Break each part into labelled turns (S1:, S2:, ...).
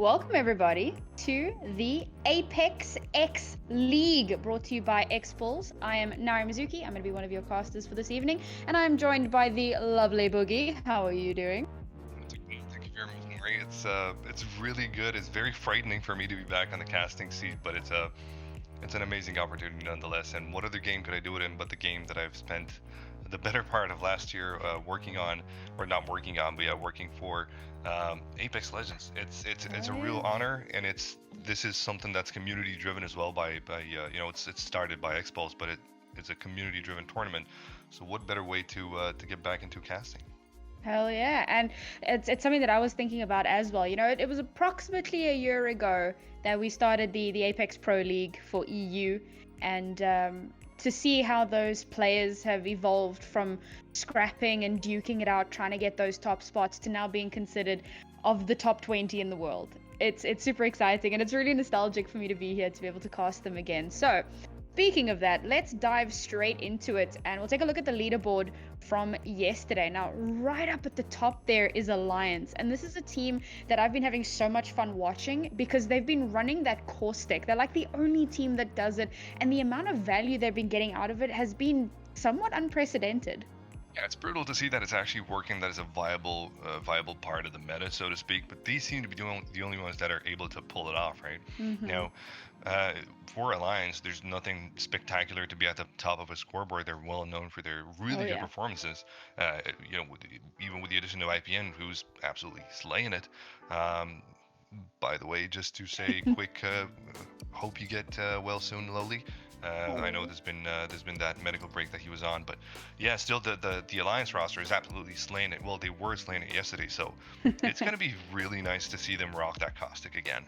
S1: Welcome everybody to the Apex X League, brought to you by Xpulse. I am Nari Mizuki. I'm going to be one of your casters for this evening, and I'm joined by the lovely Boogie. How are you doing?
S2: Thank you very much, Nori. It's really good. It's very frightening for me to be back on the casting seat, but it's an amazing opportunity nonetheless. And what other game could I do it in but the game that I've spent the better part of last year working on, or not working on, but yeah, working for Apex Legends. It's a real honor, and this is something that's community driven as well by it's started by Xpulse, but it's a community driven tournament. So what better way to get back into casting?
S1: Hell yeah, and it's something that I was thinking about as well. You know, it was approximately a year ago that we started the Apex Pro League for EU, and to see how those players have evolved from scrapping and duking it out, trying to get those top spots, to now being considered of the top 20 in the world. It's super exciting, and it's really nostalgic for me to be here to be able to cast them again. So, speaking of that, let's dive straight into it, and we'll take a look at the leaderboard from yesterday. Now, right up at the top there is Alliance, and this is a team that I've been having so much fun watching because they've been running that caustic. They're like the only team that does it, and the amount of value they've been getting out of it has been somewhat unprecedented.
S2: Yeah, it's brutal to see that it's actually working, that is a viable part of the meta, so to speak, but these seem to be the only ones that are able to pull it off, right?
S1: Mm-hmm.
S2: Now, for Alliance, there's nothing spectacular to be at the top of a scoreboard. They're well known for their really good performances, even with the addition of IPN, who's absolutely slaying it. By the way, just to say quick, hope you get well soon, Lowly. I know there's been that medical break that he was on, but yeah, still the Alliance roster is absolutely slaying it. Well, they were slaying it yesterday, so it's going to be really nice to see them rock that caustic again.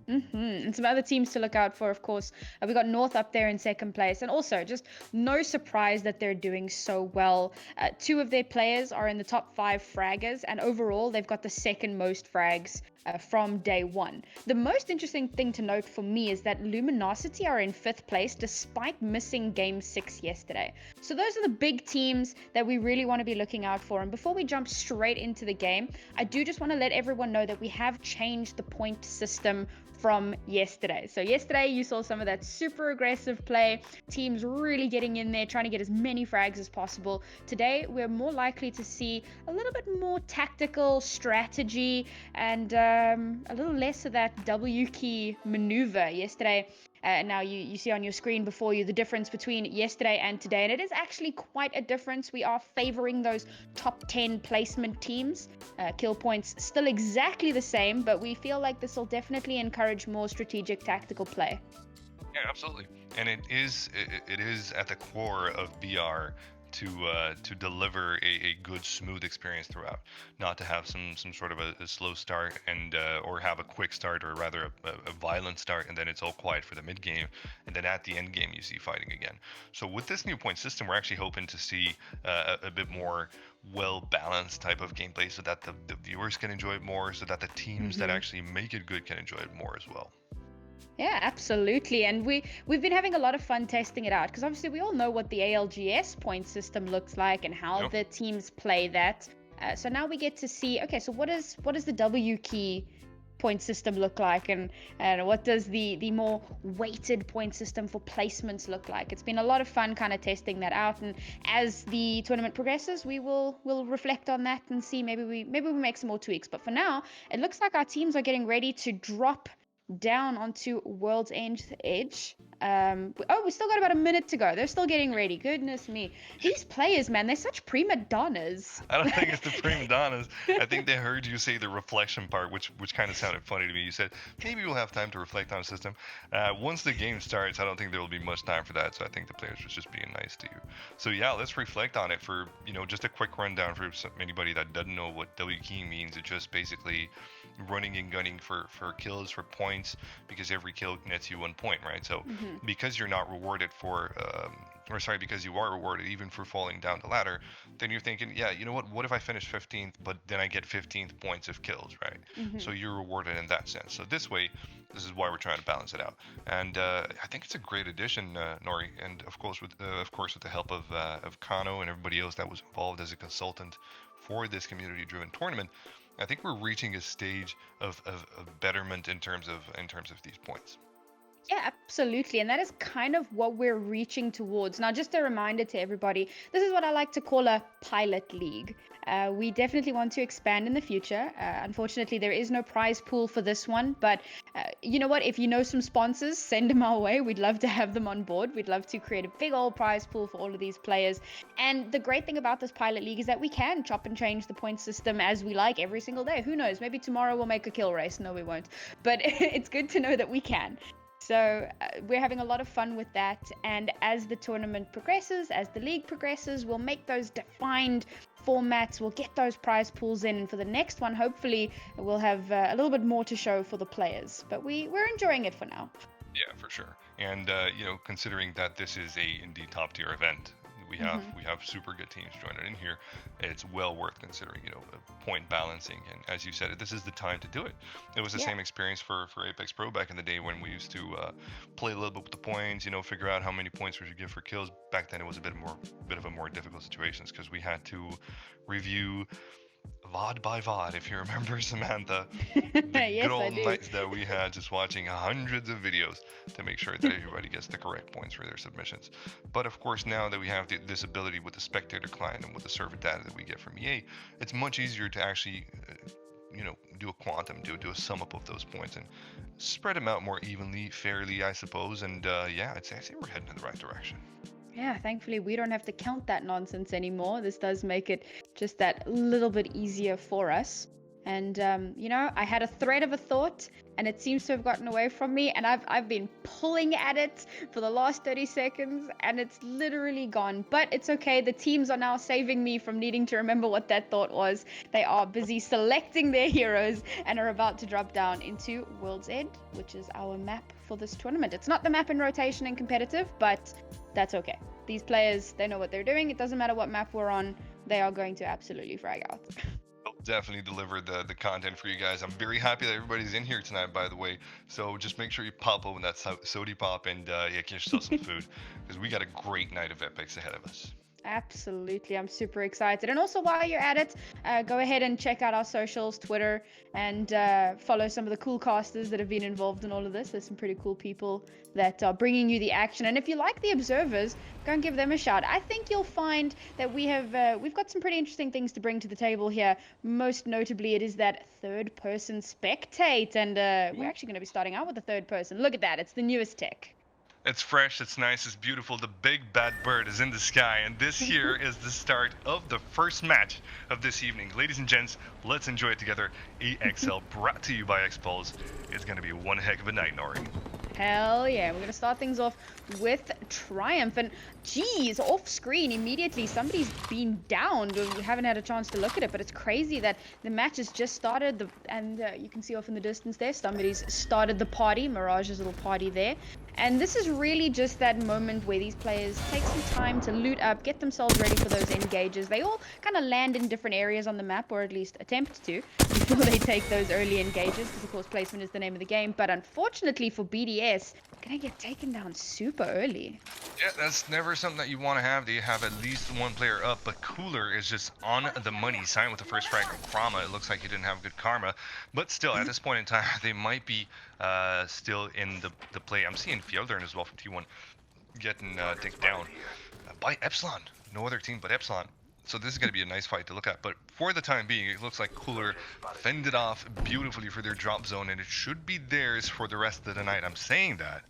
S1: And some other teams to look out for, of course. We got North up there in second place, and also just no surprise that they're doing so well. Two of their players are in the top 5 fraggers, and overall they've got the second most frags from day one. The most interesting thing to note for me is that Luminosity are in 5th place despite missing game 6 yesterday. So those are the big teams that we really want to be looking out for. And before we jump straight into the game, I do just want to let everyone know that we have changed the point system from yesterday. So yesterday you saw some of that super aggressive play, teams really getting in there, trying to get as many frags as possible. Today we're more likely to see a little bit more tactical strategy and a little less of that W key maneuver. Yesterday, now you see on your screen before you the difference between yesterday and today, and it is actually quite a difference. We are favoring those top 10 placement teams. Kill points still exactly the same, but we feel like this will definitely encourage more strategic tactical play.
S2: Yeah, absolutely, and it is at the core of BR to deliver a good smooth experience throughout, not to have some sort of a slow start and or have a quick start, or rather a violent start, and then it's all quiet for the mid game, and then at the end game you see fighting again. So with this new point system, we're actually hoping to see a bit more well balanced type of gameplay, so that the viewers can enjoy it more, so that the teams that actually make it good can enjoy it more as well.
S1: Yeah, absolutely. And we've been having a lot of fun testing it out, because obviously we all know what the ALGS point system looks like and how the teams play that. So now we get to see, okay, so what does the W key point system look like, and what does the more weighted point system for placements look like? It's been a lot of fun kind of testing that out, and as the tournament progresses, we'll reflect on that and see, maybe we make some more tweaks. But for now, it looks like our teams are getting ready to drop down onto World's Edge. We still got about a minute to go. They're still getting ready. Goodness me. These players, man, they're such prima donnas.
S2: I don't think it's the prima donnas. I think they heard you say the reflection part, which kind of sounded funny to me. You said, maybe we'll have time to reflect on the system. Once the game starts, I don't think there will be much time for that, so I think the players was just being nice to you. So yeah, let's reflect on it for, just a quick rundown for anybody that doesn't know what W key means. It's just basically running and gunning for kills, for points, because every kill nets you 1 point, right? So because you're not rewarded for because you are rewarded even for falling down the ladder, then you're thinking, yeah, you know what if I finish 15th, but then I get 15th points of kills, right? So you're rewarded in that sense. So this is why we're trying to balance it out, and I think it's a great addition, Nori, and of course with the help of Kano and everybody else that was involved as a consultant for this community driven tournament. I think we're reaching a stage of betterment in terms of these points.
S1: Yeah, absolutely. And that is kind of what we're reaching towards. Now, just a reminder to everybody, this is what I like to call a pilot league. We definitely want to expand in the future. Unfortunately, there is no prize pool for this one. But you know what? If you know some sponsors, send them our way. We'd love to have them on board. We'd love to create a big old prize pool for all of these players. And the great thing about this pilot league is that we can chop and change the point system as we like every single day. Who knows? Maybe tomorrow we'll make a kill race. No, we won't. But it's good to know that we can. So we're having a lot of fun with that. And as the tournament progresses, as the league progresses, we'll make those defined formats. We'll get those prize pools in. And for the next one, hopefully, we'll have a little bit more to show for the players. But we're enjoying it for now.
S2: Yeah, for sure. And considering that this is a indeed top tier event, we have super good teams joining in here. It's well worth considering, point balancing. And as you said, this is the time to do it. It was the same experience for Apex Pro back in the day when we used to play a little bit with the points, figure out how many points we should give for kills. Back then, it was a bit of a more difficult situations because we had to review VOD by VOD, if you remember, Samantha. The
S1: Yes,
S2: good
S1: I
S2: old
S1: do.
S2: nights that we had just watching hundreds of videos to make sure that everybody gets the correct points for their submissions. But of course, now that we have this ability with the spectator client and with the server data that we get from EA, it's much easier to actually do a quantum, do a sum up of those points and spread them out more evenly, fairly, I suppose. And I'd say we're heading in the right direction.
S1: Yeah, thankfully we don't have to count that nonsense anymore. This does make it just that little bit easier for us. And I had a thread of a thought, and it seems to have gotten away from me. And I've been pulling at it for the last 30 seconds, and it's literally gone. But it's okay. The teams are now saving me from needing to remember what that thought was. They are busy selecting their heroes and are about to drop down into World's End, which is our map for this tournament. It's not the map in rotation and competitive, but that's okay. These players, they know what they're doing. It doesn't matter what map we're on. They are going to absolutely frag out.
S2: Definitely deliver the content for you guys. I'm very happy that everybody's in here tonight, by the way. So just make sure you pop open that sody pop and get yourself some food, because we got a great night of epics ahead of us.
S1: Absolutely. I'm super excited. And also, while you're at it, go ahead and check out our socials, Twitter, and follow some of the cool casters that have been involved in all of this. There's some pretty cool people that are bringing you the action. And if you like the observers, go and give them a shout. I think you'll find that we've got some pretty interesting things to bring to the table here. Most notably, it is that third-person spectate. And we're actually going to be starting out with the third person. Look at that. It's the newest tech.
S2: It's fresh, it's nice, it's beautiful. The big bad bird is in the sky, and this here is the start of the first match of this evening. Ladies and gents, let's enjoy it together. AXL brought to you by Xpulse. It's going to be one heck of a night, Nori.
S1: Hell yeah, we're going to start things off with Triumph. And geez, off screen immediately, somebody's been downed. We haven't had a chance to look at it, but it's crazy that the match has just started. And you can see off in the distance there, somebody's started the party, Mirage's little party there. And this is really just that moment where these players take some time to loot up, get themselves ready for those engages. They all kind of land in different areas on the map, or at least attempt to, before they take those early engages, because of course placement is the name of the game. But unfortunately for BDS, gonna get taken down super early.
S2: Yeah, that's never something that you want to have. They have at least one player up, but Cooler is just on the money. Signed with the first frag of Krama. It looks like he didn't have good karma, but still, at this point in time, they might be still in the play. I'm seeing Fjellern as well from T1 getting taken down by Epsilon. No other team but Epsilon. So this is going to be a nice fight to look at. But for the time being, it looks like Cooler fended off beautifully for their drop zone, and it should be theirs for the rest of the night. I'm saying that,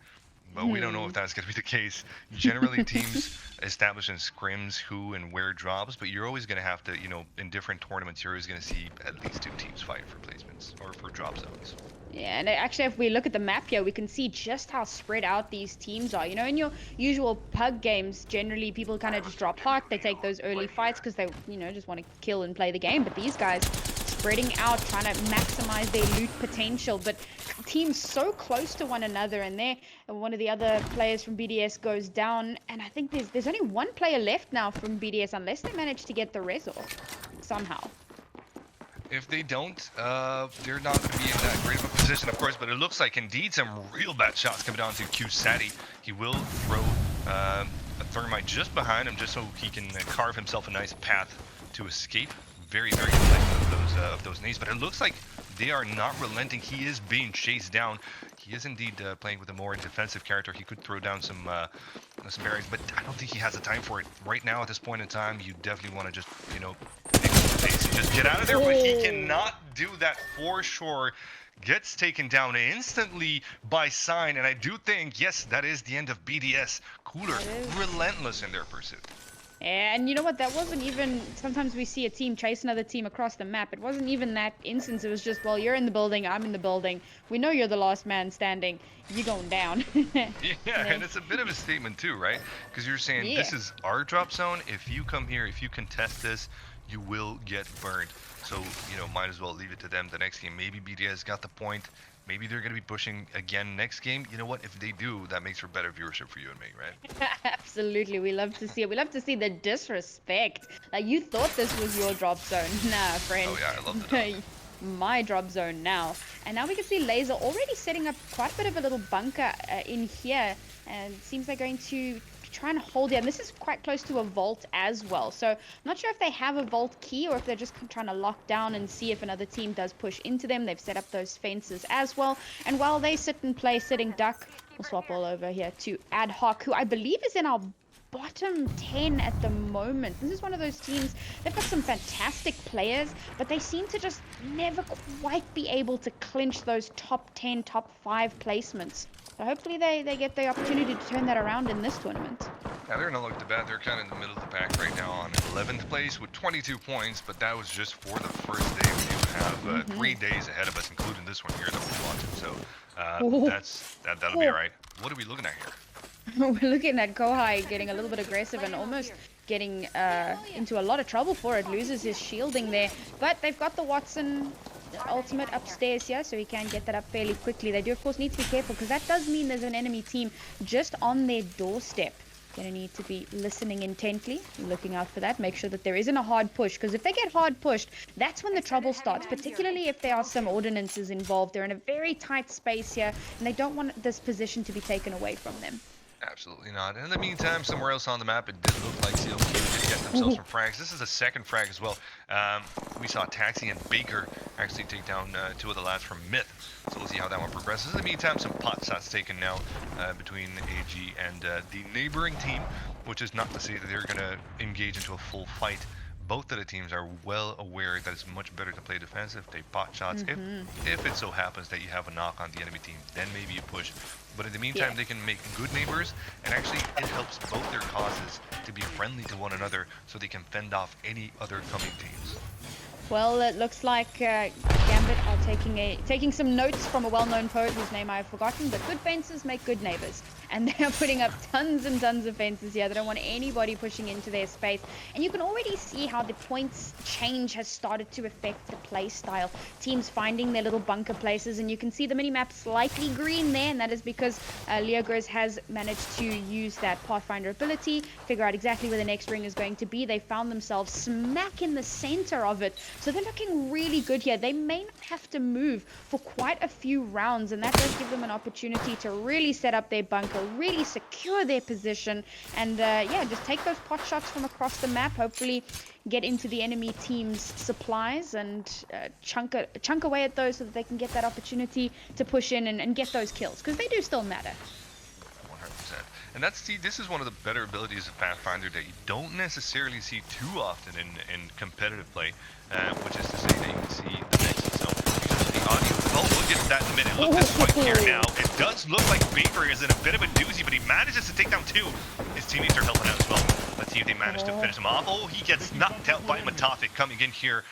S2: but we don't know if that's going to be the case. Generally, teams establish in scrims who and where drops, but you're always going to have to, in different tournaments, you're always going to see at least two teams fight for placements or for drop zones.
S1: Yeah, and actually, if we look at the map here, we can see just how spread out these teams are. In your usual pug games, generally people kind of just drop hot. They take those early fights because they, just want to kill and play the game. But these guys spreading out, trying to maximize their loot potential. But teams so close to one another, and there, one of the other players from BDS goes down. And I think there's only one player left now from BDS, unless they manage to get the res off somehow.
S2: If they don't, they're not going to be in that great of a position, of course, but it looks like indeed some real bad shots coming down to Q-Sati. He will throw a thermite just behind him, just so he can carve himself a nice path to escape. very effective of those nades. But it looks like they are not relenting. He is being chased down. He is indeed playing with a more defensive character. He could throw down some barriers, but I don't think he has the time for it right now. At this point in time, you definitely want to just, you know, just get out of there. But he cannot do that for sure. Gets taken down instantly by Sign, and I do think, yes, that is the end of BDS. Cooler, relentless in their pursuit.
S1: And you know what? That wasn't even. Sometimes we see a team chase another team across the map. It wasn't even that instance. It was just, well, you're in the building, I'm in the building. We know you're the last man standing. You're going down.
S2: Yeah, and it's a bit of a statement too, right? Because you're saying this is our drop zone. If you come here, if you contest this, you will get burned. So, you know, might as well leave it to them the next game. Maybe BDS got the point. Maybe they're going to be pushing again next game. You know what? If they do, that makes for better viewership for you and me, right?
S1: Absolutely. We love to see it. We love to see the disrespect. Like, you thought this was your drop zone. Nah, friend.
S2: Oh, yeah, I love it.
S1: My drop zone now. And now we can see Laser already setting up quite a bit of a little bunker in here. And it seems they're going to try and hold it. And this is quite close to a vault as well. So I'm not sure if they have a vault key or if they're just trying to lock down and see if another team does push into them. They've set up those fences as well. And while they sit and play sitting duck, we'll swap all over here to Ad Hoc, who I believe is in our bottom 10 at the moment. This is one of those teams, they've got some fantastic players, but they seem to just never quite be able to clinch those top 10, top 5 placements. So hopefully they get the opportunity to turn that around in this tournament.
S2: Yeah, they're not looking bad. They're kind of in the middle of the pack right now on 11th place with 22 points, but that was just for the first day. We do have 3 days ahead of us, including this one here that we're watching. So that'll be all right. What are we looking at here?
S1: We're looking at Kohai getting a little bit aggressive and almost getting into a lot of trouble for it. Loses his shielding there, but they've got the Watson ultimate upstairs here, so he can get that up fairly quickly. They do, of course, need to be careful because that does mean there's an enemy team just on their doorstep. Gonna need to be listening intently, looking out for that, make sure that there isn't a hard push, because if they get hard pushed, that's when the trouble starts, particularly if there are some ordinances involved. They're in a very tight space here, and they don't want this position to be taken away from them.
S2: Absolutely not. And in the meantime, somewhere else on the map, it did look like CLK did get themselves some frags. This is a second frag as well. We saw Taxi and Baker actually take down 2 of the lads from Myth. So we'll see how that one progresses. In the meantime, some pot shots taken now between AG and the neighboring team, which is not to say that they're going to engage into a full fight. Both of the teams are well aware that it's much better to play defensive. They pot shots. If it so happens that you have a knock on the enemy team, then maybe you push. But in the meantime, they can make good neighbors, and actually it helps both their causes to be friendly to one another so they can fend off any other coming teams.
S1: Well, it looks like Gambit are taking some notes from a well-known poet whose name I have forgotten, but good fences make good neighbors. And they are putting up tons and tons of fences here. They don't want anybody pushing into their space. And you can already see how the points change has started to affect the play style. Teams finding their little bunker places, and you can see the mini-map slightly green there, and that is because Wygers has managed to use that Pathfinder ability, figure out exactly where the next ring is going to be. They found themselves smack in the center of it. So they're looking really good here. They may not have to move for quite a few rounds, and that does give them an opportunity to really set up their bunker, really secure their position, and yeah, just take those pot shots from across the map, hopefully get into the enemy team's supplies and chunk away at those so that they can get that opportunity to push in and get those kills, because they do still matter.
S2: 100%. And this is one of the better abilities of Pathfinder that you don't necessarily see too often in competitive play, which is to say that you can see the next zone. The audio. Well, we'll get to that in a minute. Look, this fight here now. It does look like Baker is in a bit of a doozy, but he manages to take down 2. His teammates are helping out as well. Let's see if they manage to finish him off. Oh, he gets knocked out by Matafik coming in here.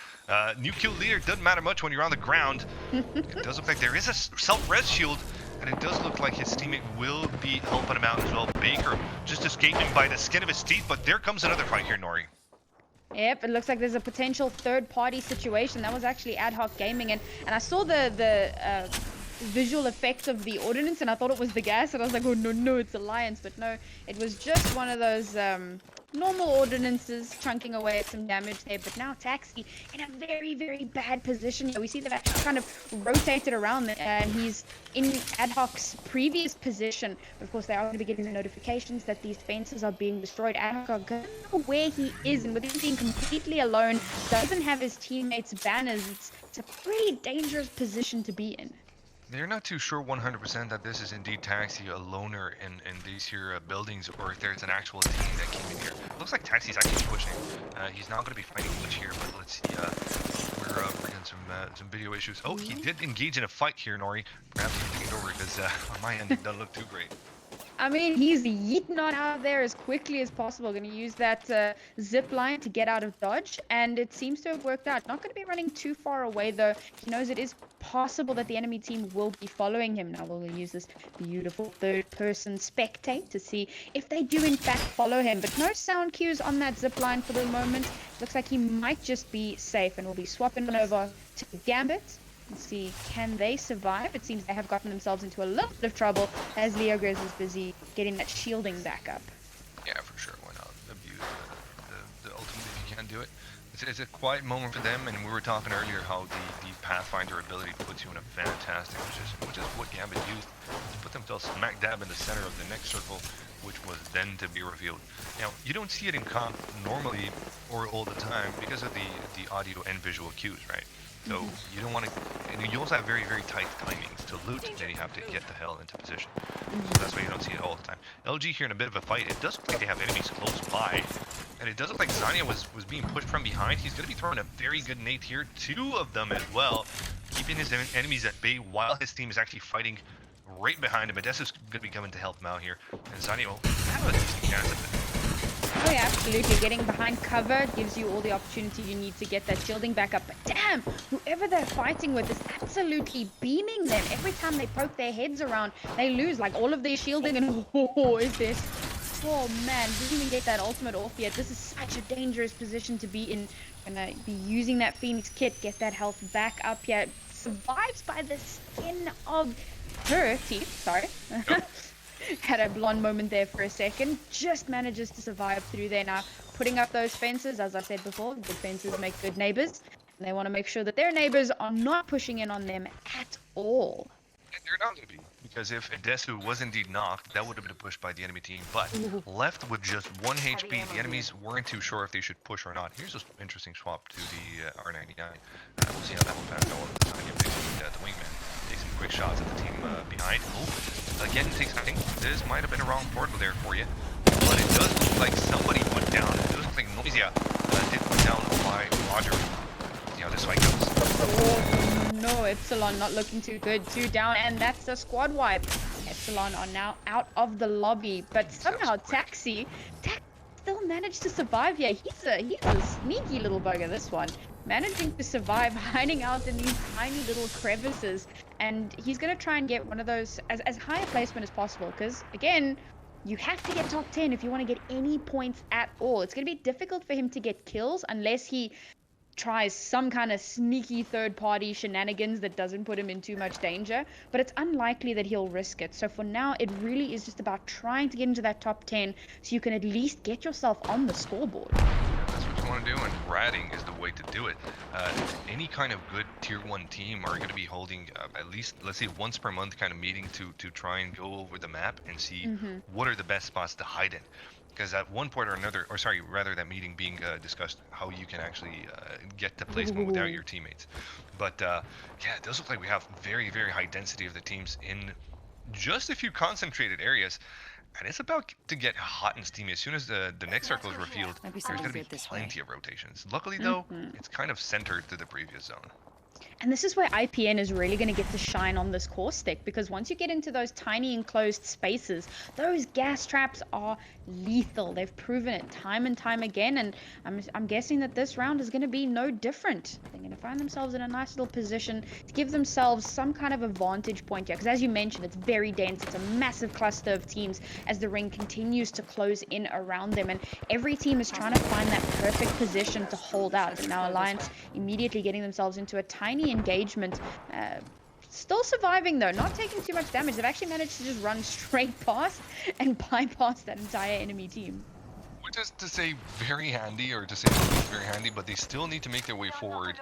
S2: New kill leader doesn't matter much when you're on the ground. It does look like there is a self-res shield, and it does look like his teammate will be helping him out as well. Baker just escaping by the skin of his teeth, but there comes another fight here, Nori.
S1: Yep, it looks like there's a potential third-party situation. That was actually Ad Hoc Gaming, and I saw the visual effects of the ordinance, and I thought it was the gas, and I was like, oh no, it's Alliance, but no, it was just one of those normal ordinances chunking away at some damage there, but now Taxi in a very, very bad position. We see they've actually kind of rotated around, and he's in Ad Hoc's previous position. But of course, they are going to be getting the notifications that these fences are being destroyed. Ad Hoc are going to know where he is, and with him being completely alone, doesn't have his teammates' banners. It's a pretty dangerous position to be in.
S2: They're not too sure 100% that this is indeed Taxi, a loner in these here buildings, or if there's an actual team that came in here. Looks like Taxi's actually pushing. He's not going to be fighting much here, but let's see. We're getting some video issues. Oh, he did engage in a fight here, Nori. Perhaps he can take it over because on my end it doesn't look too great.
S1: I mean, he's yeeting on out of there as quickly as possible. Going to use that zip line to get out of dodge, and it seems to have worked out. Not going to be running too far away, though. He knows it is possible that the enemy team will be following him. Now we'll use this beautiful third-person spectate to see if they do in fact follow him. But no sound cues on that zip line for the moment. Looks like he might just be safe, and we'll be swapping on over to Gambit. Let's see, can they survive? It seems they have gotten themselves into a little bit of trouble as Leogres is busy getting that shielding back up.
S2: Yeah, for sure. Why not abuse the ultimate if you can do it? It's a quiet moment for them, and we were talking earlier how the Pathfinder ability puts you in a fantastic position, which is what Gambit used to put themselves smack dab in the center of the next circle, which was then to be revealed. Now, you don't see it in comp normally or all the time because of the audio and visual cues, right? So you don't want to, and you also have very, very tight timings to loot, then you have to get the hell into position. So that's why you don't see it all the time. LG here in a bit of a fight. It does look like they have enemies close by, and it does look like Zania was being pushed from behind. He's going to be throwing a very good nade here, 2 of them as well, keeping his enemies at bay while his team is actually fighting right behind him. Odessa's going to be coming to help him out here, and Zania will have a decent chance of it.
S1: Oh yeah, absolutely. Getting behind cover gives you all the opportunity you need to get that shielding back up. But damn, whoever they're fighting with is absolutely beaming them. Every time they poke their heads around, they lose like all of their shielding. And is this? Oh man, didn't even get that ultimate off yet. This is such a dangerous position to be in. Gonna be using that Phoenix kit, get that health back up here. Survives by the skin of her teeth. Sorry. Had a blonde moment there for a second. Just manages to survive through there now. Putting up those fences, as I said before, good fences make good neighbors. And they want to make sure that their neighbors are not pushing in on them at all.
S2: And they're not going to be, because if Odesu was indeed knocked, that would have been pushed by the enemy team. But left with just 1 HP, the enemies weren't too sure if they should push or not. Here's an interesting swap to the R99. We'll see how that will pass out. The wingman takes some quick shots at the team behind. Oh, again, I think this might have been a wrong portal there for you. But it does look like somebody went down. It does look like Noisia did put down by Roger. See how this fight goes.
S1: Oh, no, Epsilon not looking too good. 2 down, and that's a squad wipe. Epsilon are now out of the lobby, but somehow Taxi still managed to survive here. He's a sneaky little bugger, this one. Managing to survive, hiding out in these tiny little crevices, and he's going to try and get one of those as high a placement as possible, because again, you have to get top 10 if you want to get any points at all. It's going to be difficult for him to get kills unless he tries some kind of sneaky third-party shenanigans that doesn't put him in too much danger, but it's unlikely that he'll risk it. So for now, it really is just about trying to get into that top 10 so you can at least get yourself on the scoreboard.
S2: That's what you want to do, and ratting is the way to do it. Any kind of good tier 1 team are going to be holding at least, let's say, once per month kind of meeting to try and go over the map and see what are the best spots to hide in. Because at one point or another, or sorry, rather that meeting being discussed, how you can actually get to placement without your teammates. But yeah, it does look like we have very, very high density of the teams in just a few concentrated areas. And it's about to get hot and steamy. As soon as the next circle is revealed, there's going to be plenty of rotations. Luckily, though, it's kind of centered to the previous zone.
S1: And this is where IPN is really going to get to shine on this core stick, because once you get into those tiny enclosed spaces, those gas traps are lethal. They've proven it time and time again, and I'm guessing that this round is going to be no different. They're going to find themselves in a nice little position to give themselves some kind of a vantage point here, because as you mentioned, it's very dense. It's a massive cluster of teams as the ring continues to close in around them, and every team is trying to find that perfect position to hold out. And now Alliance immediately getting themselves into a tiny engagement, still surviving though, not taking too much damage. They've actually managed to just run straight past and bypass that entire enemy team.
S2: Which just to say very handy, or to say very handy, but they still need to make their way forward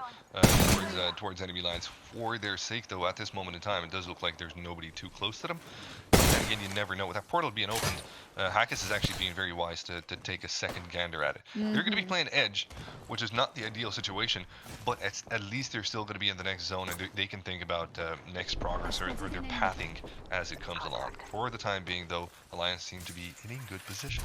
S2: towards enemy lines for their sake, though. At this moment in time, it does look like there's nobody too close to them. But then again, you never know. With that portal being opened, Hackett is actually being very wise to take a second gander at it. They're going to be playing edge, which is not the ideal situation, but at least they're still going to be in the next zone, and they can think about next progress or their pathing as it comes along. For the time being, though, Alliance seem to be in a good position.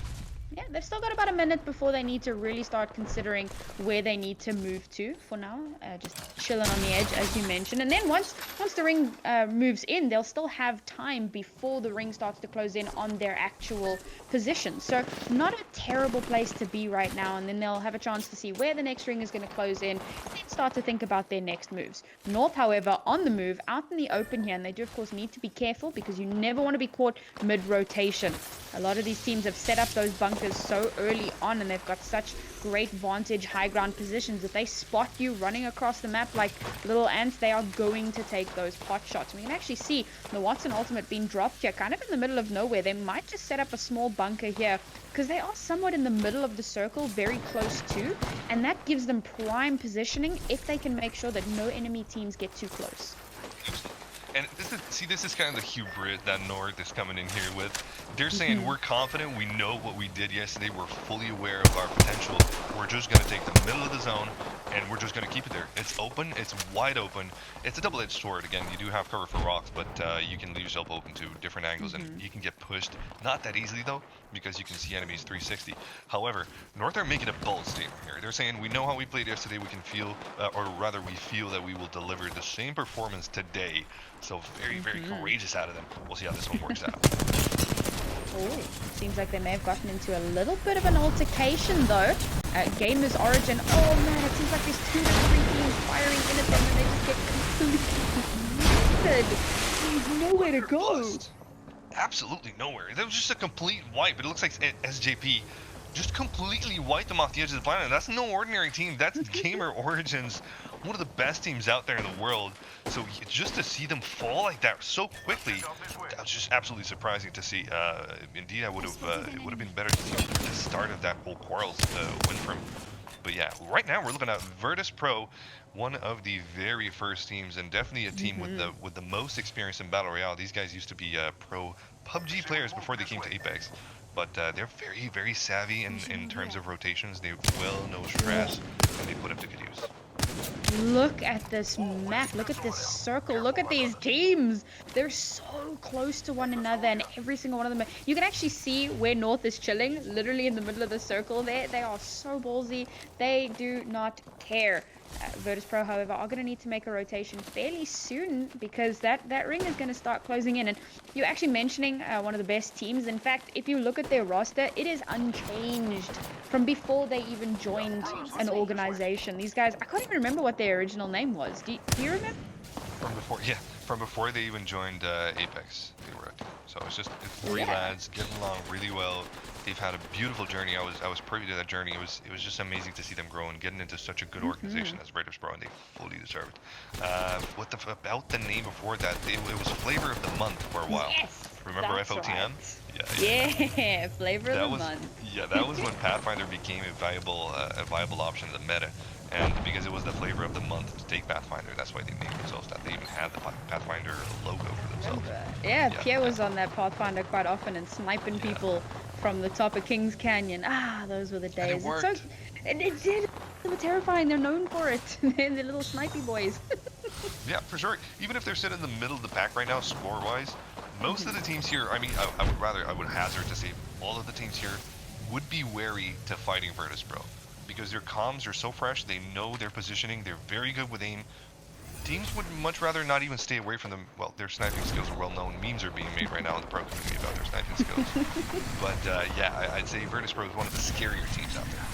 S1: Yeah, they've still got about a minute before they need to really start considering where they need to move to. For now, just chilling on the edge, as you mentioned. And then once the ring moves in, they'll still have time before the ring starts to close in on their actual position. So not a terrible place to be right now. And then they'll have a chance to see where the next ring is going to close in and then start to think about their next moves. North, however, on the move, out in the open here. And they do, of course, need to be careful because you never want to be caught mid-rotation. A lot of these teams have set up those bunkers so early on, and they've got such great vantage high ground positions. If they spot you running across the map like little ants, they are going to take those pot shots. We can actually see the Watson ultimate being dropped here kind of in the middle of nowhere. They might just set up a small bunker here because they are somewhat in the middle of the circle, very close to, and that gives them prime positioning if they can make sure that no enemy teams get too close.
S2: And this is kind of the hubris that North is coming in here with. They're saying we're confident, we know what we did yesterday, we're fully aware of our potential. We're just going to take the middle of the zone, and we're just going to keep it there. It's open, it's wide open. It's a double-edged sword. Again, you do have cover for rocks, but you can leave yourself open to different angles, and you can get pushed. Not that easily, though, because you can see enemies 360. However, North are making a bold statement here. They're saying, we know how we played yesterday, we can feel, or rather we feel that we will deliver the same performance today. So very, very courageous out of them. We'll see how this one works out.
S1: Oh, seems like they may have gotten into a little bit of an altercation, though. GamersOrigin, oh man, it seems like there's 2 to 3 teams firing in at them, and they just get completely There's nowhere to go.
S2: Absolutely nowhere. That was just a complete wipe. It looks like SJP just completely wiped them off the edge of the planet. That's no ordinary team. That's GamerOrigin's one of the best teams out there in the world. So just to see them fall like that so quickly, that was just absolutely surprising to see. Indeed, it would have been better to see the start of that whole Quarrels win from. But yeah, right now we're looking at Virtus.pro, one of the very first teams, and definitely a team with the most experience in Battle Royale. These guys used to be pro PUBG players before they came to Apex. But they're very, very savvy in terms of rotations. They well know stress, and they put up to good use.
S1: Look at this map. Look at this circle. Look at these teams. They're so close to one another, and every single one of them. You can actually see where North is chilling, literally in the middle of the circle. They are so ballsy. They do not care. Virtus.pro, however, are going to need to make a rotation fairly soon because that ring is going to start closing in. And you're actually mentioning one of the best teams. In fact, if you look at their roster, it is unchanged from before they even joined an organization. These guys, I can't even remember what their original name was. Do you remember?
S2: From before they even joined Apex, they were a team. So it's 3 lads getting along really well. They've had a beautiful journey. I was privy to that journey. It was just amazing to see them grow and getting into such a good organization as Virtus.pro, and they fully deserve it. About the name before that, it was Flavor of the Month for a while.
S1: Yes,
S2: remember FOTM?
S1: Right. Yeah, Flavor of the Month.
S2: Yeah, that was when Pathfinder became a viable option in the meta. And because it was the flavor of the month to take Pathfinder, that's why they named themselves that. They even had the Pathfinder logo for themselves.
S1: Yeah, Pierre was on that Pathfinder quite often and sniping people from the top of Kings Canyon. Ah, those were the days.
S2: And it worked.
S1: It did. They were terrifying. They're known for it. They're little snipey boys.
S2: Yeah, for sure. Even if they're sitting in the middle of the pack right now, score-wise, most of the teams here, I mean, I would hazard to say all of the teams here would be wary to fighting Virtus.pro. Because their comms are so fresh, they know their positioning, they're very good with aim. Teams would much rather not even stay away from them. Well, their sniping skills are well known. Memes are being made right now in the pro community about their sniping skills. But yeah, I'd say Virtus.pro is one of the scarier teams out there.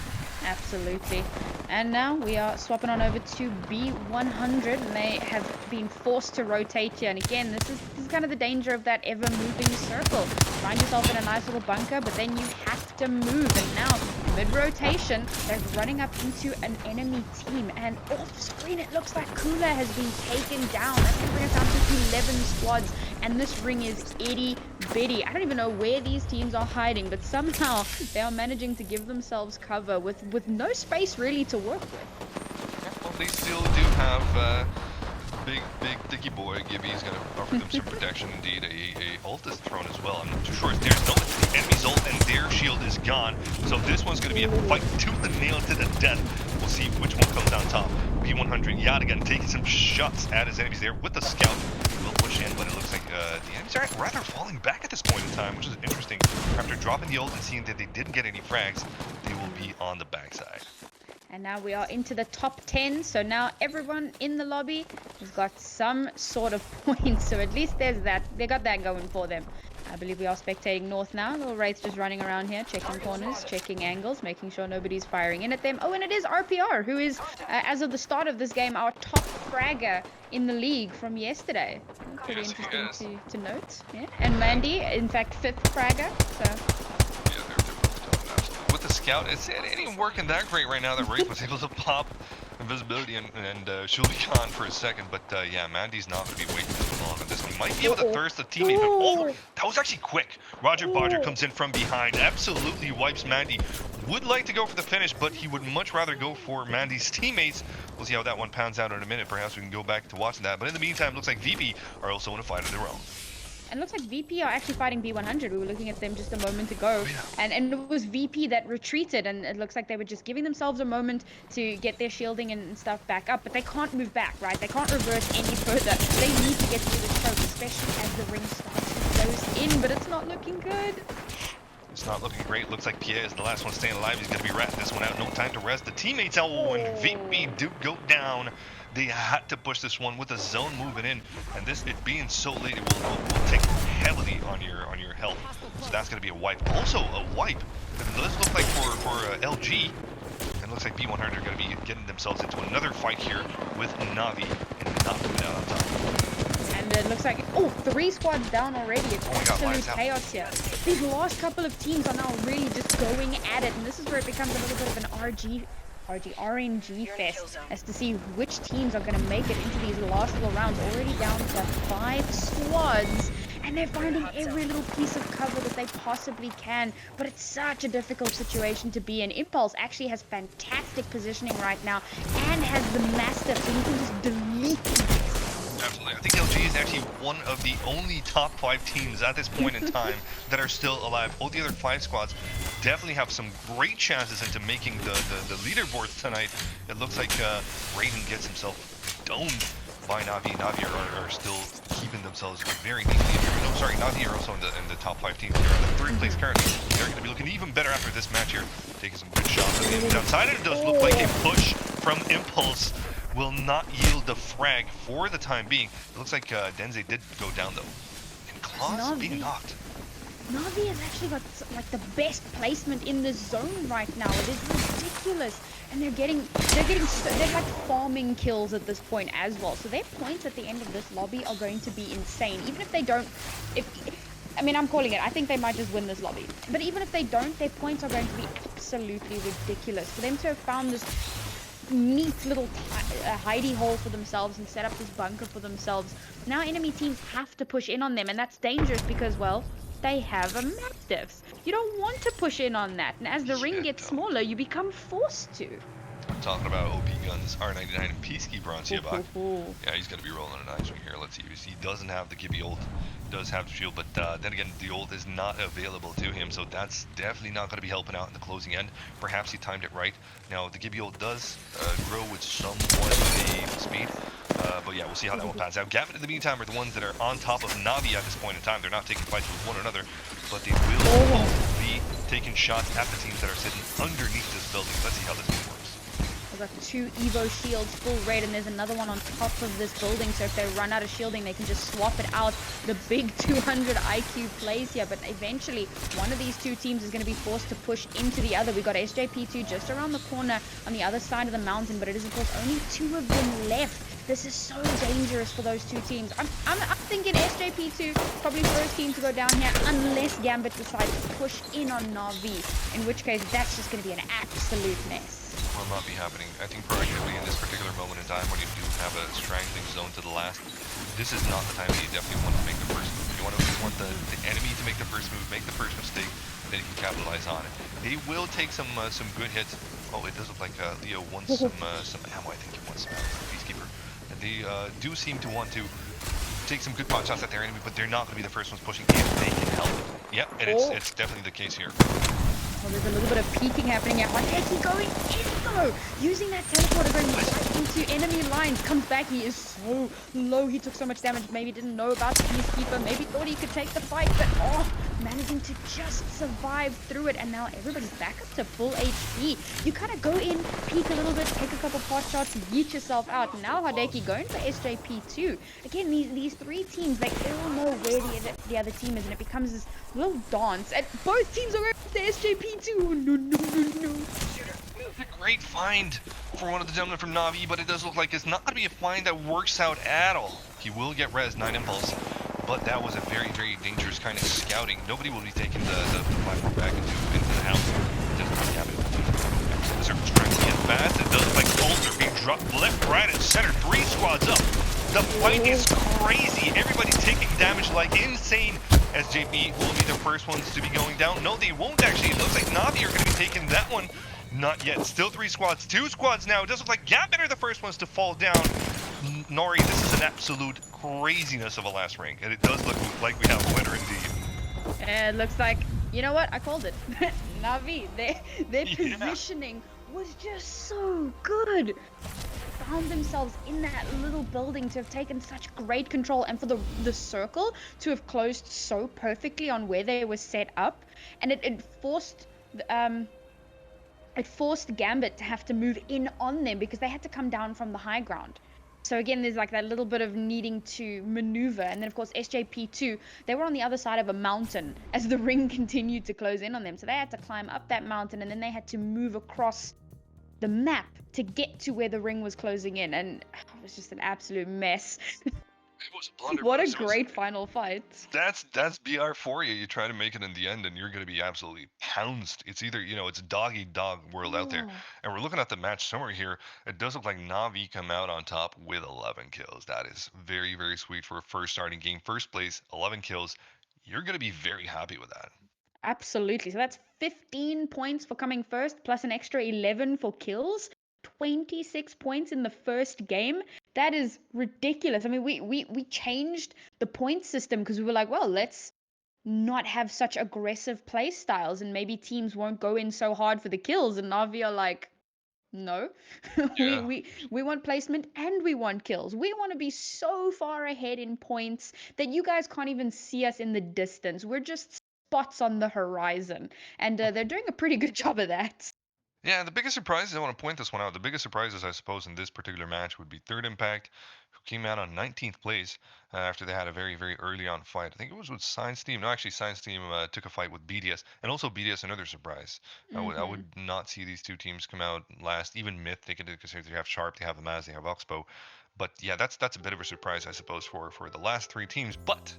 S1: Absolutely. And now we are swapping on over to B100, and they have been forced to rotate here. And again, this is kind of the danger of that ever-moving circle. find yourself in a nice little bunker, but then you have to move. And now, mid-rotation, they're running up into an enemy team. And off-screen, it looks like Kula has been taken down. That's going to bring us down to 11 squads. And this ring is itty-bitty. I don't even know where these teams are hiding, but somehow they are managing to give themselves cover with no space really to work with.
S2: Well, they still do have big dicky boy. Gibby's going to offer them some protection. Indeed, a ult is thrown as well. I'm not too sure if there's no enemy's ult and their shield is gone. So this one's going to be a fight tooth and nail to the death. We'll see which one comes on top. B100 yet again taking some shots at his enemies there with the scout. Will push in, but it looks like the enemies are rather falling back at this point in time, which is interesting. After dropping the ult and seeing that they didn't get any frags, they will be on the backside.
S1: And now we are into the top 10, so now everyone in the lobby has got some sort of points, so at least there's that. They got that going for them. I believe we are spectating north now. Little Wraith's just running around here, checking corners, checking angles, making sure nobody's firing in at them. Oh, and it is RPR, who is, as of the start of this game, our top fragger in the league from yesterday. Pretty interesting to note. Yeah. And Mandy, in fact, 5th fragger, so...
S2: With the scout, it ain't working that great right now. That Wraith was able to pop invisibility and she'll be gone for a second. But yeah, Mandy's not going to be waiting too long on this one. He might be able to thirst the teammate, but oh, that was actually quick. Roger Bodger comes in from behind, absolutely wipes Mandy. Would like to go for the finish, but he would much rather go for Mandy's teammates. We'll see how that one pounds out in a minute. Perhaps we can go back to watching that. But in the meantime, it looks like VP are also in a fight of their own.
S1: And it looks like VP are actually fighting B100. We were looking at them just a moment ago. And it was VP that retreated. And it looks like they were just giving themselves a moment to get their shielding and stuff back up. But they can't move back, right? They can't reverse any further. They need to get through this choke, especially as the ring starts to close in. But it's not looking good.
S2: It's not looking great. Looks like Pierre is the last one staying alive. He's going to be ratting this one out. No time to rest. The teammates, and VP do go down. They had to push this one with the zone moving in, and this it being so late, it will take heavily on your health. So that's going to be a wipe. Also a wipe. It does look like for LG, and looks like B100 are going to be getting themselves into another fight here with Navi and not coming out on top.
S1: And it looks like 3 squads down already. It's absolute chaos here. These last couple of teams are now really just going at it, and this is where it becomes a little bit of an RNG fest as to see which teams are going to make it into these last little rounds. Already down to 5 squads, and they're finding every little piece of cover that they possibly can, but it's such a difficult situation to be in. Impulse actually has fantastic positioning right now and has the Mastiff, so you can just delete them.
S2: Absolutely. I think LG is actually one of the only top 5 teams at this point in time that are still alive. All the other 5 squads definitely have some great chances into making the leaderboards tonight. It looks like Raiden gets himself domed by Navi. Navi are still keeping themselves very neatly. No, sorry, Navi are also in the top 5 teams here. On the 3rd place currently. They're going to be looking even better after this match here. Taking some good shots on the outside. It does look like a push from Impulse will not yield the frag for the time being. It looks like Denze did go down though. And Claws being knocked.
S1: Navi has actually got like the best placement in the zone right now. It is ridiculous, and they're like farming kills at this point as well. So their points at the end of this lobby are going to be insane. Even if they don't, I mean, I'm calling it. I think they might just win this lobby. But even if they don't, their points are going to be absolutely ridiculous. For them to have found this neat little hidey hole for themselves and set up this bunker for themselves. Now enemy teams have to push in on them, and that's dangerous because, well, they have a Mastiffs. You don't want to push in on that, and as the ring gets smaller, you become forced to.
S2: I'm talking about OP guns, R99 and Peacekeeper on Siabak. Yeah, he's going to be rolling a nice one here. Let's see. He doesn't have the Gibby ult, does have the shield, but then again, the ult is not available to him, so that's definitely not going to be helping out in the closing end. Perhaps he timed it right. Now, the Gibby ult does grow with somewhat of speed, but yeah, we'll see how that one pans out. Gambit, in the meantime, are the ones that are on top of Navi at this point in time. They're not taking fights with one another, but they will both be taking shots at the teams that are sitting underneath this building. Let's see how this one works.
S1: We've got 2 Evo shields full red, and there's another one on top of this building, so if they run out of shielding, they can just swap it out. The big 200 IQ plays here, but eventually one of these two teams is going to be forced to push into the other. We got SJP2 just around the corner on the other side of the mountain, but it is of course only 2 of them left. This is so dangerous for those two teams. I'm thinking SJP2 probably first team to go down here, unless Gambit decides to push in on Na'Vi, in which case that's just going to be an absolute mess.
S2: Will not be happening. I think proactively in this particular moment in time when you do have a strangling zone to the last, this is not the time that you definitely want to make the first move. You want the enemy to make the first move, make the first mistake, and then you can capitalize on it. They will take some good hits. Oh, it does look like Leo wants some ammo. I think he wants some ammo for Peacekeeper. They do seem to want to take some good pot shots at their enemy, but they're not going to be the first ones pushing if they can help. Yep, and it's definitely the case here.
S1: Oh, there's a little bit of peeking happening here. Hideki going in though, using that teleporter going right into enemy lines. Comes back, he is so low, he took so much damage. Maybe didn't know about the Peacekeeper, maybe thought he could take the fight, but managing to just survive through it. And now everybody's back up to full HP. You kind of go in, peek a little bit, take a couple pot shots, yeet yourself out. Now Hideki going for SJP2. Again, these three teams, they all know where the other team is, and it becomes this little dance. And both teams are going for SJP2. No.
S2: It's a great find for one of the gentlemen from Na'Vi, but it does look like it's not going to be a find that works out at all. He will get res, 9 impulse, but that was a very, very dangerous kind of scouting. Nobody will be taking the platform back into the house. It doesn't really happen. The circle's trying to get fast. It does look like bolts are being dropped left, right, and center. 3 squads up. The fight is crazy. Everybody's taking damage like insane. SJP will be the first ones to be going down. No, they won't actually. It looks like Na'Vi are going to be taking that one. Not yet. Still 3 squads. 2 squads now. It does look like Gambit are the first ones to fall down. Nori, this is an absolute craziness of a last rank. And it does look like we have a winner indeed.
S1: And it looks like, you know what? I called it. Na'Vi, their positioning was just so good. Found themselves in that little building to have taken such great control, and for the circle to have closed so perfectly on where they were set up, and it forced Gambit to have to move in on them because they had to come down from the high ground. So again, there's like that little bit of needing to maneuver, and then of course SJP2, they were on the other side of a mountain as the ring continued to close in on them, so they had to climb up that mountain, and then they had to move across the map to get to where the ring was closing in, and it was just an absolute mess.
S2: It was a blunder.
S1: What a great final fight.
S2: That's BR for you. You try to make it in the end and you're going to be absolutely pounced. It's either, it's dog world out there. And we're looking at the match summary here. It does look like Na'Vi come out on top with 11 kills. That is very, very sweet for a first starting game. First place, 11 kills. You're going to be very happy with that.
S1: Absolutely. So that's 15 points for coming first, plus an extra 11 for kills. 26 points in the first game. That is ridiculous. I mean, we changed the point system because we were like, well, let's not have such aggressive play styles, and maybe teams won't go in so hard for the kills. And Na'Vi are like, no,
S2: Yeah.
S1: we want placement and we want kills. We want to be so far ahead in points that you guys can't even see us in the distance. We're just spots on the horizon, and they're doing a pretty good job of that.
S2: Yeah, the biggest surprises, I want to point this one out. The biggest surprises, I suppose, in this particular match would be Third Impact, who came out on 19th place after they had a very, very early on fight. I think it was with Science Team. No, actually, Science Team took a fight with BDS, and also BDS, another surprise. I would not see these two teams come out last. Even Myth, they could consider they have Sharp, they have Amaz, they have Oxbow. But yeah, that's a bit of a surprise, I suppose, for the last 3 teams. But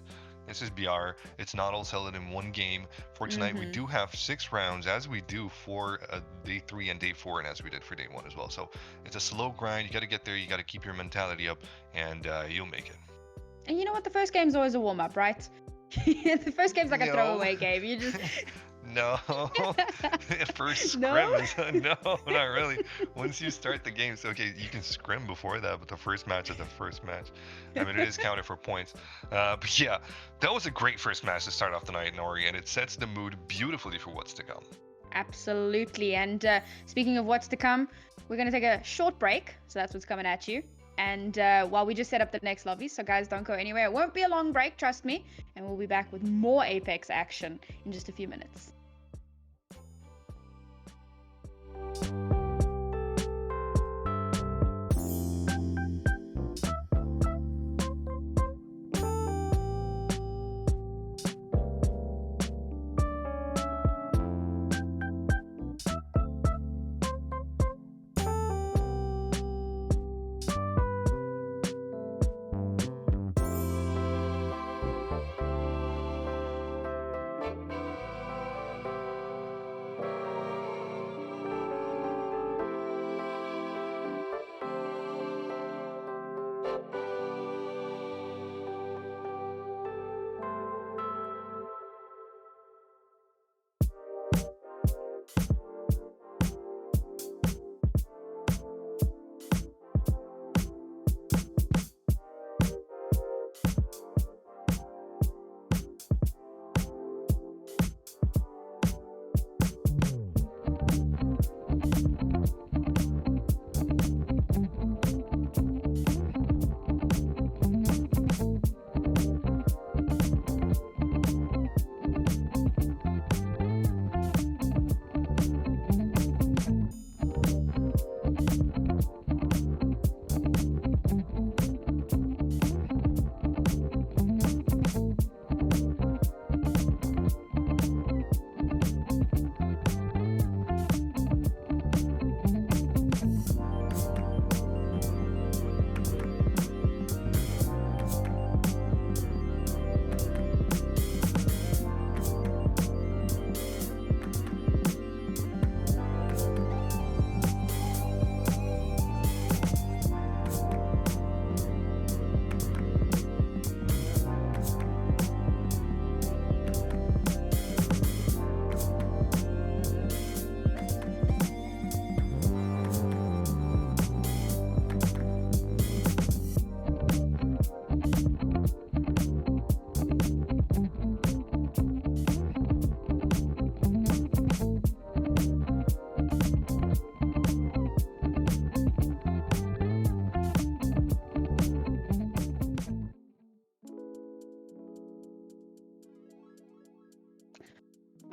S2: this is BR. It's not all settled in one game. For tonight, we do have 6 rounds, as we do for day 3 and day 4, and as we did for day 1 as well. So it's a slow grind. You got to get there. You got to keep your mentality up, and you'll make it.
S1: And you know what? The first game's always a warm-up, right? The first game's like a throwaway game. You just...
S2: No. First scrimmage. No, not really. Once you start the game, so okay, you can scrim before that, but the first match is the first match. I mean, it is counted for points. But yeah, that was a great first match to start off the night, Nori, and it sets the mood beautifully for what's to come.
S1: Absolutely. And speaking of what's to come, we're going to take a short break. So that's what's coming at you. And while we just set up the next lobby, so guys, don't go anywhere. It won't be a long break, trust me. And we'll be back with more Apex action in just a few minutes.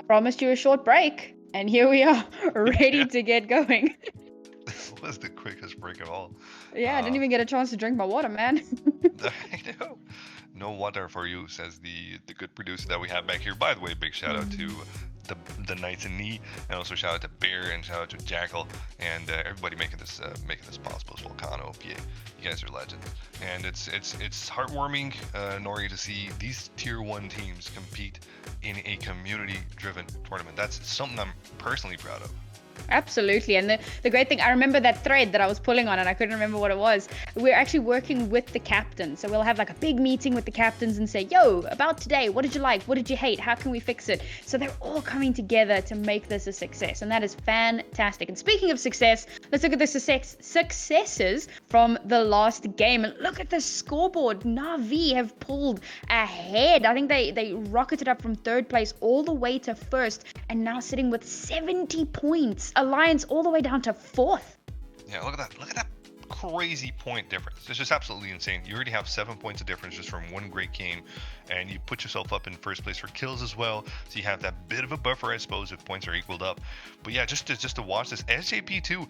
S1: promised you a short break, and here we are, ready to get going.
S2: This was the quickest break of all.
S1: Yeah, I didn't even get a chance to drink my water, man.
S2: I know. No water for you, says the good producer that we have back here. By the way, big shout out to the Knights in Knee, and also shout out to Bear and shout out to Jackal and everybody making this possible. As Volcano, PA, you guys are legends. And it's heartwarming, Nori, to see these tier 1 teams compete in a community-driven tournament. That's something I'm personally proud of.
S1: Absolutely. And the great thing, I remember that thread that I was pulling on and I couldn't remember what it was. We're actually working with the captains. So we'll have like a big meeting with the captains and say, yo, about today, what did you like? What did you hate? How can we fix it? So they're all coming together to make this a success. And that is fantastic. And speaking of success, let's look at the successes from the last game. And look at the scoreboard. Na'Vi have pulled ahead. I think they rocketed up from 3rd place all the way to 1st and now sitting with 70 points. Alliance all the way down to 4th.
S2: Yeah, look at that crazy point difference. It's just absolutely insane. You already have 7 points of difference just from one great game, and you put yourself up in 1st place for kills as well, so you have that bit of a buffer, I suppose, if points are equaled up. But yeah, just to watch this SJP2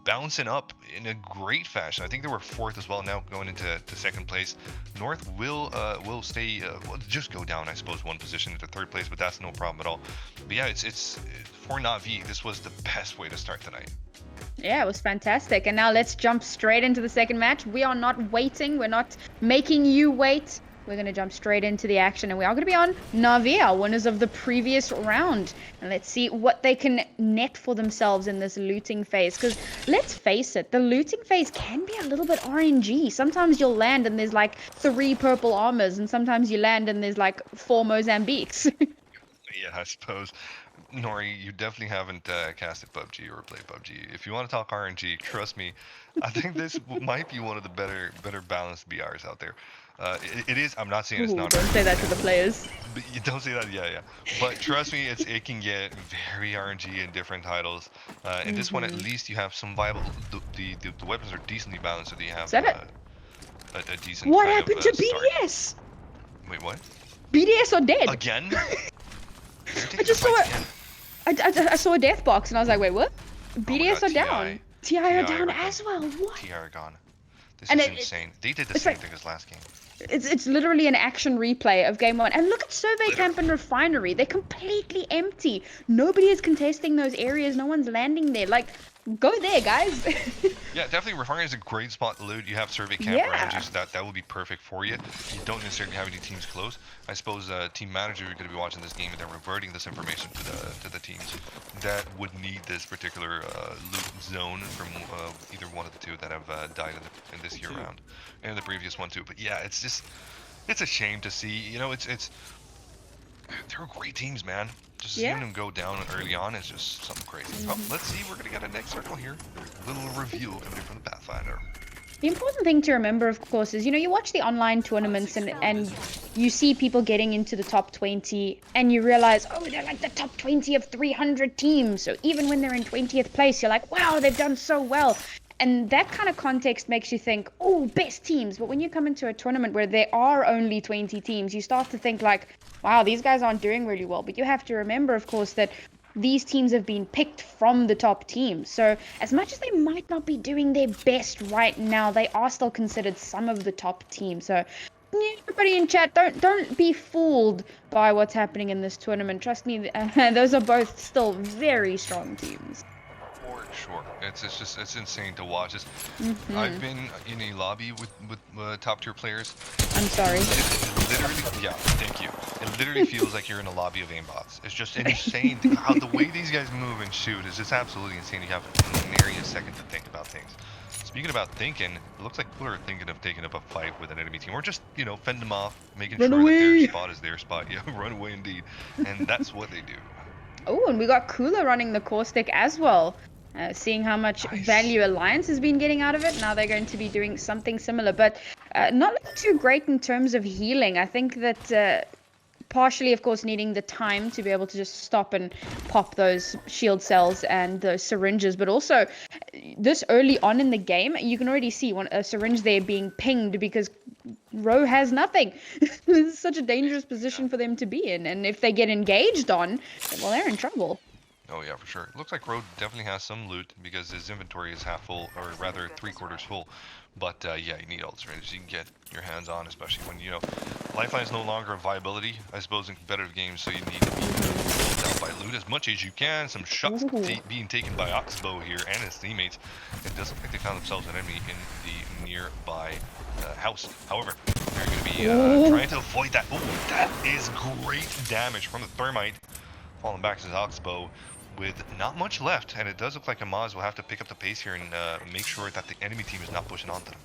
S2: bouncing up in a great fashion. I think they were 4th as well, now going into 2nd place. North will stay just go down, I suppose, 1 position into 3rd place, but that's no problem at all. But yeah, it's for Na'Vi, this was the best way to start tonight.
S1: Yeah, it was fantastic. And now let's jump straight into the second match. We are not waiting. We're not making you wait. We're going to jump straight into the action, and we are going to be on Na'Vi, our winners of the previous round. And let's see what they can net for themselves in this looting phase. Because let's face it, the looting phase can be a little bit RNG. Sometimes you'll land and there's like 3 purple armors, and sometimes you land and there's like 4 Mozambiques.
S2: Yeah, I suppose. Nori, you definitely haven't casted PUBG or played PUBG. If you want to talk RNG, trust me, I think this might be one of the better balanced BRs out there. It is. I'm not saying it's not.
S1: Don't say that to the players.
S2: But you don't say that. Yeah. But trust me, it can get very RNG in different titles. In this one, at least you have some viable. The weapons are decently balanced, so that you have a decent.
S1: What happened to BDS?
S2: Wait, what?
S1: BDS are dead.
S2: Again?
S1: I just saw it. I saw a death box and I was like, wait, what? BDS are down. TI are down as well. What?
S2: TI are gone. This is insane. They did the same thing as last game.
S1: It's literally an action replay of game 1. And look at Survey Camp and Refinery. They're completely empty. Nobody is contesting those areas. No one's landing there. Like, go there, guys.
S2: Yeah, definitely. Refinery is a great spot to loot. You have Survey Camp around you, so that will be perfect for you. You don't necessarily have any teams close. I suppose team manager are going to be watching this game and they're reverting this information to the teams that would need this particular loot zone from either one of the 2 that have died in this year round and the previous one too. But yeah, it's a shame to see. You know, they're great teams, man. Just seeing them go down early on is just something crazy. Oh, let's see. We're gonna get a next circle here. A little review coming from the Pathfinder.
S1: The important thing to remember, of course, is, you watch the online tournaments and you see people getting into the top 20 and you realize, oh, they're like the top 20 of 300 teams. So even when they're in 20th place, you're like, wow, they've done so well. And that kind of context makes you think, oh, best teams. But when you come into a tournament where there are only 20 teams, you start to think like, wow, these guys aren't doing really well. But you have to remember, of course, that these teams have been picked from the top teams. So as much as they might not be doing their best right now, they are still considered some of the top teams. So everybody in chat, don't be fooled by what's happening in this tournament. Trust me, those are both still very strong teams.
S2: Sure, it's insane to watch. I've been in a lobby with top tier players.
S1: I'm sorry.
S2: It literally, yeah, thank you. It literally feels like you're in a lobby of aimbots. It's just insane how the way these guys move and shoot is just absolutely insane. You have nary a second to think about things. Speaking about thinking, it looks like people are thinking of taking up a fight with an enemy team, or just fend them off, making sure that their spot is their spot. Yeah, run away indeed, and that's what they do.
S1: Oh, and we got Kula running the caustic as well. Seeing how much value Alliance has been getting out of it, now they're going to be doing something similar, but not looking too great in terms of healing. I think that partially, of course, needing the time to be able to just stop and pop those shield cells and those syringes, but also this early on in the game, you can already see a syringe there being pinged because Row has nothing. This is such a dangerous position for them to be in, and if they get engaged on, well, they're in trouble.
S2: Oh yeah, for sure. Looks like Road definitely has some loot because his inventory is half full, or rather 3/4 full. But yeah, you need all the syringes you can get your hands on, especially when, you know, Lifeline is no longer a viability, I suppose, in competitive games, so you need to be built out by loot as much as you can. Some shots being taken by Oxbow here and his teammates. It does look like they found themselves an enemy in the nearby house. However, they're going to be trying to avoid that. Oh, that is great damage from the Thermite. Falling back to his Oxbow with not much left, and it does look like Amaz will have to pick up the pace here and make sure that the enemy team is not pushing onto them.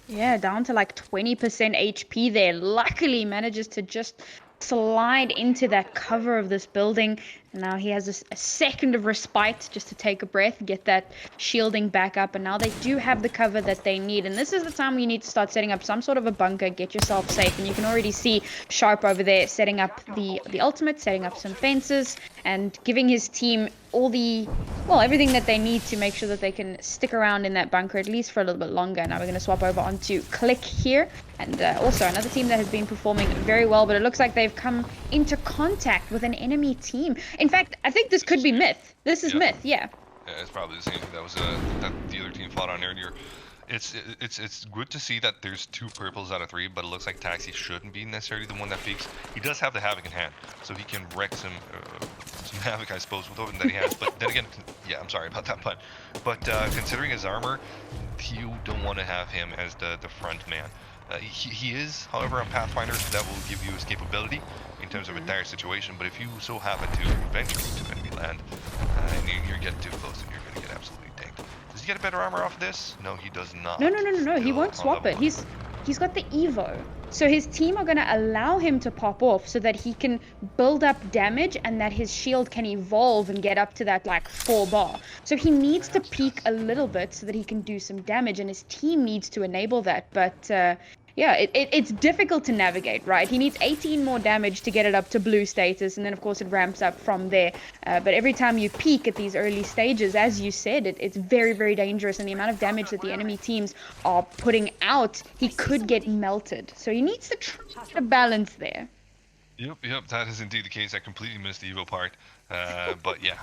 S1: Yeah, down to like 20% HP there. Luckily manages to just slide into that cover of this building. And now he has a second of respite just to take a breath, get that shielding back up. And now they do have the cover that they need. And this is the time where you need to start setting up some sort of a bunker, get yourself safe. And you can already see Sharp over there setting up the ultimate, setting up some fences, and giving his team all the, well, everything that they need to make sure that they can stick around in that bunker at least for a little bit longer. Now we're going to swap over onto Clique here, and also another team that has been performing very well, but it looks like they've come into contact with an enemy team. In fact, I think this could be Myth. This is Myth, yeah.
S2: Yeah, it's probably the same thing that was that the other team fought on earlier. It's good to see that there's 2 purples out of 3, but it looks like Taxi shouldn't be necessarily the one that peaks. He does have the Havoc in hand, so he can wreck some Havoc, I suppose, with everything that he has. But then again, yeah, I'm sorry about that, but considering his armor, you don't want to have him as the front man. He is, however, on Pathfinder, so that will give you escapability in terms of a dire situation, but if you so happen to venture into enemy land, and you're getting too close, then you're going to get absolutely tanked. Does he get a better armor off of this? No, he does not.
S1: No, he won't swap it. He's got the Evo. So his team are going to allow him to pop off so that he can build up damage and that his shield can evolve and get up to that like 4 bar. So he needs to peak a little bit so that he can do some damage, and his team needs to enable that. But yeah, it's difficult to navigate, right? He needs 18 more damage to get it up to blue status, and then of course it ramps up from there. But every time you peak at these early stages, as you said, it's very, very dangerous, and the amount of damage that the enemy teams are putting out, he could get melted. So he needs to try to balance there.
S2: Yep, that is indeed the case. I completely missed the Evo part, but yeah.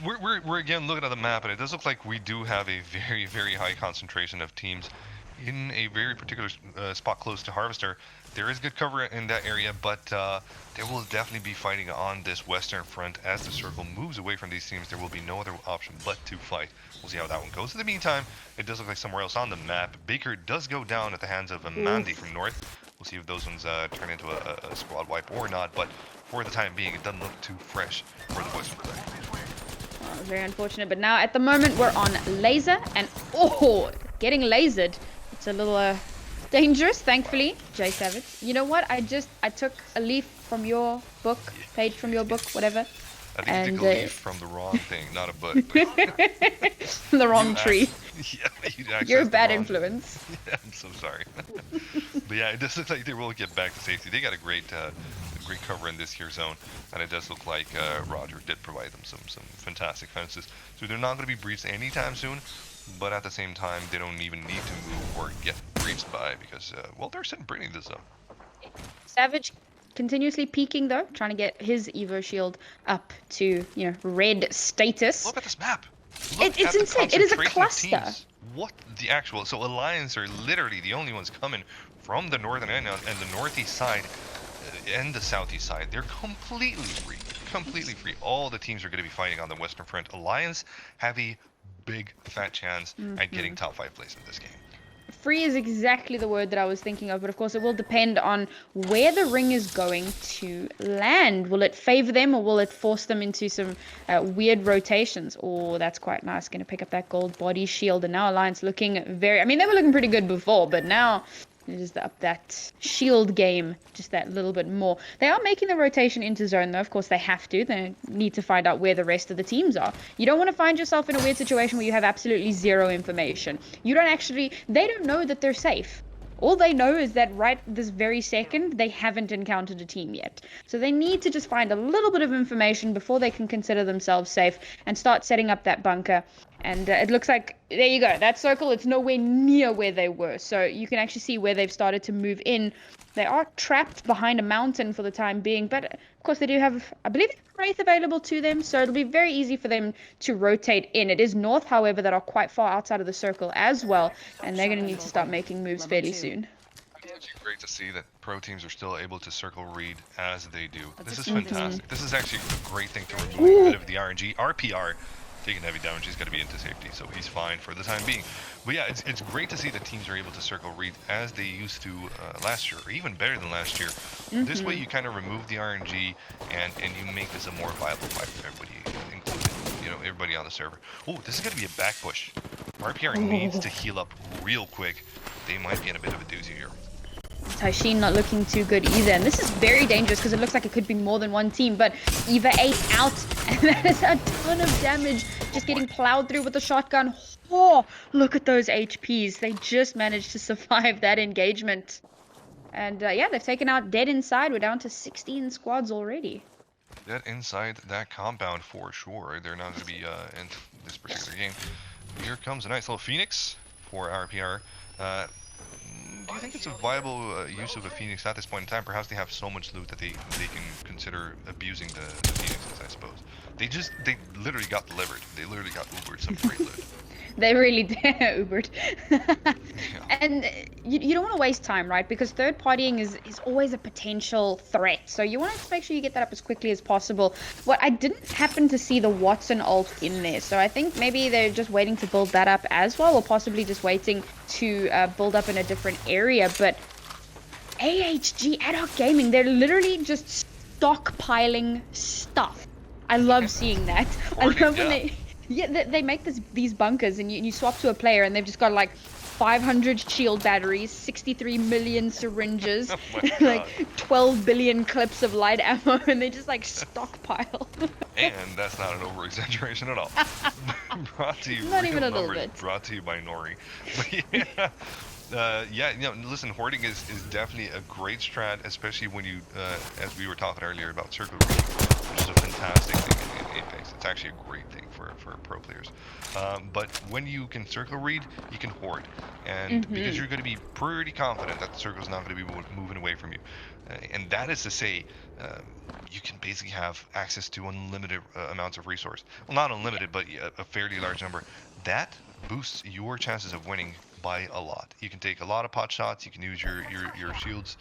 S2: We're again looking at the map, and it does look like we do have a very, very high concentration of teams in a very particular spot close to Harvester. There is good cover in that area, but there will definitely be fighting on this western front. As the circle moves away from these teams, there will be no other option but to fight. We'll see how that one goes. In the meantime, it does look like somewhere else on the map, Baker does go down at the hands of Amandi from north. We'll see if those ones turn into a squad wipe or not, but for the time being, it doesn't look too fresh for the western side.
S1: Oh, very unfortunate, but now at the moment we're on laser, and getting lasered. It's a little dangerous, thankfully. J Savage. You know what? I took a leaf from your book, page from your book, whatever.
S2: I think you took a leaf from the wrong thing, not a book.
S1: The wrong tree.
S2: Yeah,
S1: you're a bad influence.
S2: Yeah, I'm so sorry. But yeah, it does look like they will get back to safety. They got a great cover in this here zone, and it does look like Roger did provide them some fantastic fences. So they're not going to be breached anytime soon. But at the same time, they don't even need to move or get breached by because, well, they're sitting pretty in this zone.
S1: Savage continuously peeking though, trying to get his Evo shield up to, you know, red status.
S2: Look at this map.
S1: It's insane. It is a cluster.
S2: What the actual? So Alliance are literally the only ones coming from the northern end and the northeast side and the southeast side. They're completely free. Completely free. All the teams are going to be fighting on the western front. Alliance have a big fat chance at getting top 5 place in this game.
S1: Free is exactly the word that I was thinking of, but of course it will depend on where the ring is going to land. Will it favor them, or will it force them into some weird rotations? Oh, that's quite nice. Going to pick up that gold body shield, and now Alliance looking very, I mean, they were looking pretty good before, but now just up that shield game just that little bit more. They are making the rotation into zone though. Of course they have to. They need to find out where the rest of the teams are. You don't want to find yourself in a weird situation where you have absolutely zero information. They don't know that they're safe. All they know is that right this very second, they haven't encountered a team yet. So they need to just find a little bit of information before they can consider themselves safe and start setting up that bunker. And it looks like, there you go, that circle, it's nowhere near where they were. So you can actually see where they've started to move in. They are trapped behind a mountain for the time being, but of course they do have, I believe, Wraith available to them, so it'll be very easy for them to rotate in. It is North, however, that are quite far outside of the circle as well, and they're going to need to start making moves fairly soon.
S2: It's actually great to see that pro teams are still able to circle read as they do. This is fantastic. This is actually a great thing to remove a bit of the RNG. RPR, taking heavy damage, he's got to be into safety, so he's fine for the time being. But yeah, it's great to see that teams are able to circle read as they used to last year, or even better than last year. This way you kind of remove the RNG and you make this a more viable fight for everybody, including, you know, everybody on the server. Oh, this is going to be a back push. RPR needs to heal up real quick. They might be in a bit of a doozy here.
S1: Taishin not looking too good either, and this is very dangerous because it looks like it could be more than one team, but Eva 8 out, and that is a ton of damage just getting plowed through with the shotgun. Oh, look at those HPs. They just managed to survive that engagement. And yeah, they've taken out Dead inside. We're down to 16 squads already.
S2: Dead inside that compound for sure. They're not going to be in this particular game. Here comes a nice little Phoenix for RPR. Do you think it's a viable use of a Phoenix at this point in time? Perhaps they have so much loot that they can consider abusing the Phoenixes, I suppose. They literally got delivered. They literally got Ubered some great loot.
S1: They really did, Ubered. Yeah. And you don't want to waste time, right? Because third partying is always a potential threat. So you want to make sure you get that up as quickly as possible. What I didn't happen to see the Watson ult in there. So I think maybe they're just waiting to build that up as well, or possibly just waiting to build up in a different area. But AHG, Ad Hoc Gaming, they're literally just stockpiling stuff. I love seeing that. I love when they make these bunkers, and you swap to a player and they've just got like 500 shield batteries, 63 million syringes, like 12 billion clips of light ammo, and they just like stockpile.
S2: And that's not an over exaggeration at all. Brought to you,
S1: not even a little bit.
S2: Brought to you by Nori. But yeah, you know, listen, hoarding is definitely a great strat, especially when you, as we were talking earlier about circle reading, which is a fantastic thing in Apex. It's actually a great thing for pro players. But when you can circle read, you can hoard, and because you're going to be pretty confident that the circle is not going to be moving away from you, and that is to say, you can basically have access to unlimited amounts of resource. Well, not unlimited, but a fairly large number. That boosts your chances of winning by a lot. You can take a lot of pot shots. You can use your shields.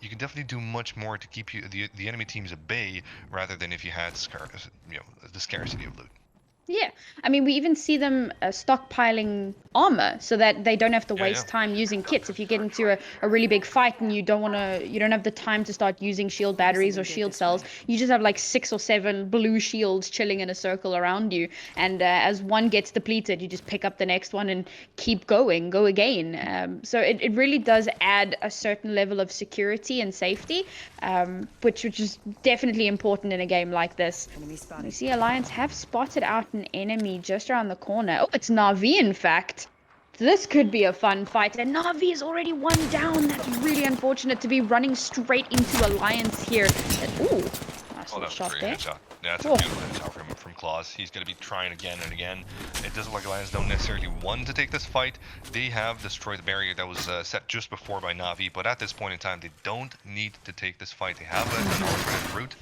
S2: You can definitely do much more to keep the enemy teams at bay, rather than if you had the scarcity of loot.
S1: Yeah, I mean, we even see them stockpiling armor so that they don't have to waste time using kits. If you get into a really big fight and you don't have the time to start using shield batteries or shield cells, you just have like 6 or 7 blue shields chilling in a circle around you. And as one gets depleted, you just pick up the next one and keep going, go again. So it really does add a certain level of security and safety, which is definitely important in a game like this. You see Alliance have spotted out an enemy just around the corner. Oh, it's Na'Vi, in fact. This could be a fun fight, and Na'Vi is already one down. That's really unfortunate to be running straight into Alliance here. Ooh, nice little shot there.
S2: Headshot. Yeah, that's a beautiful headshot from Claus. He's going to be trying again and again. It doesn't look like Alliance don't necessarily want to take this fight. They have destroyed the barrier that was set just before by Na'Vi, but at this point in time, they don't need to take this fight. They have an alternate route.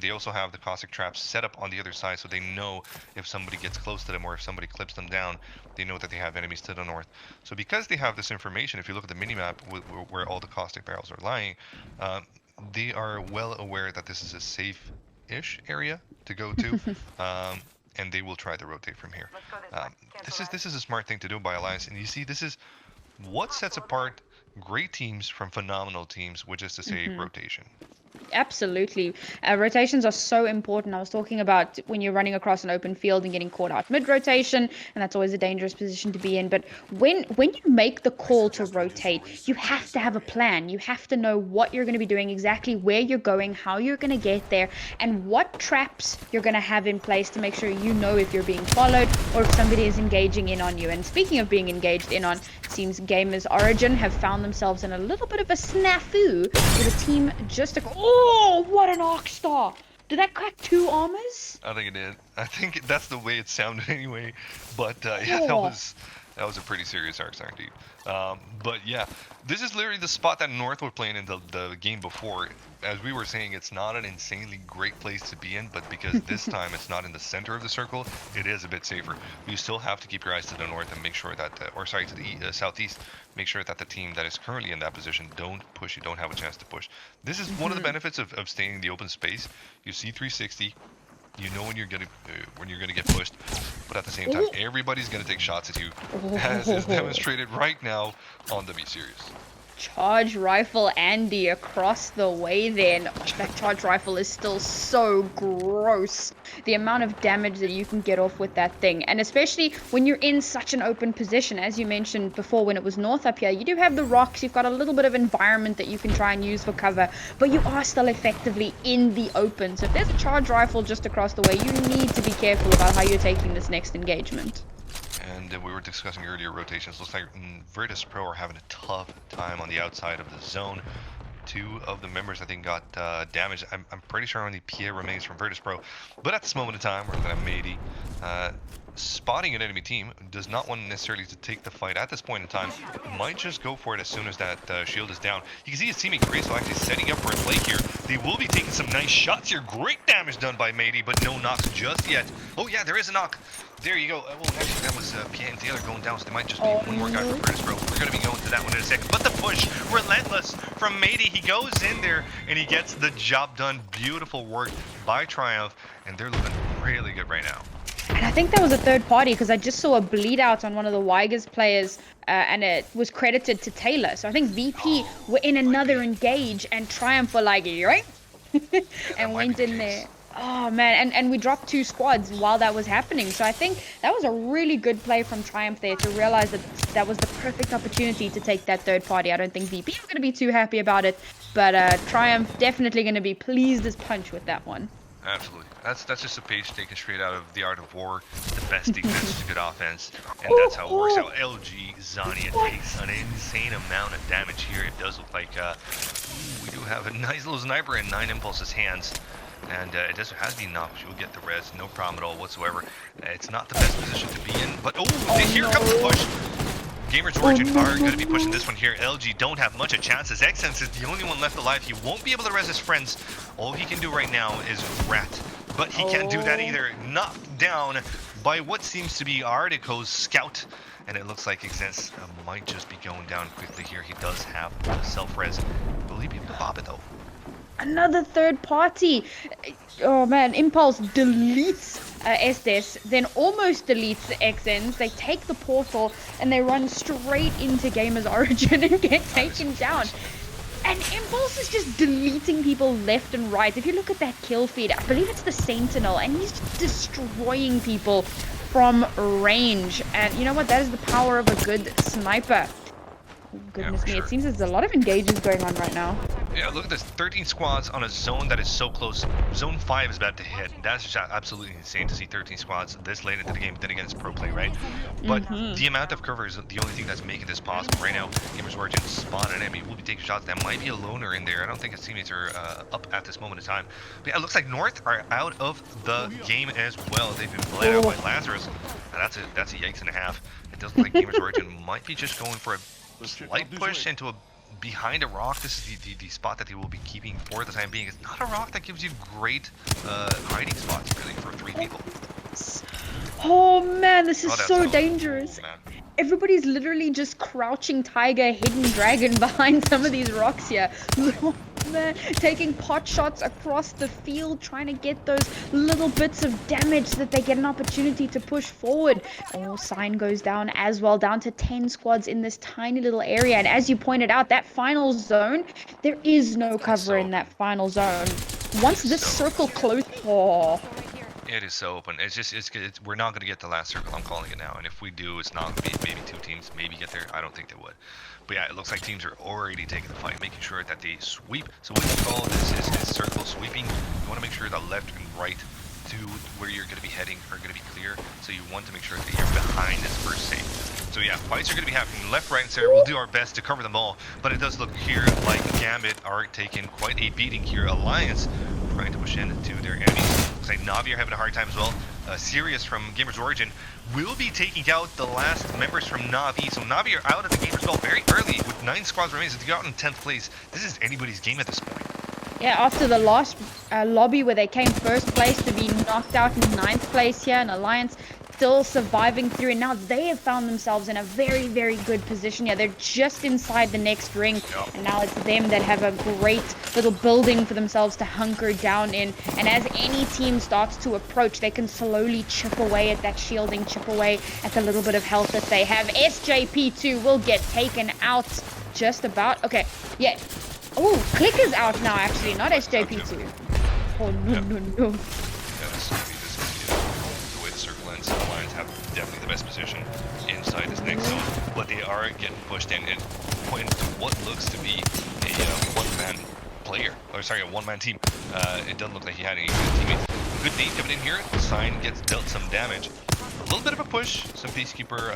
S2: They also have the caustic traps set up on the other side, so they know if somebody gets close to them or if somebody clips them down, they know that they have enemies to the north. So because they have this information, if you look at the minimap where all the caustic barrels are lying, they are well aware that this is a safe-ish area to go to, and they will try to rotate from here. This is a smart thing to do by Alliance, and you see, this is what sets apart great teams from phenomenal teams, which is to say rotation.
S1: Absolutely. Rotations are so important. I was talking about when you're running across an open field and getting caught out mid-rotation, and that's always a dangerous position to be in. But when you make the call to rotate, you have to have a plan. You have to know what you're going to be doing, exactly where you're going, how you're going to get there, and what traps you're going to have in place to make sure you know if you're being followed or if somebody is engaging in on you. And speaking of being engaged in on, it seems GamersOrigin have found themselves in a little bit of a snafu with a team just oh, what an arc star! Did that crack 2 armors?
S2: I think it did. I think that's the way it sounded anyway. But yeah,
S1: Oh.
S2: that was a pretty serious arc star indeed. But yeah, this is literally the spot that North were playing in the game before. As we were saying, it's not an insanely great place to be in, but because this time it's not in the center of the circle, it is a bit safer. You still have to keep your eyes to the north and make sure that, to the southeast, make sure that the team that is currently in that position don't push you, don't have a chance to push. This is one of the benefits of staying in the open space. You see 360. You know when you're gonna get pushed, but at the same time, everybody's gonna take shots at you, as is demonstrated right now on the Vincere.
S1: Charge rifle Andy across the way then. Oh, that charge rifle is still so gross. The amount of damage that you can get off with that thing. And especially when you're in such an open position, as you mentioned before when it was north up here, you do have the rocks, you've got a little bit of environment that you can try and use for cover, but you are still effectively in the open. So if there's a charge rifle just across the way, you need to be careful about how you're taking this next engagement.
S2: And we were discussing earlier rotations. Looks like Virtus.pro are having a tough time on the outside of the zone. 2 of the members, I think, got damaged. I'm pretty sure only Pierre remains from Virtus.pro. But at this moment in time, we're looking at Mady. Spotting an enemy team, does not want necessarily to take the fight at this point in time. Might just go for it as soon as that shield is down. You can see his teammate Grace actually setting up for a play here. They will be taking some nice shots here. Great damage done by Mady, but no knocks just yet. Oh yeah, there is a knock. There you go. Well, actually, that was Pierre and Taylor going down, so there might just be one more guy for Virtus.pro. We're going to be going to that one in a second. But the push, relentless from Mady. He goes in there, and he gets the job done. Beautiful work by Triumph, and they're looking really good right now.
S1: And I think that was a third party because I just saw a bleed out on one of the Wygers players and it was credited to Taylor. So I think VP were in another engage and Triumph were like, right? And went in there. Oh man, and we dropped 2 squads while that was happening. So I think that was a really good play from Triumph there to realize that that was the perfect opportunity to take that third party. I don't think VP are going to be too happy about it, but Triumph definitely going to be pleased as punch with that one.
S2: Absolutely. That's just a page taken straight out of The Art of War. The best defense is good offense, and that's how it works out. LG Zania takes an insane amount of damage here. It does look like we do have a nice little sniper in 9 Impulse's hands, and it does has been knocked. You'll get the res, no problem at all whatsoever. It's not the best position to be in, but here comes the push. GamersOrigin are going to be pushing this one here. LG don't have much of chances. Xsense is the only one left alive. He won't be able to res his friends. All he can do right now is rat. But he can't do that either. Knocked down by what seems to be Artico's scout. And it looks like Xsense might just be going down quickly here. He does have self-res. Will he be able to pop it though?
S1: Another third party. Oh man, Impulse deletes Estes, then almost deletes Xsense. They take the portal and they run straight into GamersOrigin and get taken down. And Impulse is just deleting people left and right. If you look at that kill feed, I believe it's the Sentinel, and he's just destroying people from range. And you know what? That is the power of a good sniper. Goodness me, it seems there's a lot of engages going on right now.
S2: Yeah, look at this. 13 squads on a zone that is so close. Zone 5 is about to hit. That's just absolutely insane to see 13 squads this late into the game. But then again, it's pro play, right? But the amount of cover is the only thing that's making this possible right now. GamersOrigin spot an enemy. We'll be taking shots. That might be a loner in there. I don't think his teammates are up at this moment in time. But yeah, it looks like North are out of the game as well. They've been bled out by Lazarus. And that's a yikes and a half. It does look like GamersOrigin might be just going for a slight push into a behind a rock. This is the spot that they will be keeping for the time being. It's not a rock that gives you great hiding spots really for 3 people.
S1: Oh man, this is so
S2: awesome.
S1: dangerous.
S2: Oh,
S1: everybody's literally just crouching tiger, hidden dragon behind some of these rocks here. Oh, man, taking pot shots across the field, trying to get those little bits of damage so that they get an opportunity to push forward. Oh, sign goes down as well, down to 10 squads in this tiny little area. And as you pointed out, that final zone, there is no cover in that final zone. Once this circle closes,
S2: it is so open. We're not going to get the last circle. I'm calling it now. And if we do, it's not going to be maybe 2 teams maybe get there. I don't think they would. But yeah, it looks like teams are already taking the fight, making sure that they sweep. So what you call this is circle sweeping. You want to make sure the left and right to where you're going to be heading are going to be clear. So you want to make sure that you're behind this first safe. So yeah, fights are going to be happening left, right, and center. We'll do our best to cover them all. But it does look here like Gambit are taking quite a beating here. Alliance trying to push into their enemies. Looks like Navi are having a hard time as well. Sirius from GamersOrigin will be taking out the last members from Navi. So Navi are out of the game as well very early with 9 squads remaining. So they got in 10th place. This is anybody's game at this point.
S1: Yeah, after the last lobby where they came first place to be knocked out in 9th place here, and Alliance still surviving through, and now they have found themselves in a very, very good position. Yeah, they're just inside the next ring, and now it's them that have a great little building for themselves to hunker down in. And as any team starts to approach, they can slowly chip away at that shielding, chip away at the little bit of health that they have. SJP2 will get taken out just about. Okay, yeah. Oh, Clique is out now, actually, not SJP2. Oh, no, no, no.
S2: Yeah, this is the way the circle ends. The Lions have definitely the best position inside this next zone, but they are getting pushed in and put into what looks to be a one-man player. Or sorry, a one-man team. It doesn't look like he had any good teammates. Good nade coming in here. Sign gets dealt some damage. A little bit of a push, some Peacekeeper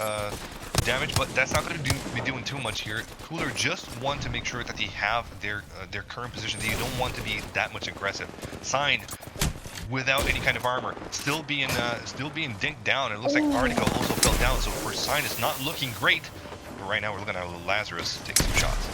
S2: damage, but that's not going to be doing too much here. Cooler just want to make sure that they have their current position. They don't want to be that much aggressive. Sign without any kind of armor, still being dinked down. It looks like Article also fell down, so for Sign it's not looking great. But right now we're looking at Lazarus take some shots.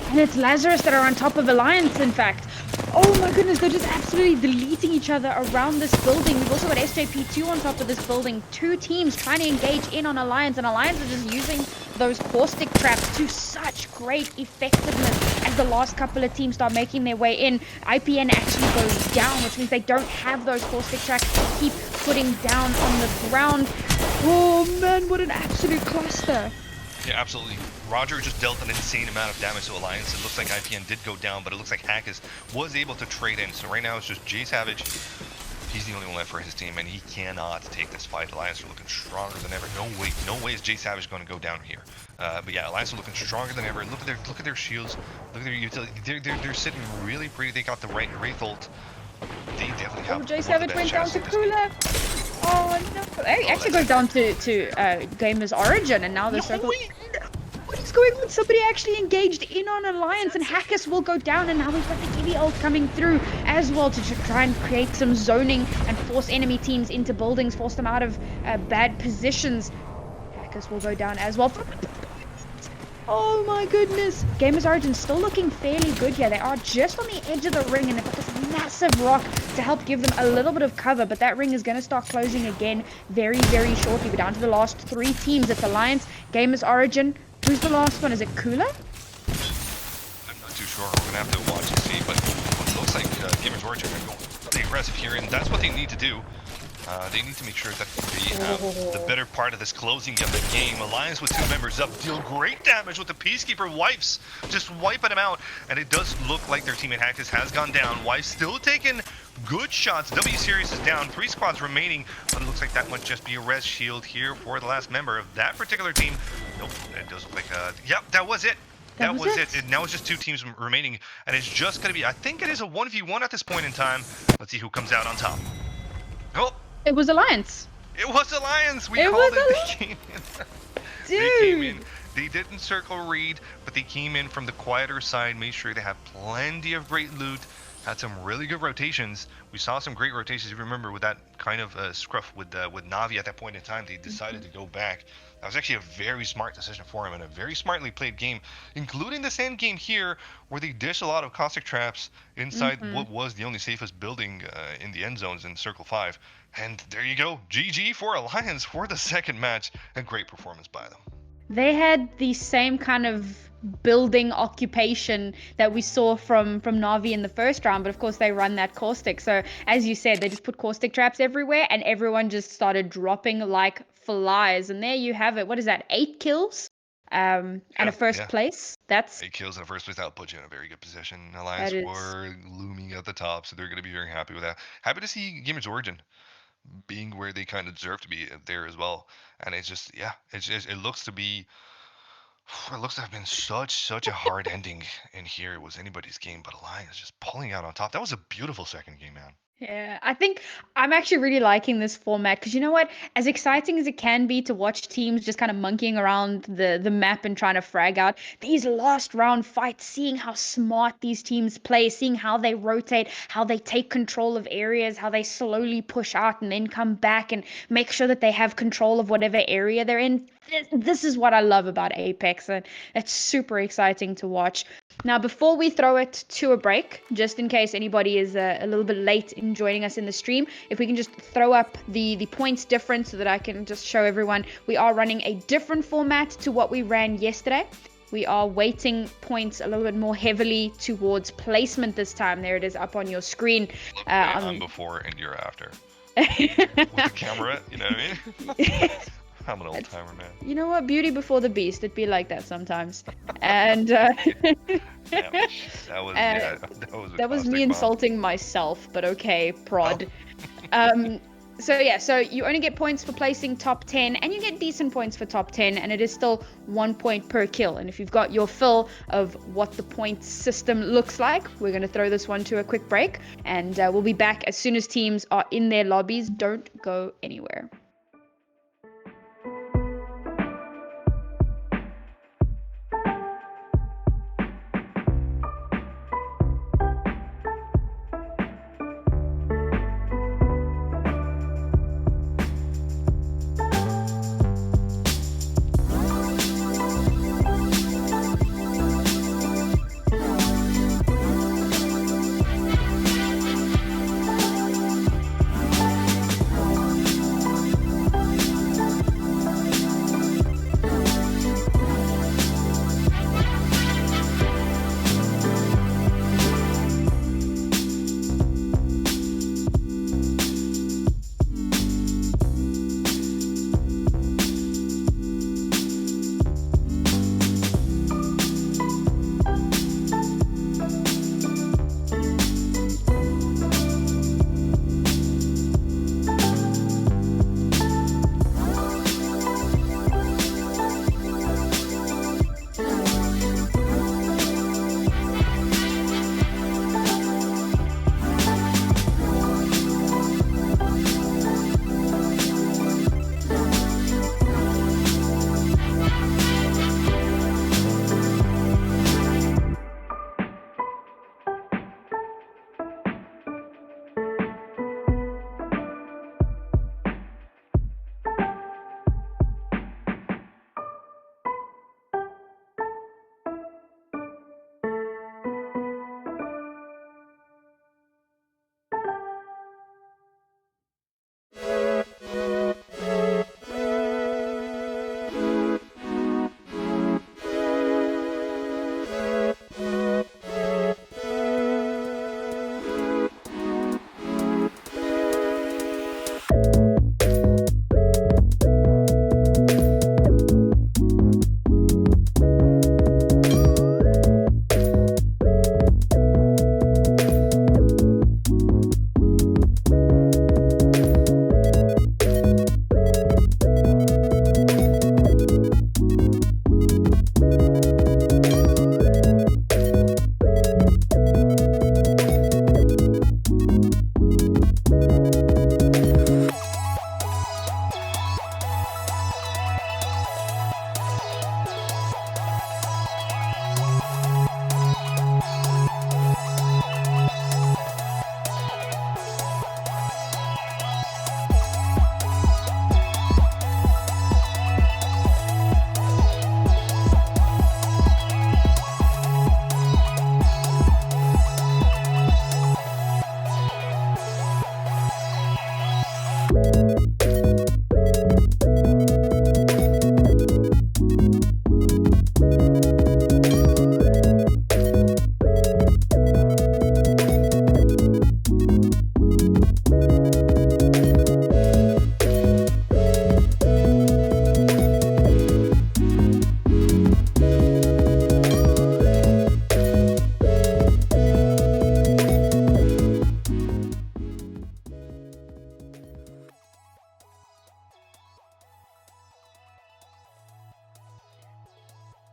S1: And it's Lazarus that are on top of Alliance, in fact. Oh my goodness, they're just absolutely deleting each other around this building. We've also got SJP2 on top of this building. 2 teams trying to engage in on Alliance, and Alliance are just using those caustic traps to such great effectiveness as the last couple of teams start making their way in. IPN actually goes down, which means they don't have those caustic traps to keep putting down on the ground. Oh man, what an absolute cluster.
S2: Yeah, absolutely. Roger just dealt an insane amount of damage to Alliance. It looks like IPN did go down, but it looks like Hackis was able to trade in. So right now it's just Jay Savage. He's the only one left for his team, and he cannot take this fight. Alliance are looking stronger than ever. No way is Jay Savage going to go down here. But yeah, Alliance are looking stronger than ever. Look at their shields. Look at their utility. They're sitting really pretty. They got the right Wraith ult. They definitely have.
S1: Jay Savage went down to Cooler. Oh no! It actually goes down to GamersOrigin, and now the circle. What is going on? Somebody actually engaged in on Alliance, and Hackis will go down, and now we've got the Gibby ult coming through as well to try and create some zoning and force enemy teams into buildings, force them out of bad positions. Hackis will go down as well. Oh my goodness! GamersOrigin still looking fairly good here. They are just on the edge of the ring, and they've got this massive rock to help give them a little bit of cover, but that ring is going to start closing again very, very shortly. We're down to the last 3 teams. It's Alliance, GamersOrigin. Who's the last one? Is it Cooler?
S2: I'm not too sure. We're going to have to watch and see, but it looks like GamersOrigin are going pretty aggressive here, and that's what they need to do. They need to make sure that they have the better part of this closing of the game. Alliance with 2 members up deal great damage with the Peacekeeper wipes, just wiping them out. And it does look like their teammate Hackis has gone down. Wipes still taking good shots. W Series is down, 3 squads remaining, but it looks like that might just be a res shield here for the last member of that particular team. Nope, it does look like yep, that was it. That was it. Now it's just 2 teams remaining, and it's just going to be, I think it is a 1v1 at this point in time. Let's see who comes out on top. Oh,
S1: it was Alliance.
S2: It was Alliance. We called it. They came in.
S1: Dude.
S2: They came in. They didn't circle read, but they came in from the quieter side, made sure they have plenty of great loot, had some really good rotations. We saw some great rotations. If you remember with that kind of scruff with Navi at that point in time, they decided to go back. That was actually a very smart decision for him and a very smartly played game, including this end game here where they dish a lot of caustic traps inside what was the only safest building in the end zones in Circle 5. And there you go. GG for Alliance for the second match. A great performance by them.
S1: They had the same kind of building occupation that we saw from Navi in the first round, but of course they run that caustic. So as you said, they just put caustic traps everywhere, and everyone just started dropping like flies. And there you have it. What is that? 8 kills and a first place. That's
S2: 8 kills in a first place. That'll put you in a very good position. Alliance were looming at the top, so they're going to be very happy with that. Happy to see GamersOrigin being where they kind of deserve to be there as well. And it's just, yeah, it looks to be, it looks to have been such a hard ending in here. It was anybody's game, but Alliance just pulling out on top. That was a beautiful second game, man.
S1: Yeah, I think I'm actually really liking this format because you know what? As exciting as it can be to watch teams just kind of monkeying around the map and trying to frag out, these last round fights, seeing how smart these teams play, seeing how they rotate, how they take control of areas, how they slowly push out and then come back and make sure that they have control of whatever area they're in. This is what I love about Apex, and it's super exciting to watch. Now, before we throw it to a break, just in case anybody is a little bit late in joining us in the stream, if we can just throw up the points difference so that I can just show everyone, we are running a different format to what we ran yesterday. We are weighting points a little bit more heavily towards placement this time. There it is up on your screen.
S2: I'm before and you're after. With the camera, you know what I mean? I'm an old timer, man.
S1: You know what? Beauty before the beast. It'd be like that sometimes. And
S2: that
S1: that was me insulting myself, but okay, prod. Oh. So you only get points for placing top 10, and you get decent points for top 10, and it is still 1 point per kill. And if you've got your fill of what the point system looks like, we're going to throw this one to a quick break, and we'll be back as soon as teams are in their lobbies. Don't go anywhere.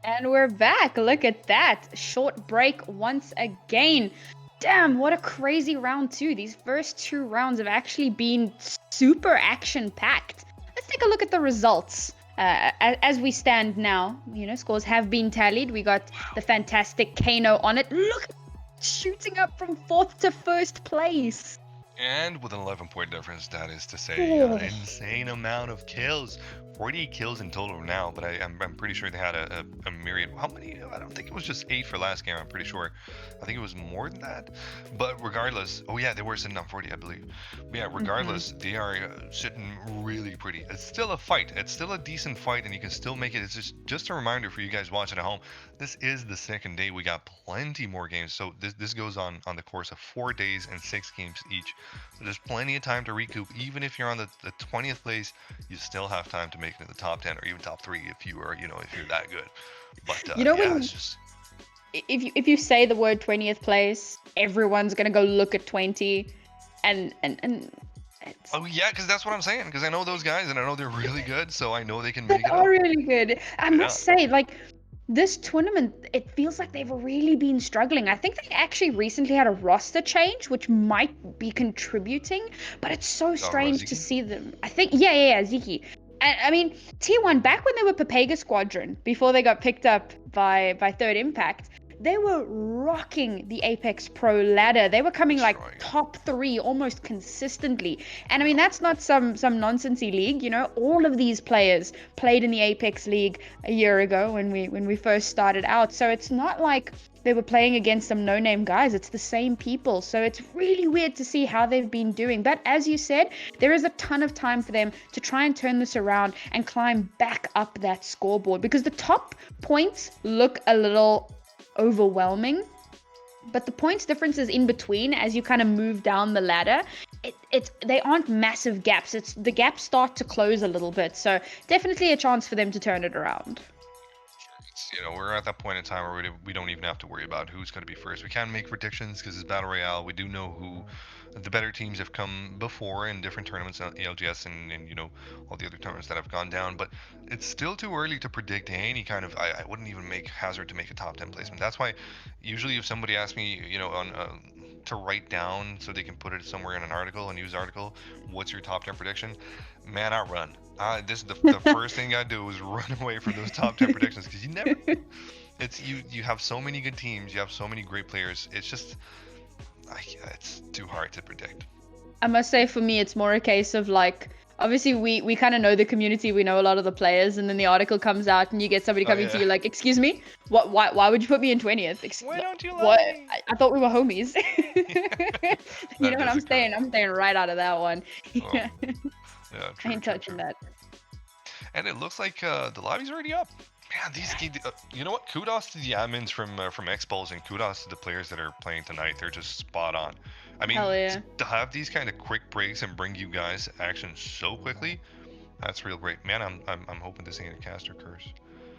S1: And we're back. Look at that. Short break once again. Damn, what a crazy round two. These first two rounds have actually been super action-packed. Let's take a look at the results. As we stand now, scores have been tallied. We got the fantastic Kano on it. Look, shooting up from 4th to 1st place.
S2: And with an 11-point difference, that is to say, an insane amount of kills. 40 kills in total now, but I'm pretty sure they had a myriad. How many? I don't think it was just 8 for last game, I'm pretty sure. I think it was more than that. But regardless, oh yeah, they were sitting on 40, I believe. But yeah, regardless, they are sitting really pretty. It's still a fight. It's still a decent fight, and you can still make it. It's just a reminder for you guys watching at home. This is the second day. We got plenty more games. So this goes on the course of 4 days and 6 games each. So there's plenty of time to recoup. Even if you're on the 20th place, you still have time to make it in the top 10 or even top 3 if you are, if you're that good. But yeah, it's just...
S1: if you say the word 20th place, everyone's gonna go look at 20, and it's...
S2: Oh yeah, because that's what I'm saying. Because I know those guys and I know they're really good, so I know they can make it.
S1: They are really good. I must say, like, this tournament, it feels like they've really been struggling. I think they actually recently had a roster change, which might be contributing, but it's so strange to see them. I think, yeah, Ziki. And I mean, T1, back when they were Papega Squadron, before they got picked up by Third Impact, they were rocking the Apex Pro ladder. They were coming like top 3 almost consistently. And I mean, that's not some nonsensey league, all of these players played in the Apex League a year ago when we first started out. So it's not like they were playing against some no-name guys. It's the same people. So it's really weird to see how they've been doing. But as you said, there is a ton of time for them to try and turn this around and climb back up that scoreboard, because the top points look a little overwhelming, but the points differences in between as you kind of move down the ladder, they aren't massive gaps. It's the gaps start to close a little bit, so definitely a chance for them to turn it around.
S2: We're at that point in time where we don't even have to worry about who's going to be first. We can make predictions because it's Battle Royale. We do know who the better teams have come before in different tournaments, ALGS and all the other tournaments that have gone down. But it's still too early to predict any kind of. I wouldn't even make hazard to make a top 10 placement. That's why usually if somebody asks me, to write down so they can put it somewhere in an article, a news article, what's your top 10 prediction? Man, I run. This is the first thing I do is run away from those top 10 predictions, because you never. It's you have so many good teams, you have so many great players. It's just, it's too hard to predict.
S1: I must say, for me, it's more a case of like, obviously we kind of know the community, we know a lot of the players, and then the article comes out and you get somebody coming to you like, excuse me, why would you put me in 20th?
S2: Why don't you love me?
S1: I thought we were homies. You know what I'm saying? I'm staying right out of that one.
S2: Yeah, true,
S1: I ain't touching that.
S2: And it looks like the lobby's already up. Man, these you know what? Kudos to the admins from Expos, and kudos to the players that are playing tonight. They're just spot on. I mean, to have these kind of quick breaks and bring you guys action so quickly, that's real great. Man, I'm hoping this ain't a caster curse.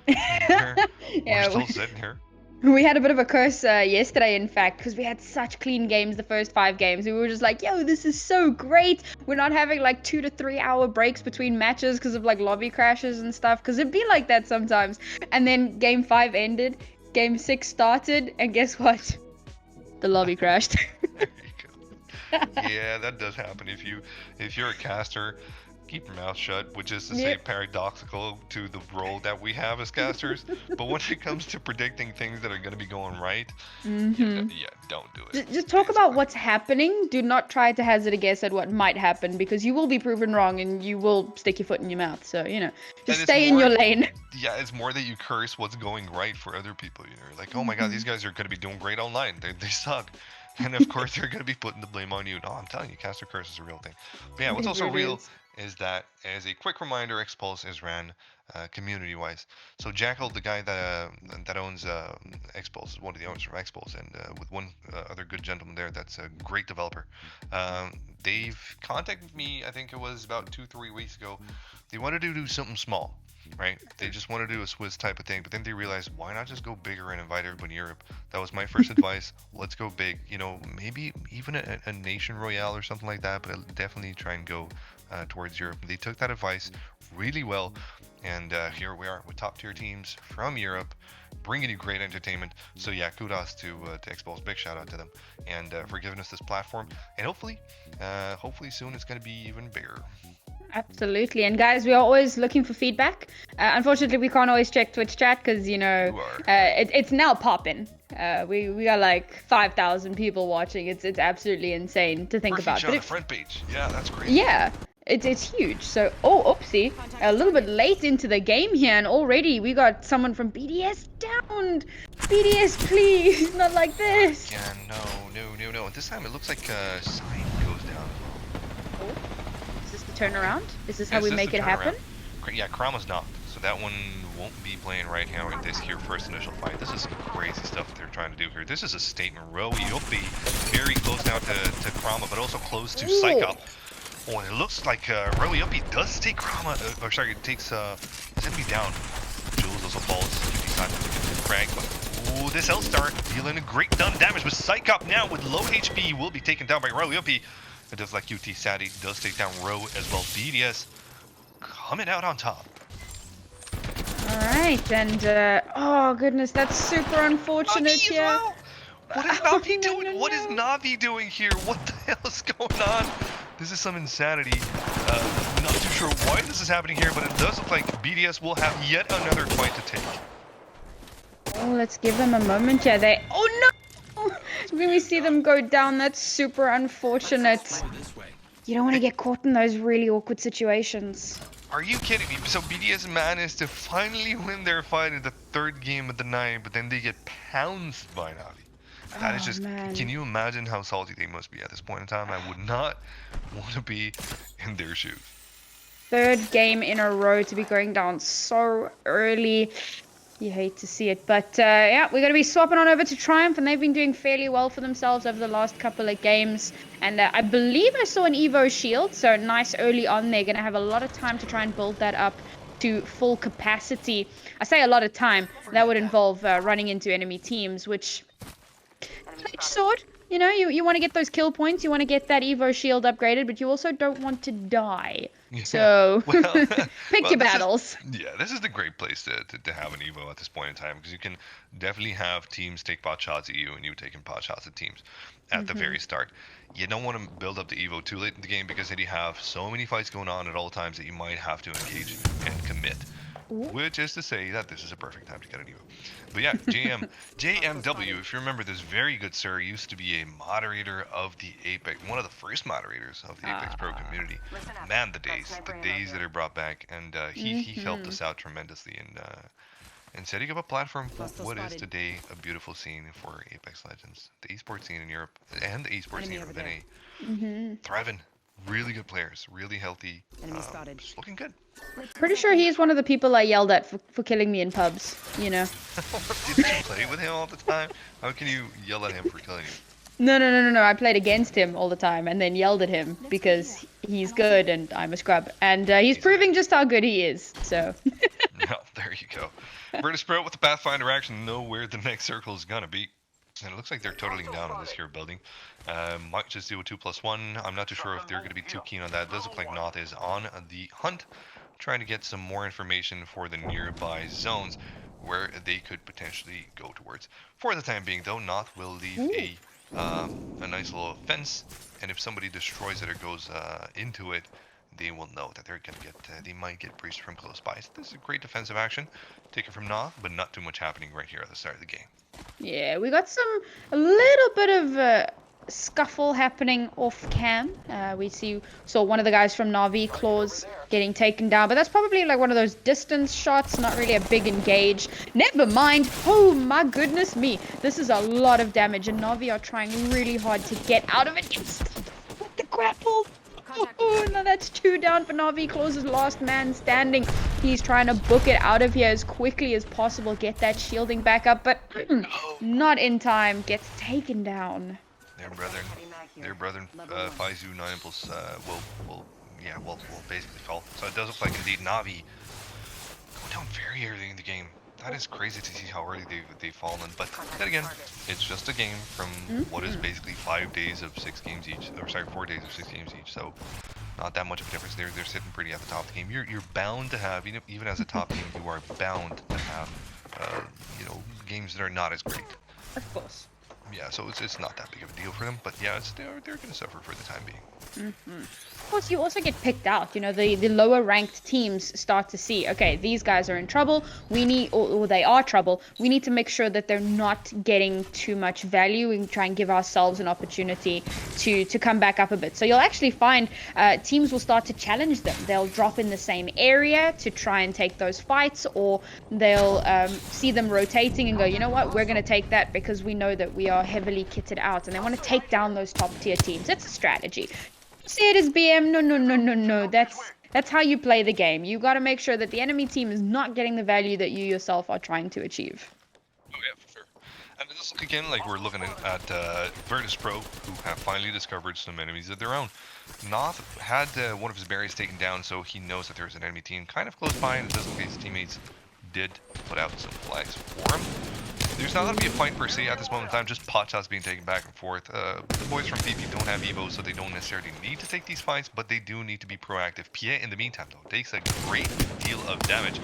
S2: We're still sitting here.
S1: We had a bit of a curse yesterday, in fact, because we had such clean games the first 5 games. We were just like, yo, this is so great. We're not having like 2 to 3 hour breaks between matches because of like lobby crashes and stuff, because it'd be like that sometimes. And then game 5 ended, game 6 started, and guess what? The lobby crashed.
S2: There you go. Yeah, that does happen. If you're a caster, keep your mouth shut, which is to say paradoxical to the role that we have as casters. But when it comes to predicting things that are going to be going right, don't do it.
S1: Just talk about what's happening. Do not try to hazard a guess at what might happen, because you will be proven wrong and you will stick your foot in your mouth. So, just stay in your lane.
S2: Yeah, it's more that you curse what's going right for other people. Like, oh my god, these guys are going to be doing great online. They suck. And of course, they're going to be putting the blame on you. No, I'm telling you, caster curse is a real thing. But yeah, what's also real is that, as a quick reminder, Expulse is ran community-wise. So Jackal, the guy that owns Expulse, is one of the owners of Expulse, and with one other good gentleman there that's a great developer. They've contacted me, I think it was about 2-3 weeks ago. They wanted to do something small, right? They just wanted to do a Swiss type of thing, but then they realized, why not just go bigger and invite everybody in Europe? That was my first advice. Let's go big. Maybe even a nation royale or something like that, but I'll definitely try and go towards Europe. They took that advice really well. And here we are with top tier teams from Europe, bringing you great entertainment. So yeah, kudos to Xbox. Big shout out to them, and for giving us this platform. And hopefully soon it's going to be even bigger.
S1: Absolutely. And guys, we are always looking for feedback. Unfortunately, we can't always check Twitch chat because, it's now popping. We got like 5,000 people watching. It's absolutely insane to think about.
S2: But on the front page. Yeah, that's crazy.
S1: Yeah, it's huge. So, oopsie. A little bit late into the game here, and already we got someone from BDS downed. BDS, please, not like this.
S2: Yeah, no. This time it looks like Sign goes down.
S1: Is this the turnaround? Is this how we make it happen?
S2: Yeah, Krama's knocked, so that one won't be playing right now in this here first initial fight. This is crazy stuff they're trying to do here. This is a statement. Royopi very close now to Krama, but also close to Psychop. Oh, and it looks like Royopi does take Krama, it takes his enemy down. Jules also falls beside the frag, but ooh, this L-Star dealing a great damage, but Psychop now with low HP will be taken down by Royopi. It does like UT Sadie does take down Ro as well. BDS coming out on top.
S1: Alright, and oh goodness, that's super unfortunate here.
S2: Well. What is Navi doing? What is Navi doing here? What the hell is going on? This is some insanity. Not too sure why this is happening here, but it does look like BDS will have yet another fight to take.
S1: Oh, let's give them a moment here. Oh no! When we see them go down, that's super unfortunate. You don't want to get caught in those really awkward situations.
S2: Are you kidding me? So BDS managed to finally win their fight in the third game of the night, but then they get pounced by Navi. That is just,
S1: man.
S2: Can you imagine how salty they must be at this point in time? I would not want to be in their shoes.
S1: Third game in a row to be going down so early. You hate to see it, but yeah, we're going to be swapping on over to Triumph, and they've been doing fairly well for themselves over the last couple of games. And I believe I saw an Evo shield, so nice early on. They're going to have a lot of time to try and build that up to full capacity. I say a lot of time. That would involve running into enemy teams, which... sword, you know, you want to get those kill points, you want to get that Evo shield upgraded, but you also don't want to die. Yeah. So pick your battles.
S2: This is the great place to have an Evo at this point in time, because you can definitely have teams take pot shots at you and you taking pot shots at teams at the very start. You don't want to build up the Evo too late in the game, because then you have so many fights going on at all times that you might have to engage and commit. Which is to say that this is a perfect time to get an Evo. But yeah, JMW, if you remember, this very good sir used to be a moderator of the Apex, one of the first moderators of the Apex Pro community. Man, the days that are brought back, and he helped us out tremendously in setting up a platform for what is today a beautiful scene for Apex Legends. The esports scene in Europe and the esports scene of NA thriving. Really good players, really healthy, just looking good.
S1: Pretty sure he's one of the people I yelled at for killing me in pubs, you know.
S2: Did you play with him all the time? How can you yell at him for killing you?
S1: No. I played against him all the time and then yelled at him because he's good and I'm a scrub. And he's proving just how good he is, so.
S2: No, there you go. Virtus.pro with the Pathfinder action, know where the next circle is gonna be. And it looks like they're totaling down on this here building. Might just do a 2+1. I'm not too sure if they're going to be too keen on that. It does look like Naut is on the hunt, trying to get some more information for the nearby zones where they could potentially go towards. For the time being, though, Naut will leave a nice little fence, and if somebody destroys it or goes into it, they will know that they're going to get, they might get breached from close by. So this is a great defensive action. Take it from Naut, but not too much happening right here at the start of the game.
S1: Yeah, we got a little bit of scuffle happening off cam. We saw one of the guys from Navi, Claws, getting taken down, but that's probably like one of those distance shots, not really a big engage. Never mind. Oh my goodness me, this is a lot of damage, and Navi are trying really hard to get out of it. With the grapple. Oh, no, that's 2 down for Navi. Claws is last man standing. He's trying to book it out of here as quickly as possible, get that shielding back up, but not in time. Gets taken down.
S2: Their brethren, Faizu 9 Impulse will basically fall. So it does look like indeed Navi go down very early in the game. That is crazy to see how early they've fallen. But then again, it's just a game from what is basically 5 days of 6 games each. Or sorry, 4 days of 6 games each. So not that much of a difference. They're sitting pretty at the top of the game. You're bound to have, even as a top team, you are bound to have, games that are not as great.
S1: Of course.
S2: Yeah, so it's not that big of a deal for them. But yeah, they're going to suffer for the time being.
S1: Of course, you also get picked out. The lower ranked teams start to see, okay, these guys are in trouble. We need, or they are trouble. We need to make sure that they're not getting too much value and try and give ourselves an opportunity to come back up a bit. So you'll actually find teams will start to challenge them. They'll drop in the same area to try and take those fights, or they'll see them rotating and go, you know what, we're going to take that because we know that we are heavily kitted out, and they want to take down those top tier teams. It's a strategy. See it as BM. No. That's how you play the game. You got to make sure that the enemy team is not getting the value that you yourself are trying to achieve.
S2: Oh yeah, for sure. And it does look again like we're looking at Virtus.pro, who have finally discovered some enemies of their own. Noth had one of his berries taken down, so he knows that there's an enemy team kind of close by, and it does look like his teammates did put out some flags for him. There's not going to be a fight per se at this moment in time, just pot shots being taken back and forth. The boys from PP don't have Evo, so they don't necessarily need to take these fights, but they do need to be proactive. Pierre, in the meantime, though, takes a great deal of damage.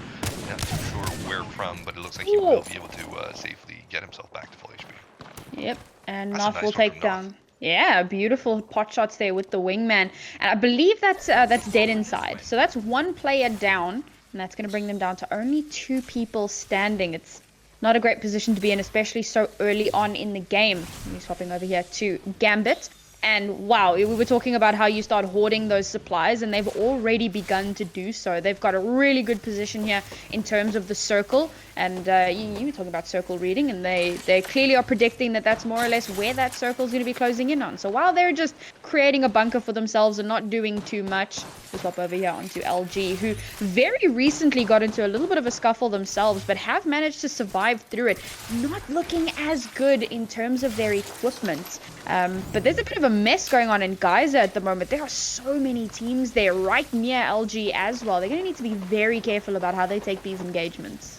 S2: Not too sure where from, but it looks like he will be able to safely get himself back to full HP.
S1: Yep, and
S2: That's
S1: Noth will take down. Yeah, beautiful pot shots there with the wingman. And I believe that's dead inside. So that's one player down, and that's going to bring them down to only 2 people standing. It's not a great position to be in, especially so early on in the game. He's swapping over here to Gambit. And wow, we were talking about how you start hoarding those supplies, and they've already begun to do so. They've got a really good position here in terms of the circle. And you were talking about circle reading, and they clearly are predicting that that's more or less where that circle is going to be closing in on. So while they're just creating a bunker for themselves and not doing too much, we'll swap over here onto LG, who very recently got into a little bit of a scuffle themselves, but have managed to survive through it. Not looking as good in terms of their equipment. But there's a bit of a mess going on in Geyser at the moment. There are so many teams there right near LG as well. They're going to need to be very careful about how they take these engagements.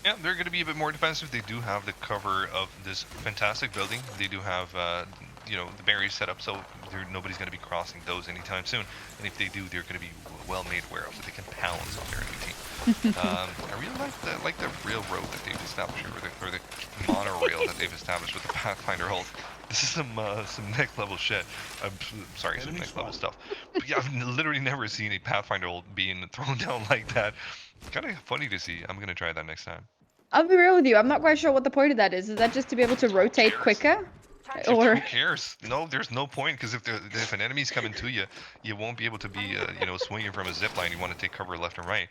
S2: Yeah, they're going to be a bit more defensive. They do have the cover of this fantastic building. They do have, the barriers set up, so nobody's going to be crossing those anytime soon. And if they do, they're going to be well made aware of, so they can pounce on their enemy team. I really like the railroad that they've established, or the monorail that they've established with the Pathfinder hold. This is some next level shit. I'm sorry, some next level stuff. But yeah, I've literally never seen a Pathfinder hold being thrown down like that. It's kind of funny to see. I'm going to try that next time.
S1: I'll be real with you. I'm not quite sure what the point of that is. Is that just to be able to rotate quicker? Or
S2: who cares? No, there's no point, because if an enemy's coming to you, you won't be able to be swinging from a zip line. You want to take cover left and right.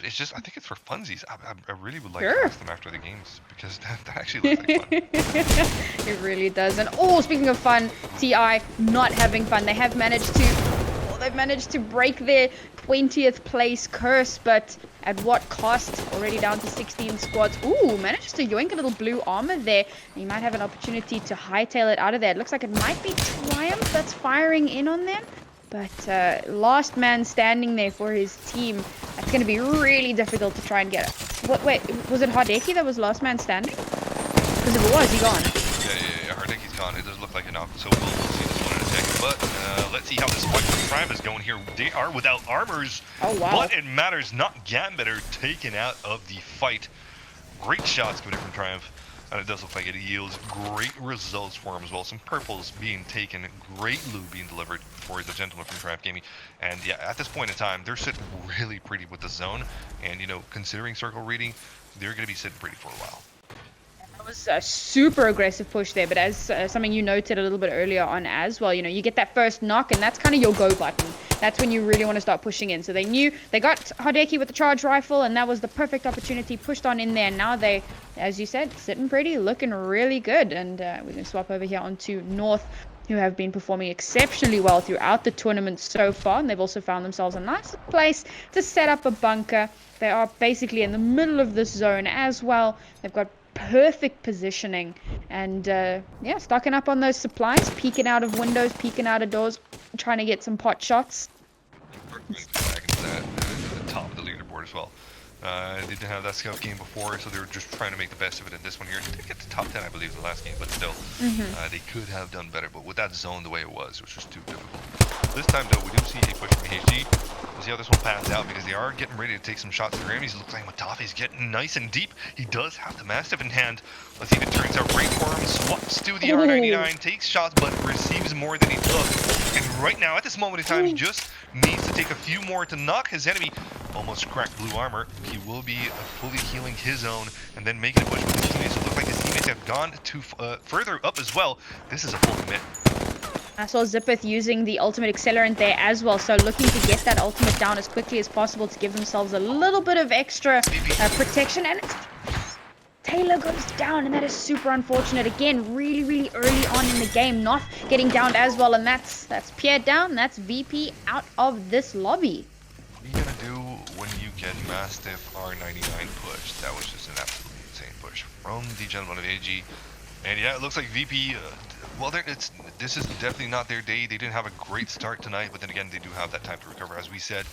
S2: It's just, I think it's for funsies. I really would like to ask them after the games, because that actually looks like fun.
S1: It really does. And speaking of fun, TI not having fun. They have managed to break their 20th place curse, but at what cost? Already down to 16 squads. Ooh, manages to yoink a little blue armor there. You might have an opportunity to hightail it out of there. It looks like it might be Triumph that's firing in on them. But last man standing there for his team. That's going to be really difficult to try and get it. Wait, was it Hardeki that was last man standing? Because if it was, he gone.
S2: Yeah, Hardeki's gone. It does look like enough, so we'll see this one in a second. But let's see how this fight with Triumph is going here. They are without armors.
S1: Oh, wow.
S2: But it matters not. Gambit are taken out of the fight. Great shots coming in from Triumph. And it does look like it yields great results for him as well. Some purples being taken, great loot being delivered for the gentleman from Triumph Gaming. And yeah, at this point in time, they're sitting really pretty with the zone. And, considering circle reading, they're going to be sitting pretty for a while.
S1: That was a super aggressive push there, but as something you noted a little bit earlier on as well, you get that first knock, and that's kind of your go button. That's when you really want to start pushing in. So they knew they got Hardeki with the charge rifle, and that was the perfect opportunity. Pushed on in there. Now they, as you said, sitting pretty, looking really good. And we're going to swap over here onto North, who have been performing exceptionally well throughout the tournament so far. And they've also found themselves a nice place to set up a bunker. They are basically in the middle of this zone as well. They've got perfect positioning, and stocking up on those supplies, peeking out of windows, peeking out of doors, trying to get some pot shots.
S2: Back into that, the top of the leaderboard as well. They didn't have that scout game before, so they were just trying to make the best of it in this one here. They did get the top 10, I believe, the last game, but still, they could have done better. But with that zone the way it was just too difficult. This time, though, we do see a push from HG. We'll see how this one pans out because they are getting ready to take some shots at the enemies. Looks like Matafi's getting nice and deep. He does have the Mastiff in hand. Let's see if it turns out right for him. Swaps to the R99, takes shots, but receives more than he took. And right now, at this moment in time, he just needs to take a few more to knock his enemy. Almost cracked blue armor. He will be fully healing his own and then making a push with his teammates. It looks like his teammates have gone too further up as well. This is a full commit.
S1: I saw Zippeth using the ultimate accelerant there as well, so looking to get that ultimate down as quickly as possible to give themselves a little bit of extra protection. And Taylor goes down, and that is super unfortunate. Again, really early on in the game, not getting downed as well, and that's Pierre down. That's VP out of this lobby.
S2: What are you gonna do when you get Mastiff R99 push? That was just an absolutely insane push from the gentleman of AG. And yeah, it looks like VP. Well, this is definitely not their day. They didn't have a great start tonight, but then again, they do have that time to recover, as we said.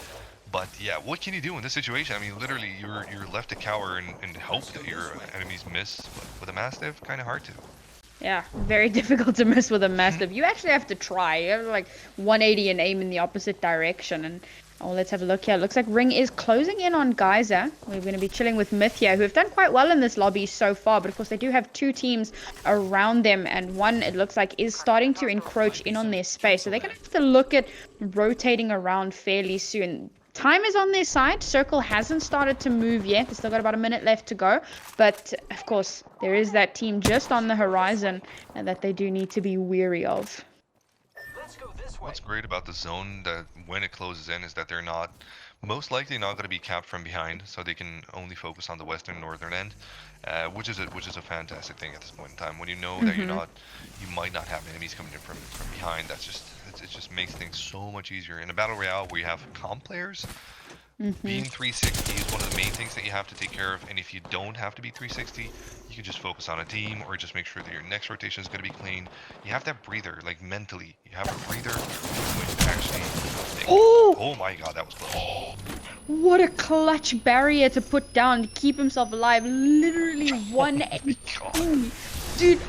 S2: But yeah, what can you do in this situation? I mean, literally, you're left to cower and hope that your enemies miss. But with a Mastiff, kind of hard to.
S1: Yeah, very difficult to miss with a Mastiff. You actually have to try. You have to, like 180 and aim in the opposite direction. And oh, let's have a look here. Looks like Ring is closing in on Geyser. We're going to be chilling with Myth here, who have done quite well in this lobby so far. But of course, they do have two teams around them. And one, it looks like, is starting to encroach in on their space. So they're going to have to look at rotating around fairly soon. Time is on their side. Circle hasn't started to move yet. They've still got about a minute left to go. But of course, there is that team just on the horizon and that they do need to be wary of.
S2: What's great about the zone, that when it closes in, is that they're most likely not going to be capped from behind, so they can only focus on the western northern end, which is a fantastic thing at this point in time. When you know that you might not have enemies coming in from behind, it just makes things so much easier. In a battle royale where you have comp players, being 360 is one of the main things that you have to take care of. And if you don't have to be 360, you can just focus on a team, or just make sure that your next rotation is going to be clean. You have that breather, like mentally. You have a breather when actually. Oh my god, that was close.
S1: What a clutch barrier to put down to keep himself alive. Literally 180. Dude,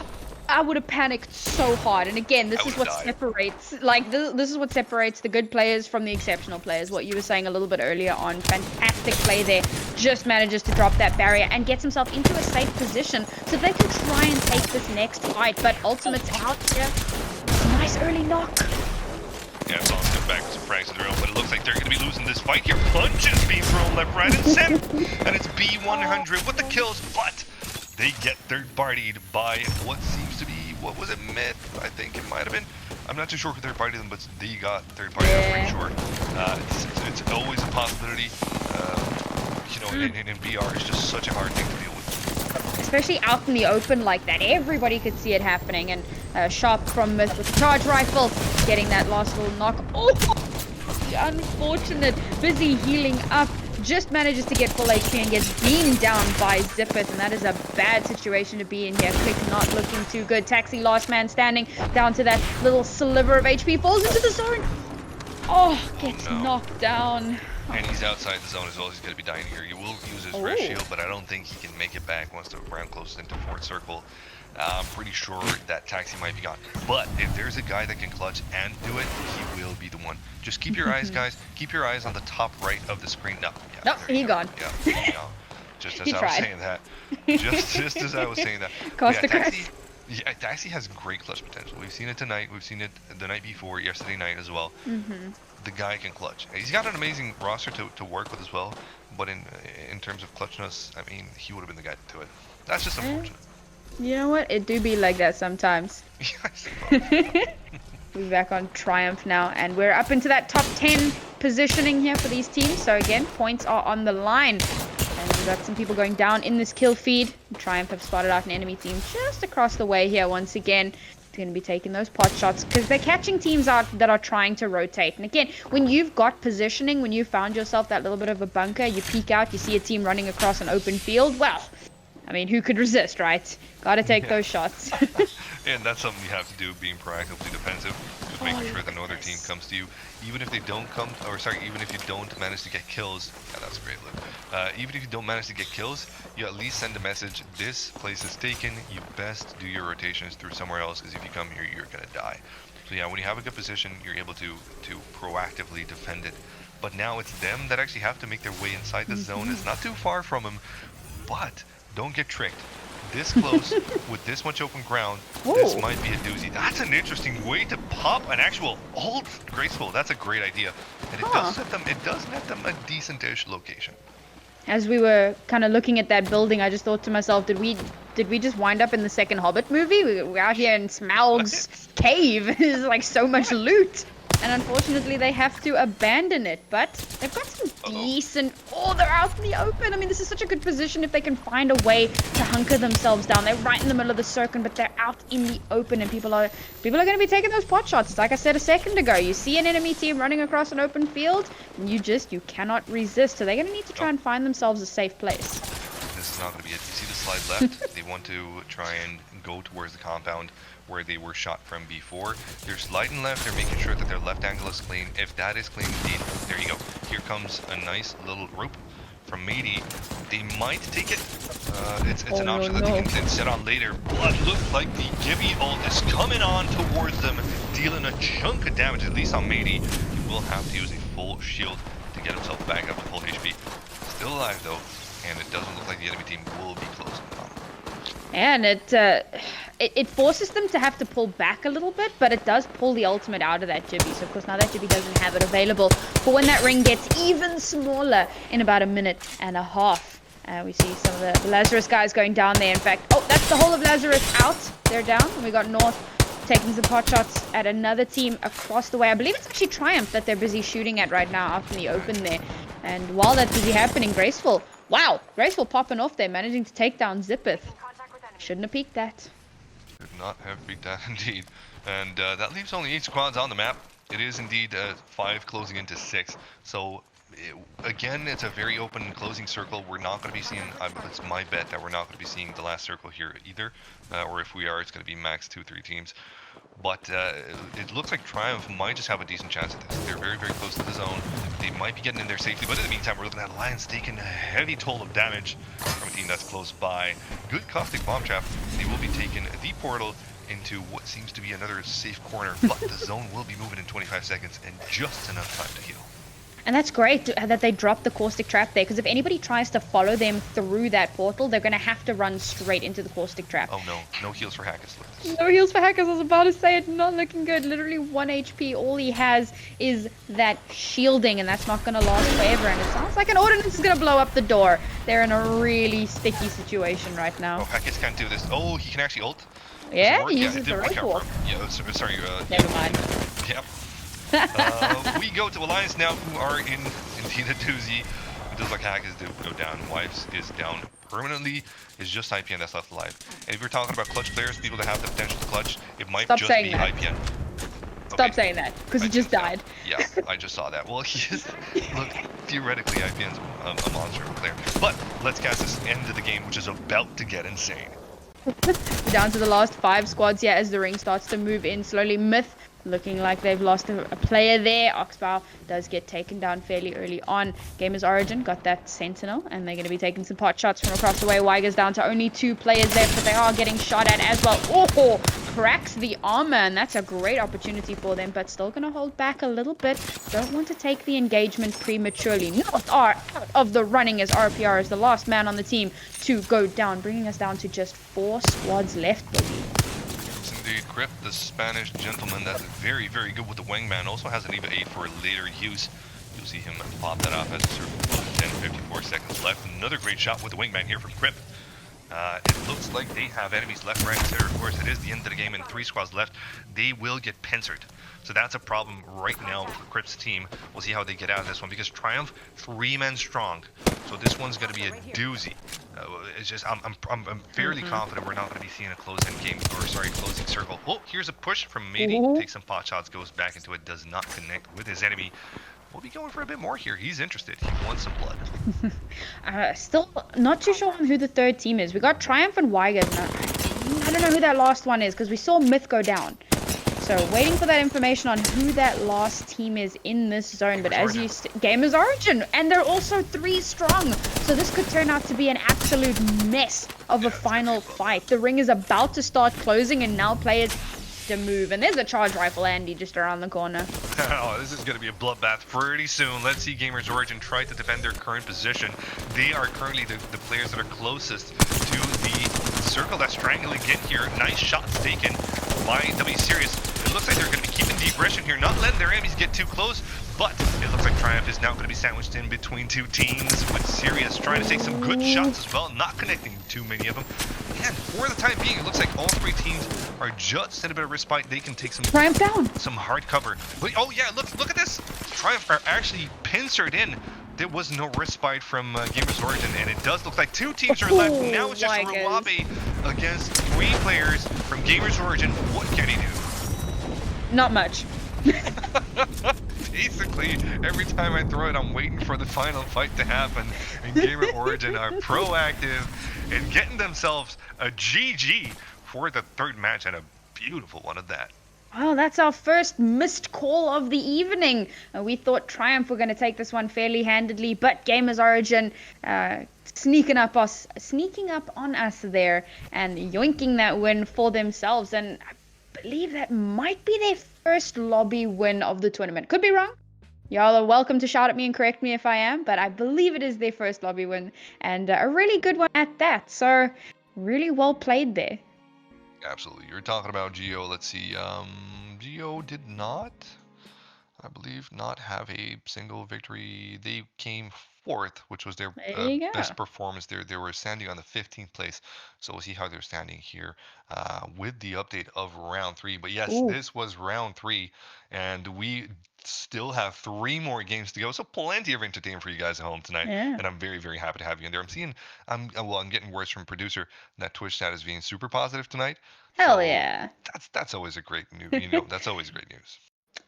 S1: I would have panicked so hard. And again, this is what separates, like, this is what separates the good players from the exceptional players. What you were saying a little bit earlier on. Fantastic play there. Just manages to drop that barrier and gets himself into a safe position so they can try and take this next fight. But Ultimate's out here. Nice early knock.
S2: Yeah, it's all good back with some frags of their own, but it looks like they're going to be losing this fight here. Punches being thrown left, right, and center. And it's B100 with the kills, but they get third-partied by what seems to be, what was it, Myth? I think it might have been. I'm not too sure who third-partied them, but they got third-partied, I'm pretty sure. It's always a possibility. You know, in BR, it's just such a hard thing to deal with.
S1: Especially out in the open like that. Everybody could see it happening. And Sharp from Myth with the charge rifle, getting that last little knock. Oh, unfortunate. Busy healing up. Just manages to get full HP and gets beamed down by Zippeth, and that is a bad situation to be in here. Clique not looking too good. Taxi, last man standing, down to that little sliver of HP, falls into the zone. Oh, gets knocked down.
S2: And he's outside the zone as well. He's going to be dying here. You will use his rest shield, but I don't think he can make it back once the round closes into fourth circle. I'm pretty sure that Taxi might be gone. But if there's a guy that can clutch and do it, he will be the one. Just keep your eyes, guys. Keep your eyes on the top right of the screen. No,
S1: he gone.
S2: Yeah, no. Just as I was saying that. Just as I was saying that. Taxi has great clutch potential. We've seen it tonight. We've seen it the night before, yesterday night as well. The guy can clutch. He's got an amazing roster to work with as well. But in terms of clutchness, I mean, he would have been the guy to do it. That's just unfortunate.
S1: You know what? It do be like that sometimes. We're back on Triumph now, and we're up into that top 10 positioning here for these teams. So again, points are on the line. And we've got some people going down in this kill feed. Triumph have spotted out an enemy team just across the way here once again. They're going to be taking those pot shots because they're catching teams out that are trying to rotate. And again, when you've got positioning, when you found yourself that little bit of a bunker, you peek out, you see a team running across an open field, well, I mean, who could resist, right? Gotta take those shots.
S2: And that's something you have to do, being proactively defensive. Just making sure the northern team comes to you. Even if they don't come, even if you don't manage to get kills. Yeah, that's great, Luke. Even if you don't manage to get kills, you at least send a message, this place is taken, you best do your rotations through somewhere else, because if you come here, you're gonna die. So yeah, when you have a good position, you're able to proactively defend it. But now it's them that actually have to make their way inside the zone. It's not too far from them, but don't get tricked. This close, with this much open ground, this might be a doozy. That's an interesting way to pop an actual ult, Graceful. That's a great idea. And it does net them a decent-ish location.
S1: As we were kind of looking at that building, I just thought to myself, did we just wind up in the second Hobbit movie? We're out here in Smaug's cave. There's like so much loot. And unfortunately, they have to abandon it. But they've got some decent... Oh, they're out in the open. I mean, this is such a good position if they can find a way to hunker themselves down. They're right in the middle of the circle, but they're out in the open. And people are going to be taking those pot shots. Like I said a second ago, you see an enemy team running across an open field, and you cannot resist. So they're going to need to try and find themselves a safe place.
S2: This is not going to be it. You see the slide left? They want to try and go towards the compound where they were shot from before. They're sliding left, they're making sure that their left angle is clean. If that is clean indeed, there you go. Here comes a nice little rope from Matey. They might take it. It's an option that they can set on later, but look like the Gibby ult is coming on towards them, dealing a chunk of damage, at least on Matey. He will have to use a full shield to get himself back up to full HP. Still alive though, and it doesn't look like the enemy team will be closing on.
S1: And it forces them to have to pull back a little bit, but it does pull the ultimate out of that Gibby. So of course now that Gibby doesn't have it available for when that ring gets even smaller in about 1.5 minutes. We see some of the Lazarus guys going down there. In fact, that's the whole of Lazarus out. They're down. We got North taking some pot shots at another team across the way. I believe it's actually Triumph that they're busy shooting at right now out in the open there. And while that's busy happening, Graceful popping off there, managing to take down Zippeth. Shouldn't have peeked that.
S2: Should not have peeked that indeed. And that leaves only 8 squads on the map. It is indeed 5 closing into 6. So again, it's a very open closing circle. We're not going to be seeing, it's my bet that we're not going to be seeing the last circle here either. Or if we are, it's going to be max 2-3 teams. But it looks like Triumph might just have a decent chance at this. They're very, very close to the zone. They might be getting in there safely, but in the meantime, we're looking at Lions taking a heavy toll of damage from a team that's close by. Good caustic bomb trap. They will be taking the portal into what seems to be another safe corner, but the zone will be moving in 25 seconds and just enough time to heal.
S1: And that's great that they dropped the caustic trap there, because if anybody tries to follow them through that portal, they're going to have to run straight into the caustic trap.
S2: Oh no, no heals for Hackers.
S1: No heals for Hackers, I was about to say it, not looking good. Literally 1 HP, all he has is that shielding, and that's not going to last forever, and it sounds like an ordinance is going to blow up the door. They're in a really sticky situation right now.
S2: Oh, Hackers can't do this. Oh, he can actually ult?
S1: Yeah, he uses the rope walk.
S2: Yeah, sorry.
S1: Never mind.
S2: Yep. We go to Alliance now, who are in indeed a doozy. It does like Hackers do go down. Wives is down permanently. It's just IPN that's left alive. And if we're talking about clutch players, people that have the potential to clutch, it might just be IPN.
S1: Stop saying that, because he just died.
S2: Yeah, I just saw that. Well, he is, look, theoretically, IPN's a monster player. But let's cast this end of the game, which is about to get insane.
S1: Down to the last 5 squads here as the ring starts to move in slowly. Myth looking like they've lost a player there. Oxbow does get taken down fairly early on. GamersOrigin got that Sentinel, and they're going to be taking some pot shots from across the way. Wygers down to only 2 players left, but they are getting shot at as well. Oh, cracks the armor, and that's a great opportunity for them, but still going to hold back a little bit. Don't want to take the engagement prematurely. North are out of the running as RPR is the last man on the team to go down, bringing us down to just 4 squads left, baby.
S2: Indeed, Crip, the Spanish gentleman that's very, very good with the wingman, also has an EVA 8 for later use. You'll see him pop that off as a circle. 10:54 seconds left. Another great shot with the wingman here from Crip. It looks like they have enemies left, right, and center. Of course, it is the end of the game and 3 squads left. They will get pincered. So that's a problem right now for Crip's team. We'll see how they get out of this one, because Triumph, 3 men strong. So this one's going to be a doozy. It's just, I'm fairly confident we're not going to be seeing a closing circle. Oh, here's a push from Matey. Takes some pot shots, goes back into it, does not connect with his enemy. We'll be going for a bit more here. He's interested. He wants some blood.
S1: Still not too sure on who the 3rd team is. We got Triumph and Wygers. I don't know who that last one is, because we saw Myth go down. So waiting for that information on who that last team is in this zone. But as you GamersOrigin, and they're also 3 strong. So this could turn out to be an absolute mess of a final fight. The ring is about to start closing, and now players a move. And there's a charge rifle Andy just around the corner.
S2: Oh, this is going to be a bloodbath pretty soon. Let's see GamersOrigin try to defend their current position. They are currently the players that are closest to the circle that's strangling in here. Nice shots taken by Vincere. It looks like they're going to be keeping the aggression here, not letting their enemies get too close, but it looks like Triumph is now going to be sandwiched in between two teams, with Sirius trying to take some good shots as well, not connecting too many of them. And for the time being, it looks like all three teams are just in a bit of respite. They can take some
S1: Triumph down,
S2: some hard cover. But oh yeah, look at this. Triumph are actually pincered in. There was no respite from GamersOrigin, and it does look like two teams are left. Now it's just
S1: Wygers.
S2: Ruabe against three players from GamersOrigin. What can he do?
S1: not much.
S2: Basically, every time I throw it, I'm waiting for the final fight to happen. And GamersOrigin are proactive and getting themselves a GG for the third match, and a beautiful one at that.
S1: Well, that's our first missed call of the evening. We thought Triumph were going to take this one fairly handedly, but GamersOrigin sneaking up on us there and yoinking that win for themselves. And I believe that might be their first lobby win of the tournament. Could be wrong. Y'all are welcome to shout at me and correct me if I am, but I believe it is their first lobby win, and a really good one at that. So really well played there.
S2: Absolutely. You're talking about Geo. Let's see. Geo did not, I believe, not have a single victory. They came fourth, which was their
S1: There you go.
S2: best performance. They were standing on the 15th place. So we'll see how they're standing here with the update of round 3. But yes,
S1: Ooh.
S2: this was round 3, and we still have 3 more games to go. So plenty of entertainment for you guys at home tonight.
S1: Yeah.
S2: And I'm very, very happy to have you in there. I'm getting words from producer that Twitch chat is being super positive tonight.
S1: Hell
S2: So
S1: yeah.
S2: that's always a great news. That's always great news.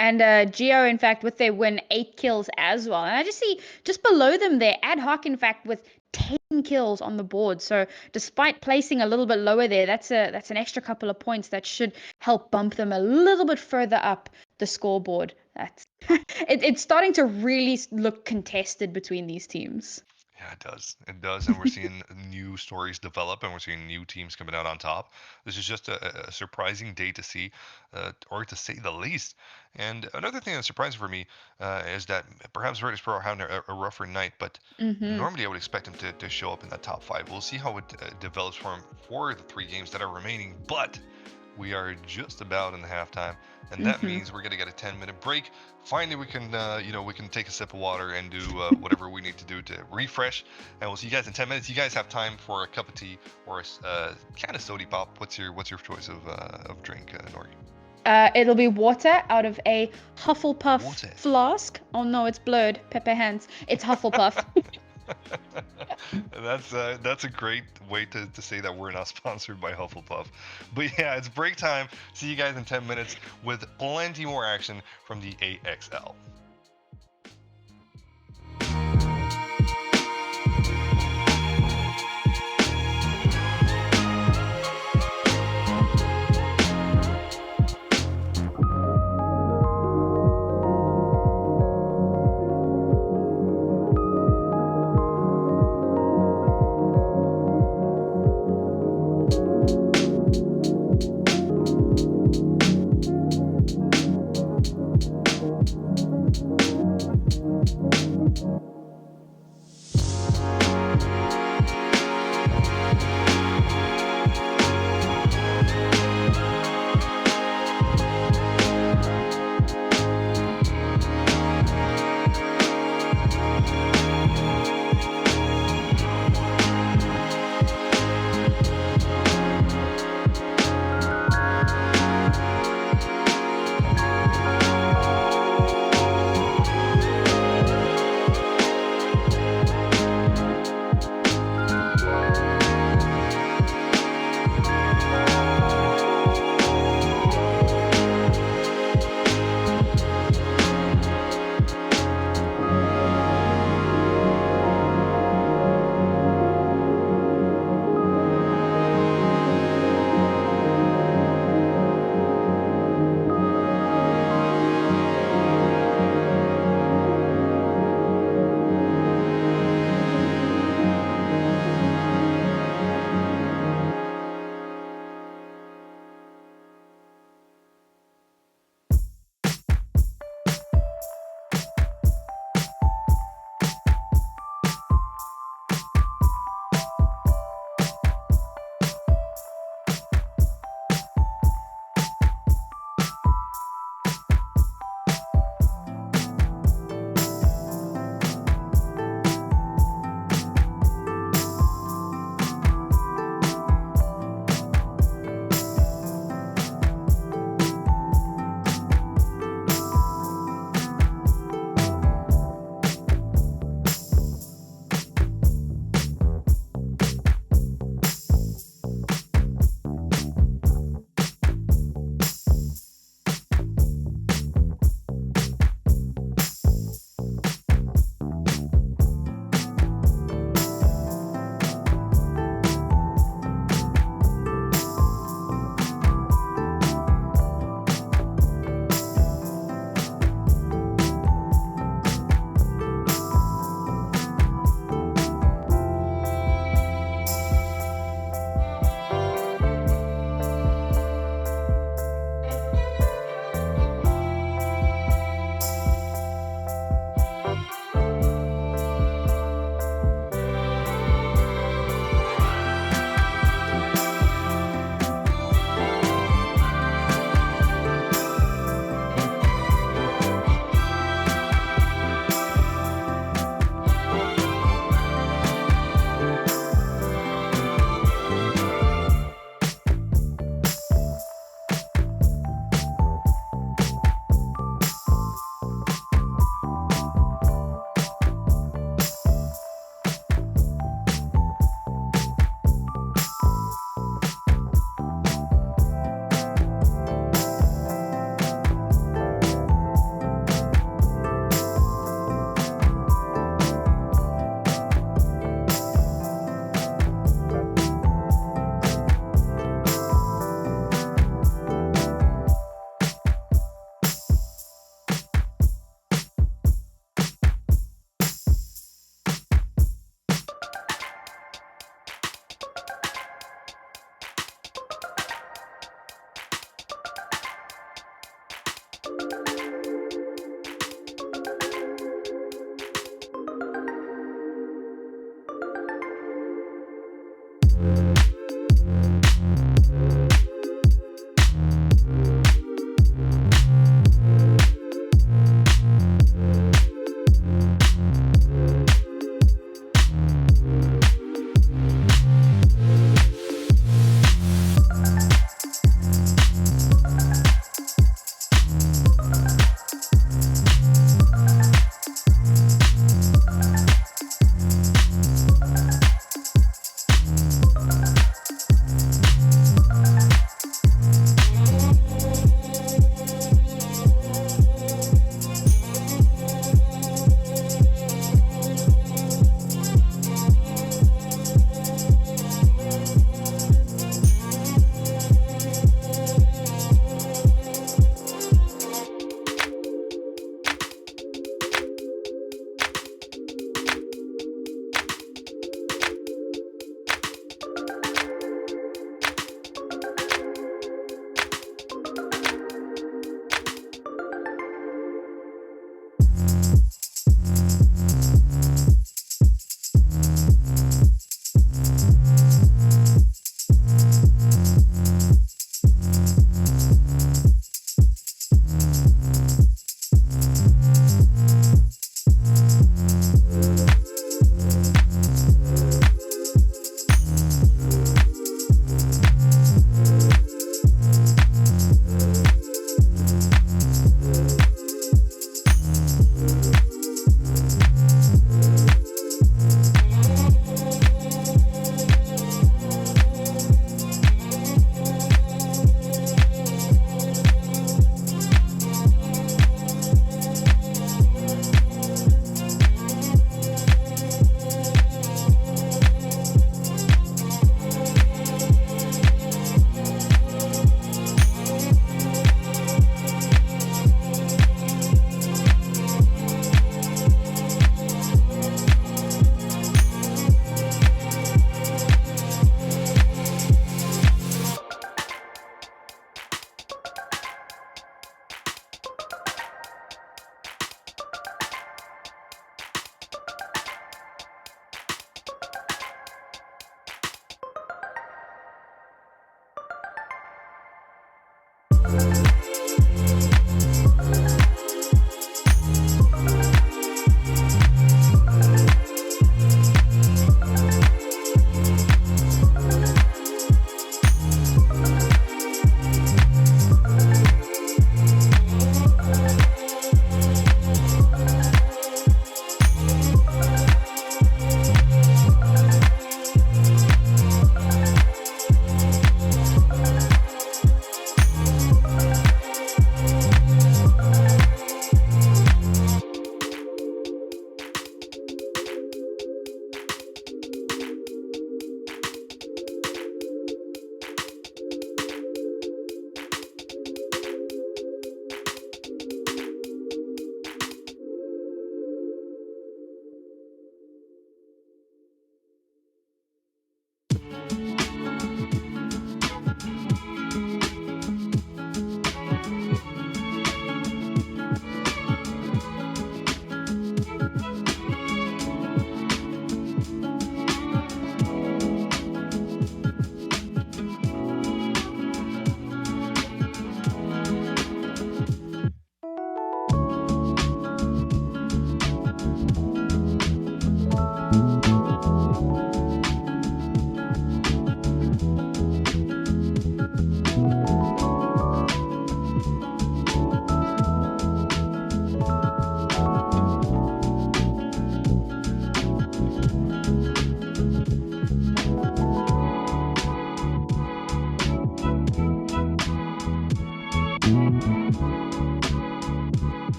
S1: And Geo, in fact, with their win, 8 kills as well. And I just see just below them there, Ad Hoc, in fact, with 10 kills on the board. So despite placing a little bit lower there, that's an extra couple of points that should help bump them a little bit further up the scoreboard. That's it's starting to really look contested between these teams.
S2: Yeah, it does. It does, and we're seeing new stories develop, and we're seeing new teams coming out on top. This is just a surprising day to see, or to say the least. And another thing that's surprising for me is that perhaps Virtus.pro are having a rougher night, but normally I would expect them to show up in that top 5. We'll see how it develops for them for the 3 games that are remaining, but we are just about in the halftime, and that means we're gonna get a 10-minute break. Finally, we can we can take a sip of water and do whatever we need to do to refresh. And we'll see you guys in 10 minutes. You guys have time for a cup of tea or a can of sody pop. What's your choice of drink, Nori?
S1: It'll be water out of a Hufflepuff
S2: Water.
S1: flask. Oh no, it's blurred. Pepper hands. It's Hufflepuff.
S2: That's a great way to say that we're not sponsored by Hufflepuff. But yeah, it's break time. See you guys in 10 minutes with plenty more action from the AXL.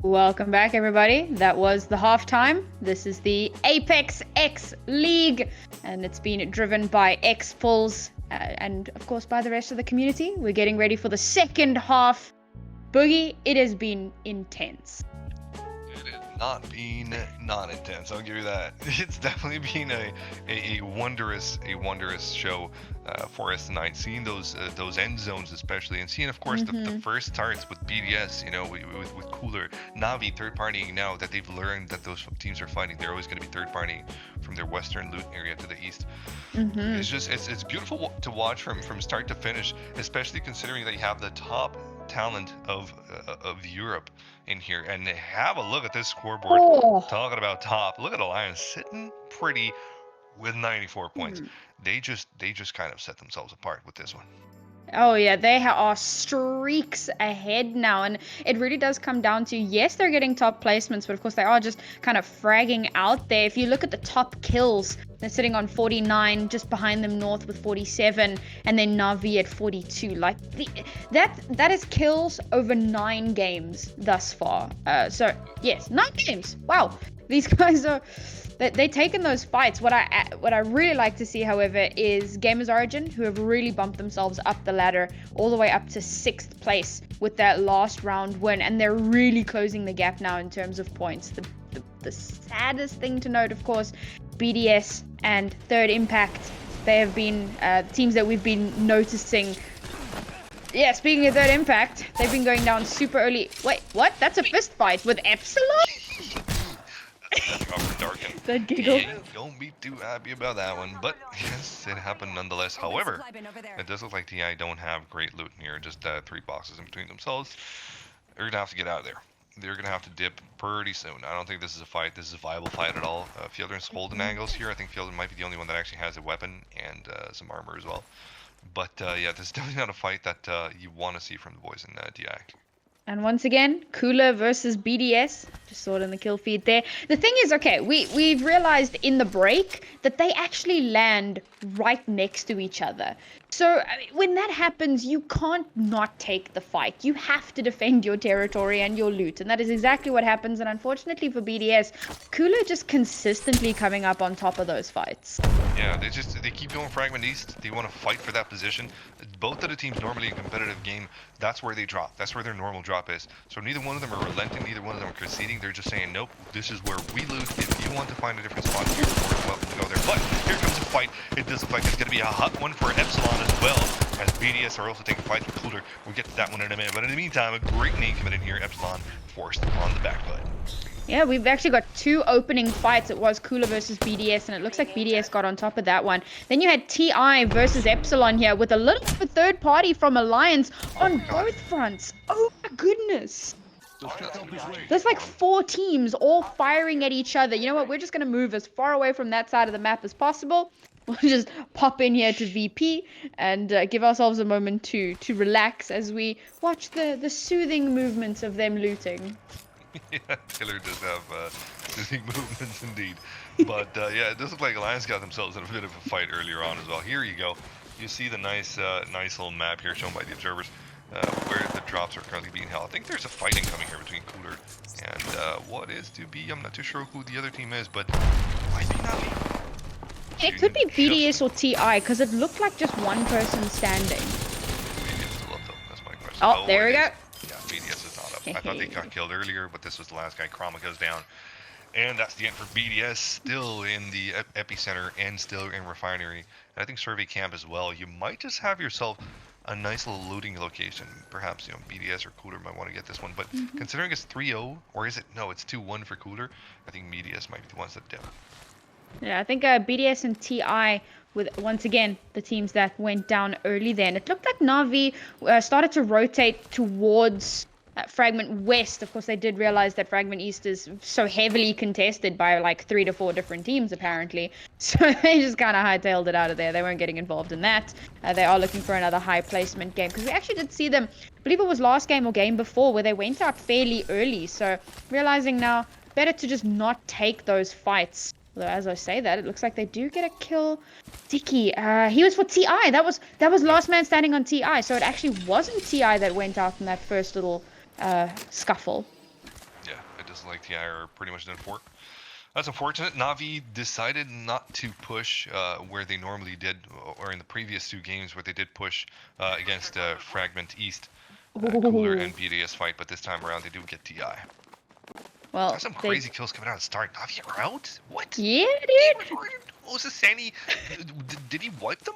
S1: Welcome back, everybody. That was the halftime. This is the Apex X League, and it's been driven by X Pulls and, of course, by the rest of the community. We're getting ready for the second half. Boogie, it has been intense.
S2: It has not been non-intense. I'll give you that. It's definitely been a wondrous show for us tonight. Seeing those end zones especially, and seeing of course the first starts with BDS. You know, with Cooler, Navi third partying now that they've learned that those teams are fighting. They're always going to be third partying from their western loot area to the east. It's just it's beautiful to watch from start to finish, especially considering that you have the top talent of Europe in here. And have a look at this scoreboard. Talking about top, look at Alliance sitting pretty with 94 points. They just kind of set themselves apart with this one.
S1: Oh yeah, they are streaks ahead now, and it really does come down to, yes, they're getting top placements, but of course they are just kind of fragging out there. If you look at the top kills, they're sitting on 49, just behind them North with 47, and then Navi at 42. Like that is kills over 9 games thus far. So yes, 9 games. Wow, these guys are. They're taking those fights. What I really like to see, however, is GamersOrigin, who have really bumped themselves up the ladder all the way up to 6th place with that last round win, and they're really closing the gap now in terms of points. The saddest thing to note, of course, BDS and Third Impact, they have been teams that we've been noticing. Yeah, speaking of Third Impact, they've been going down super early. Wait, what? That's a fist fight with Epsilon? The giggle.
S2: Yeah, don't be too happy about that one, but yes, it happened nonetheless. However, it does look like TI don't have great loot here, just 3 boxes in between themselves. They're gonna have to get out of there. They're gonna have to dip pretty soon. I don't think this is a fight. This is a viable fight at all. Fieldern's holding angles here. I think Fielder might be the only one that actually has a weapon and some armor as well. But yeah, this is definitely not a fight that you want to see from the boys in TI.
S1: And once again, Cooler versus BDS. Just saw it in the kill feed there. The thing is, okay, we've realized in the break that they actually land right next to each other. So when that happens, you can't not take the fight. You have to defend your territory and your loot. And that is exactly what happens. And unfortunately for BDS, Cooler just consistently coming up on top of those fights.
S2: Yeah, they keep going fragment east. They want to fight for that position. Both of the teams normally in competitive game, that's where they drop. That's where their normal drop is. So neither one of them are relenting. Neither one of them are conceding. They're just saying, nope, this is where we loot. If you want to find a different spot, you're more than welcome to go there. But here comes a fight. It does look like it's going to be a hot one for Epsilon as well, as BDS are also taking fights with Cooler. We'll get to that one in a minute. But in the meantime, a great name coming in here. Epsilon forced on the back foot.
S1: Yeah, we've actually got 2 opening fights. It was Cooler versus BDS, and it looks like BDS got on top of that one. Then you had TI versus Epsilon here with a little bit of a third party from Alliance on both fronts. Oh my goodness. There's like 4 teams all firing at each other. You know what? We're just going to move as far away from that side of the map as possible. We'll just pop in here to VP and give ourselves a moment to relax as we watch the soothing movements of them looting.
S2: Yeah, Killer does have soothing movements indeed. But yeah, it does look like Alliance got themselves in a bit of a fight earlier on as well. Here you go. You see the nice little map here shown by the observers where the drops are currently being held. I think there's a fighting coming here between Cooler and what is to be. I'm not too sure who the other team is, but might be Navi.
S1: It could be BDS or TI because it looked like just one person standing.
S2: BDS still up though. That's my question.
S1: Oh, there we go.
S2: Yeah, BDS is not up. I thought they got killed earlier, but this was the last guy. Chroma goes down. And that's the end for BDS, still in the epicenter and still in refinery. And I think survey camp as well. You might just have yourself a nice little looting location. Perhaps, you know, BDS or Cooler might want to get this one. But considering it's 3-0, or is it? No, it's 2-1 for Cooler. I think BDS might be the ones that dip.
S1: Yeah, I think BDS and TI with, once again, the teams that went down early then. It looked like Navi started to rotate towards Fragment West. Of course, they did realize that Fragment East is so heavily contested by like 3 to 4 different teams, apparently. So they just kind of hightailed it out of there. They weren't getting involved in that. They are looking for another high placement game because we actually did see them, I believe it was last game or game before, where they went out fairly early. So realizing now, better to just not take those fights. Although as I say that, it looks like they do get a kill. Dicky, he was for TI. That was last man standing on TI. So it actually wasn't TI that went out in that first little scuffle.
S2: Yeah, just like TI are pretty much done for. That's unfortunate. Na'Vi decided not to push where they normally did, or in the previous 2 games where they did push against Fragment East, Cooler and BDS fight, but this time around they do get TI.
S1: Well,
S2: There's some crazy kills coming out at the start. Na'Vi are out? What?
S1: Yeah, dude.
S2: Oh, is this Sandy? Did he wipe them?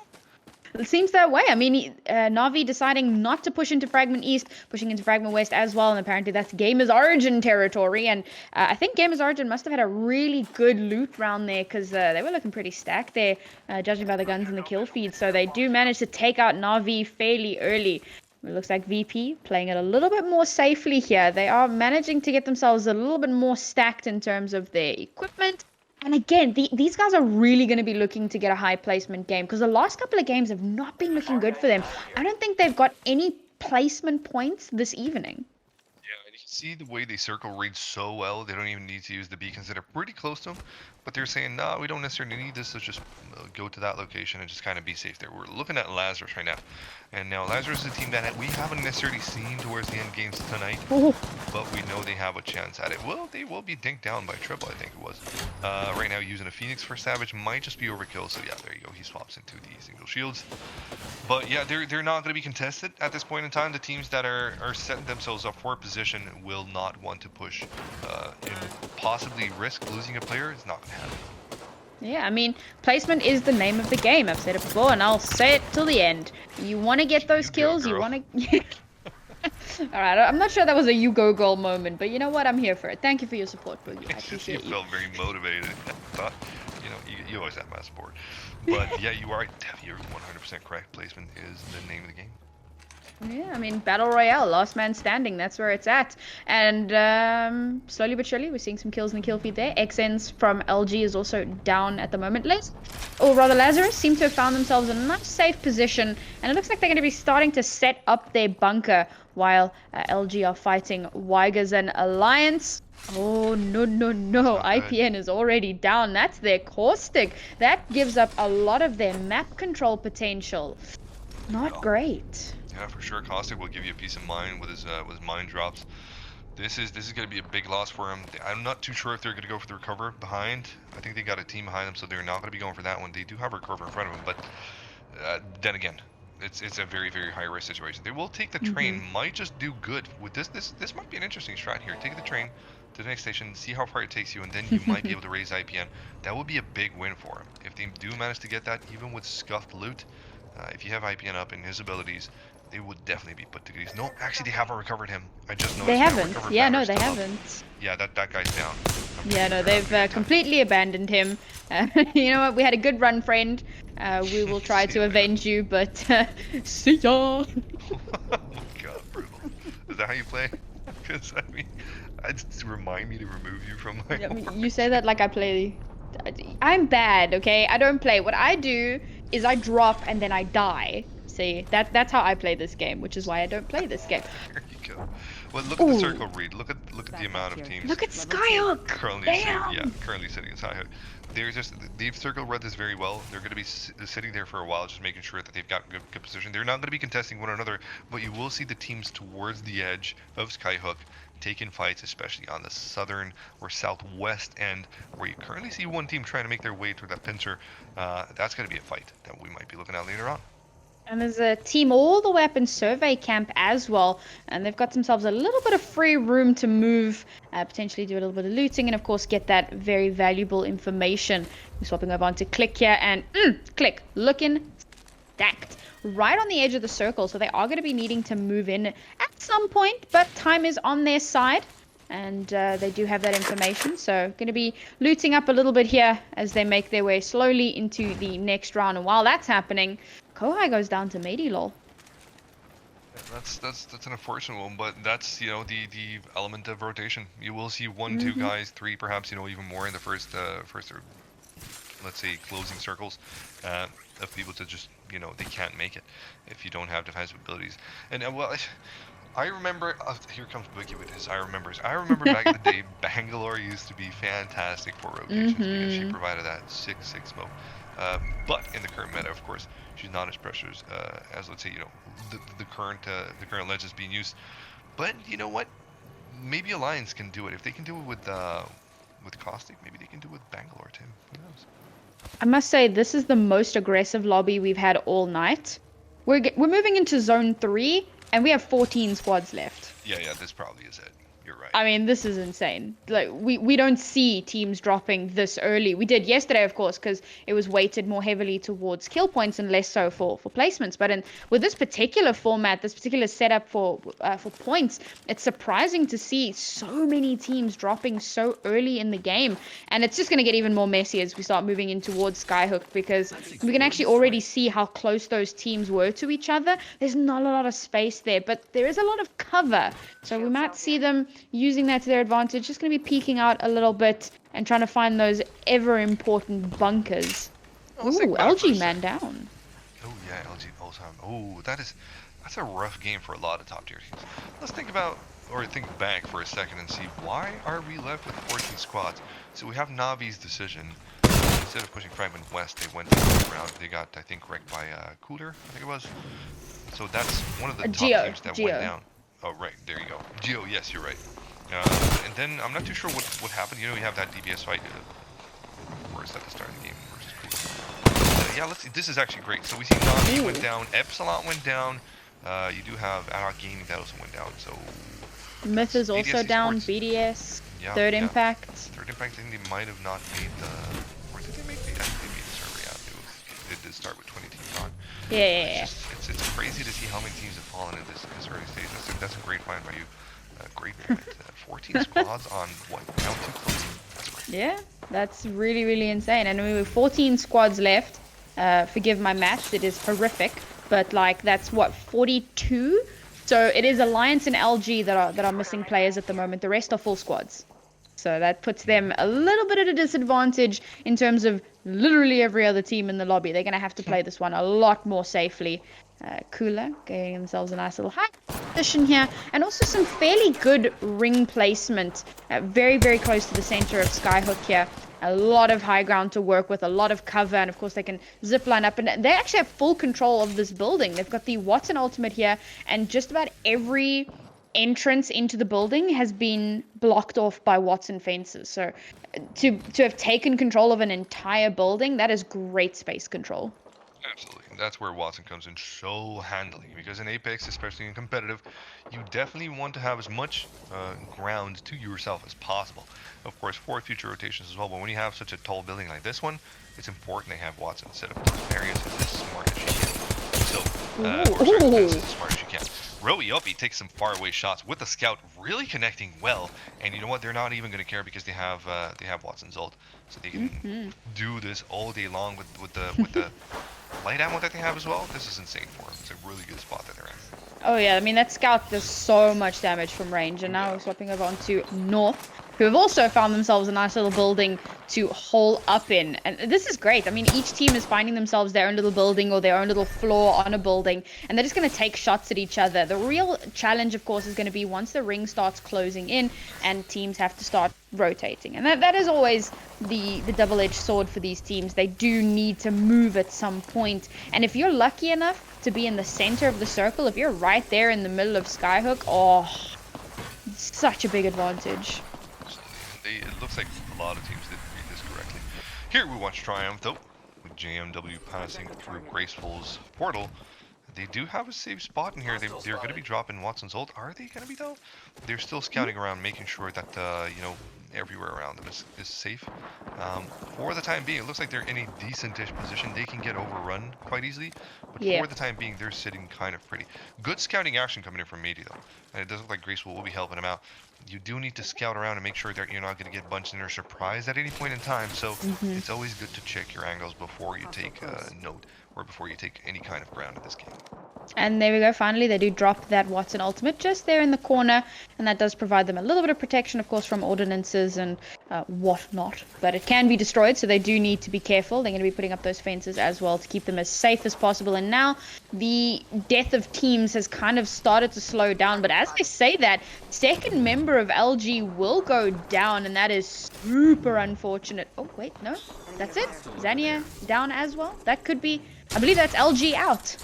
S1: It seems that way. I mean, Na'Vi deciding not to push into Fragment East, pushing into Fragment West as well, and apparently that's GamersOrigin territory. And I think GamersOrigin must have had a really good loot round there, because they were looking pretty stacked there, judging by the guns and the kill feed. So they do manage to take out Na'Vi fairly early. It looks like VP playing it a little bit more safely here. They are managing to get themselves a little bit more stacked in terms of their equipment. And again, these guys are really going to be looking to get a high placement game, because the last couple of games have not been looking good for them. I don't think they've got any placement points this evening.
S2: Yeah, and you can see the way they circle raid so well. They don't even need to use the beacons that are pretty close to them. But they're saying, no, we don't necessarily need this. Let's just go to that location and just kind of be safe there. We're looking at Lazarus right now. And now Lazarus is a team that we haven't necessarily seen towards the end games tonight.
S1: Ooh.
S2: But we know they have a chance at it. Well, they will be dinked down by Triple, I think it was. Right now, using a Phoenix for Savage might just be overkill. So yeah, there you go. He swaps into the single shields. But yeah, they're not going to be contested at this point in time. The teams that are setting themselves up for a position will not want to push and possibly risk losing a player. It's not going to happen.
S1: Yeah, I mean, placement is the name of the game. I've said it before, and I'll say it till the end. You want to get those kills, you want to... Alright, I'm not sure that was a you go girl moment, but you know what? I'm here for it. Thank you for your support, Boogie. I appreciate you.
S2: You felt very motivated. Thought, you know, you always have my support. But yeah, you are, you're 100% correct. Placement is the name of the game.
S1: Yeah, I mean, Battle Royale, last man standing, that's where it's at. And slowly but surely, we're seeing some kills in the kill feed there. XNs from LG is also down at the moment. Lazarus seem to have found themselves in a nice safe position, and it looks like they're going to be starting to set up their bunker while LG are fighting Wygers and Alliance. Oh, no. IPN is already down. That's their caustic. That gives up a lot of their map control potential. Not great.
S2: Yeah, for sure. Caustic will give you a peace of mind with his mine drops. This is going to be a big loss for him. I'm not too sure if they're going to go for the recover behind. I think they got a team behind them, so they're not going to be going for that one. They do have a recover in front of them, but then again, it's a very, very high risk situation. They will take the train. Might just do good with this. This might be an interesting strat here. Take the train to the next station, see how far it takes you, and then you might be able to raise IPN. That would be a big win for him if they do manage to get that, even with scuffed loot. If you have IPN up in his abilities, they would definitely be put to good use. No, actually, they haven't recovered him. I just noticed.
S1: They haven't. Yeah, no, they haven't.
S2: Yeah, that guy's down.
S1: Yeah, no, they've completely abandoned him. You know what? We had a good run, friend. We will try to avenge you, but see ya.
S2: Oh my god, brutal. Is that how you play? Because I mean, just remind me to remove you from my.
S1: I mean, you say that like I play. I'm bad, okay? I don't play. What I do is I drop and then I die. See, that's how I play this game, which is why I don't play this game.
S2: There you go. Well, look at the circle read. Look at the amount of teams.
S1: Look at Skyhook.
S2: Currently sitting in Skyhook. They've circle read this very well. They're going to be sitting there for a while, just making sure that they've got good position. They're not going to be contesting one another, but you will see the teams towards the edge of Skyhook taking fights, especially on the southern or southwest end, where you currently see one team trying to make their way through that pincer. That's going to be a fight that we might be looking at later on.
S1: And there's a team all the way up in survey camp as well, and they've got themselves a little bit of free room to move, potentially do a little bit of looting, and of course get that very valuable information. We're swapping over onto Clique here, and Clique looking stacked right on the edge of the circle, so they are going to be needing to move in at some point, but time is on their side, and they do have that information, so going to be looting up a little bit here as they make their way slowly into the next round. And while that's happening, Kohai goes down to Mady, lol.
S2: That's an unfortunate one, but that's, you know, the element of rotation. You will see 1, 2 guys, 3 perhaps, you know, even more in the first or, let's say, closing circles of people to just, you know, they can't make it if you don't have defensive abilities. And well, I remember, here comes Boogie with his I remember back in the day, Bangalore used to be fantastic for rotations because she provided that sick smoke. But in the current meta, of course, she's not as precious as, let's say, you know, the current legends being used. But you know what? maybe Alliance can do it. If they can do it with Caustic, maybe they can do it with Bangalore too. Who knows?
S1: I must say, this is the most aggressive lobby we've had all night. We're moving into zone 3, and we have 14 squads left.
S2: Yeah, this probably is it. You're right.
S1: I mean, this is insane. Like, we don't see teams dropping this early. We did yesterday, of course, because it was weighted more heavily towards kill points and less so for placements. But with this particular format, this particular setup for points, it's surprising to see so many teams dropping so early in the game. And it's just going to get even more messy as we start moving in towards Skyhook, because we can actually already see how close those teams were to each other. There's not a lot of space there, but there is a lot of cover. So we might see them using that to their advantage, just going to be peeking out a little bit and trying to find those ever important bunkers. Ooh, LG man down.
S2: Oh yeah, LG all time. Oh, that's a rough game for a lot of top tier teams. Let's think back for a second and see, why are we left with 14 squads? So we have Navi's decision. Instead of pushing Fragment West, they went around. They got, I think, wrecked by Cooler, I think it was. So that's one of the top teams that went down. Oh, right, there you go. Geo, yes, you're right. And then I'm not too sure what happened. You know, you have that DBS fight. Where's that at the start of the game? Yeah, let's see. This is actually great. So we see Navi went down, Epsilon went down. You do have Ad Hoc Gaming that also went down. So
S1: Myth is also down. BDS.
S2: Yeah,
S1: Third Impact.
S2: Third Impact. I think they might have not made the. Or did they make the? I think they made the server. Yeah, it did start with 20 teams on.
S1: Yeah.
S2: It's crazy to see how many teams have fallen in this early stage. That's a great find by you. Great point. 14 squads on what? Round 2 closing. That's great.
S1: Yeah, that's really, really insane. And we have 14 squads left. Forgive my maths, it is horrific. But like, that's what, 42? So it is Alliance and LG that are missing players at the moment. The rest are full squads. So that puts them a little bit at a disadvantage in terms of literally every other team in the lobby. They're going to have to play this one a lot more safely. Cooler getting themselves a nice little high position here, and also some fairly good ring placement, very, very close to the center of Skyhook here. A lot of high ground to work with, a lot of cover, and of course they can zip line up, and they actually have full control of this building. They've got the Watson ultimate here, and just about every entrance into the building has been blocked off by Watson fences. So to have taken control of an entire building, that is great space control.
S2: Absolutely. That's where Watson comes in so handily, because in Apex, especially in competitive, you definitely want to have as much ground to yourself as possible. Of course, for future rotations as well, but when you have such a tall building like this one, it's important to have Watson set up those areas as smart as she can. So, as smart as you can. Rowie Uppy takes some faraway shots with the scout, really connecting well, and you know what? They're not even going to care because they have Watson's ult, so they can do this all day long with the light ammo that they have as well. This is insane for them. It's a really good spot that they're in.
S1: Oh yeah, I mean that scout does so much damage from range, and now we're swapping over onto North, who have also found themselves a nice little building to hole up in. And this is great. I mean, each team is finding themselves their own little building or their own little floor on a building, and they're just going to take shots at each other. The real challenge, of course, is going to be once the ring starts closing in and teams have to start rotating. And that is always the double-edged sword for these teams. They do need to move at some point. And if you're lucky enough to be in the center of the circle, if you're right there in the middle of Skyhook, oh, such a big advantage.
S2: It looks like a lot of teams didn't read this correctly. Here we watch Triumph, though, with JMW passing through Graceful's portal. They do have a safe spot in here. They're going to be dropping Watson's ult. Are they going to be, though? They're still scouting around, making sure that, you know, everywhere around them is safe. For the time being, it looks like they're in a decent-ish position. They can get overrun quite easily, but for the time being, they're sitting kind of pretty. Good scouting action coming in from Mady, though. And it does look like Graceful will be helping him out. You do need to scout around and make sure that you're not going to get bunched in or surprised at any point in time. So it's always good to check your angles before you take a note or before you take any kind of ground in this game.
S1: And there we go, finally they do drop that Watson ultimate just there in the corner, and that does provide them a little bit of protection, of course, from ordinances and whatnot, but it can be destroyed, so they do need to be careful. They're going to be putting up those fences as well to keep them as safe as possible. And now the death of teams has kind of started to slow down, but as I say that, second member of LG will go down, and that is super unfortunate. Oh wait, no, that's it. Zania down as well. That could be, I believe that's LG out.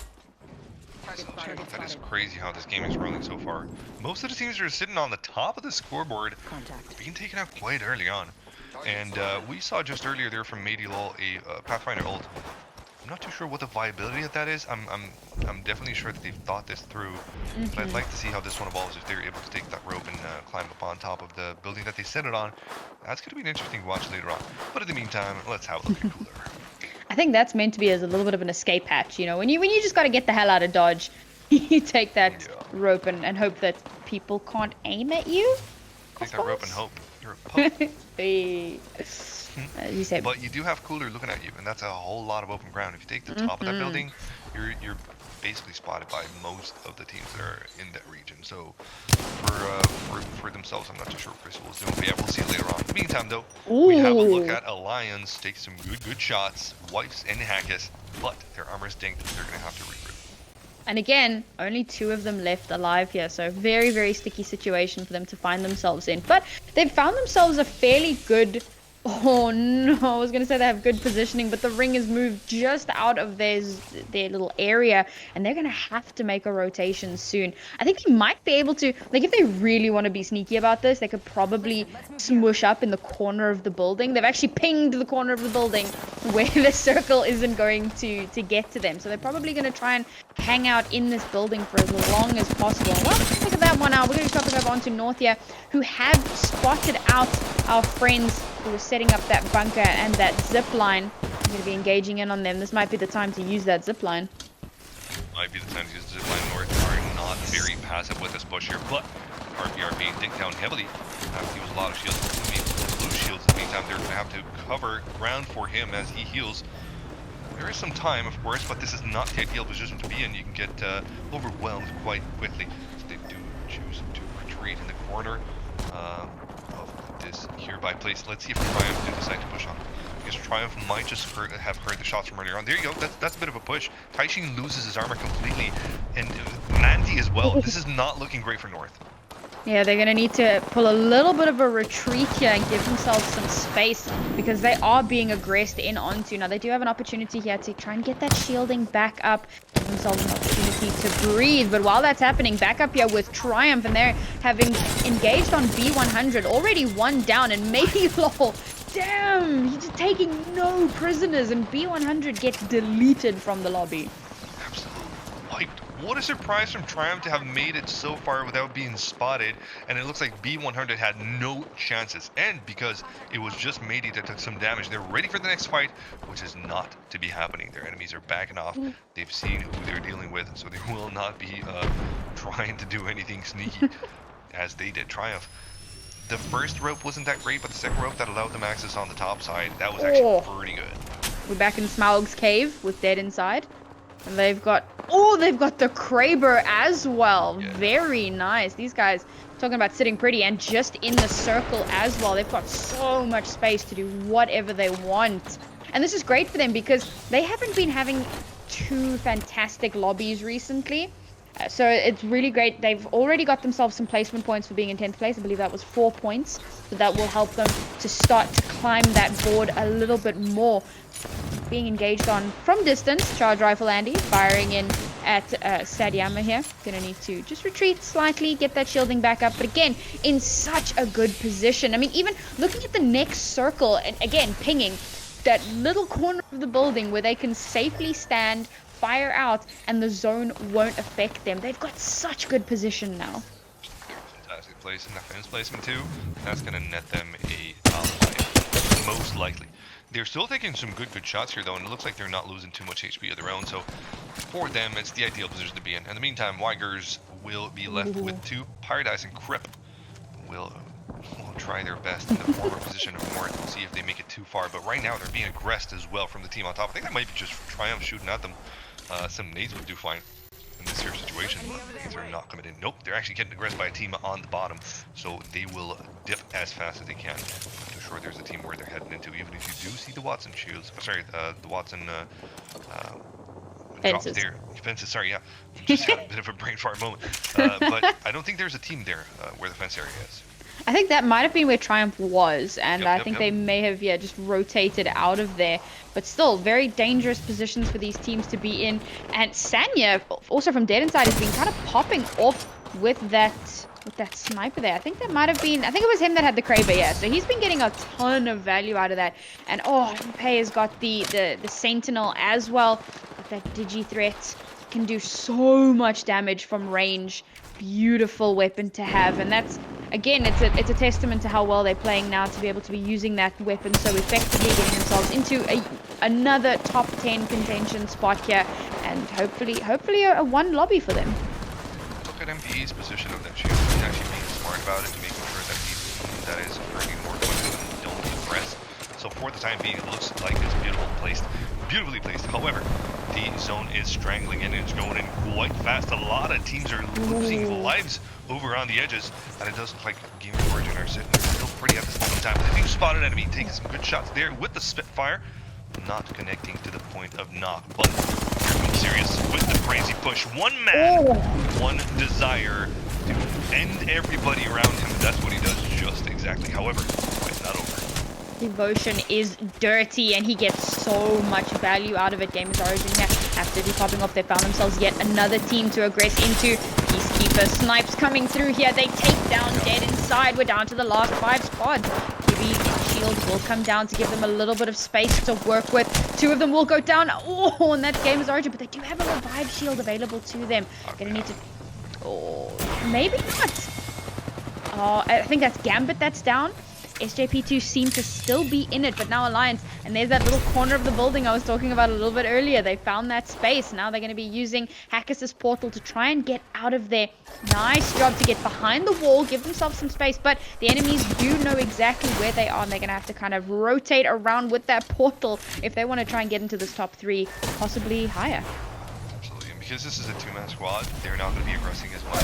S2: That is crazy how this game is rolling so far. Most of the teams are sitting on the top of the scoreboard, being taken out quite early on. And we saw just earlier there from Medialol a Pathfinder ult. I'm not too sure what the viability of that is. I'm definitely sure that they've thought this through, but I'd like to see how this one evolves if they're able to take that rope and climb up on top of the building that they set it on. That's going to be an interesting watch later on. But in the meantime, let's have a look at Cooler.
S1: I think that's meant to be as a little bit of an escape hatch, you know, when you just got to get the hell out of Dodge, you take that rope and hope that people can't aim at you.
S2: Take that rope and hope. You're a pup.
S1: Hey. You say.
S2: But you do have Cooler looking at you, and that's a whole lot of open ground. If you take the top of that building, you're basically spotted by most of the teams that are in that region. So for themselves, I'm not too sure what Crystal was doing, but yeah, we'll see later on. In the meantime, though, we have a look at Alliance take some good shots, Wipes and Hackett, but their armor's dinked. They're gonna have to regroup.
S1: And again, only 2 of them left alive here, so very, very sticky situation for them to find themselves in. But they've found themselves a fairly good... Oh no, I was going to say they have good positioning, but the ring has moved just out of their little area, and they're going to have to make a rotation soon. I think they might be able to, like, if they really want to be sneaky about this, they could probably smoosh up in the corner of the building. They've actually pinged the corner of the building where the circle isn't going to get to them. So they're probably going to try and hang out in this building for as long as possible. Well, let's look at that one out. We're going to be over onto North here, who have spotted out our friends who were setting up that bunker and that zip line. I'm going to be engaging in on them. This might be the time to use that zip line.
S2: Might be the time to use the zip line. North are not very passive with this push here, but RPR being dinked down heavily. Have to use a lot of shields. Blue shields. In the meantime, they're going to have to cover ground for him as he heals. There is some time, of course, but this is not the ideal position to be in. You can get overwhelmed quite quickly. So they do choose to retreat in the corner of this hereby place. Let's see if Triumph do decide to push on. Because Triumph might just have heard the shots from earlier on. There you go. That's a bit of a push. Taishin loses his armor completely, and Mandy as well. This is not looking great for North.
S1: Yeah, they're going to need to pull a little bit of a retreat here and give themselves some space because they are being aggressed in onto. Now, they do have an opportunity here to try and get that shielding back up, give themselves an opportunity to breathe. But while that's happening, back up here with Triumph, and they're having engaged on B100, already 1 down, and maybe lol. Damn, he's just taking no prisoners, and B100 gets deleted from the lobby.
S2: Absolutely wiped. What a surprise from Triumph to have made it so far without being spotted, and it looks like B100 had no chances, and because it was just Mady that took some damage, they're ready for the next fight, which is not to be happening. Their enemies are backing off. They've seen who they're dealing with, so they will not be trying to do anything sneaky as they did. Triumph. The first rope wasn't that great, but the second rope that allowed them access on the top side, that was actually pretty good.
S1: We're back in Smaug's cave with Dead inside. And they've got the Kraber as well. Yeah. Very nice. These guys talking about sitting pretty and just in the circle as well. They've got so much space to do whatever they want. And this is great for them because they haven't been having 2 fantastic lobbies recently. So it's really great. They've already got themselves some placement points for being in 10th place. I believe that was 4 points. So that will help them to start to climb that board a little bit more. Being engaged on from distance, charge rifle Andy firing in at Sadyama here. Gonna need to just retreat slightly, get that shielding back up, but again in such a good position. I mean, even looking at the next circle and again pinging that little corner of the building where they can safely stand, fire out, and the zone won't affect them. They've got such good position now.
S2: Fantastic place in defense placement too. That's gonna net them a top fight, most likely. They're still taking some good shots here though, and it looks like they're not losing too much HP of their own, so for them it's the ideal position to be in. In the meantime, Wygers will be left with 2. Paradise and Crip will try their best in the former position of North. We'll see if they make it too far, but right now they're being aggressed as well from the team on top. I think that might be just Triumph shooting at them. Some nades would do fine in this here situation, but these are not coming in. Nope, they're actually getting aggressed by a team on the bottom, so they will dip as fast as they can. I'm sure there's a team where they're heading into, even if you do see the Watson shields. Sorry, the Watson drops there. Fences, sorry, yeah. Just had a bit of a brain fart moment. But I don't think there's a team there where the fence area is.
S1: I think that might have been where Triumph was, and I think
S2: Yep.
S1: they may have just rotated out of there. But still, very dangerous positions for these teams to be in. And Sanya, also from Dead Inside, has been kind of popping off with that sniper there. I think that might have been, I think it was him that had the Kraber, yeah. So he's been getting a ton of value out of that. And Pei has got the Sentinel as well. Got that Digi threat. Can do so much damage from range. Beautiful weapon to have, and that's, again, it's a testament to how well they're playing now to be able to be using that weapon so effectively, getting themselves into another top 10 contention spot here, and hopefully a one lobby for them.
S2: Look at MPE's position of that shield. He's actually being smart about it, making sure that he's that is bringing more equipment and don't impress. So for the time being, it looks like it's beautifully placed. However, the zone is strangling and it's going in quite fast. A lot of teams are losing lives over on the edges, and it does look like GamersOrigin are sitting still pretty at this moment in time. But they do spot an enemy, taking some good shots there with the Spitfire, not connecting to the point of knock. But Serious with the crazy push. One man, one desire to end everybody around him. That's what he does just exactly. However, it's not over.
S1: Devotion is dirty, and he gets so much value out of it. GamersOrigin here absolutely popping off. They found themselves yet another team to aggress into. Peacekeeper snipes coming through here. They take down Dead Inside. We're down to the last 5 squads. Gibby's shield will come down to give them a little bit of space to work with. 2 of them will go down. Oh, and that's GamersOrigin, but they do have a revive shield available to them. Gonna need to... Oh, maybe not. Oh, I think that's Gambit that's down. SJP2 seem to still be in it, but now Alliance, and there's that little corner of the building I was talking about a little bit earlier. They found that space. Now they're going to be using Hackus' portal to try and get out of there. Nice job to get behind the wall, give themselves some space, but the enemies do know exactly where they are, and they're going to have to kind of rotate around with that portal if they want to try and get into this top 3, possibly higher.
S2: Absolutely, and because this is a 2-man squad, they're not going to be aggressing as much.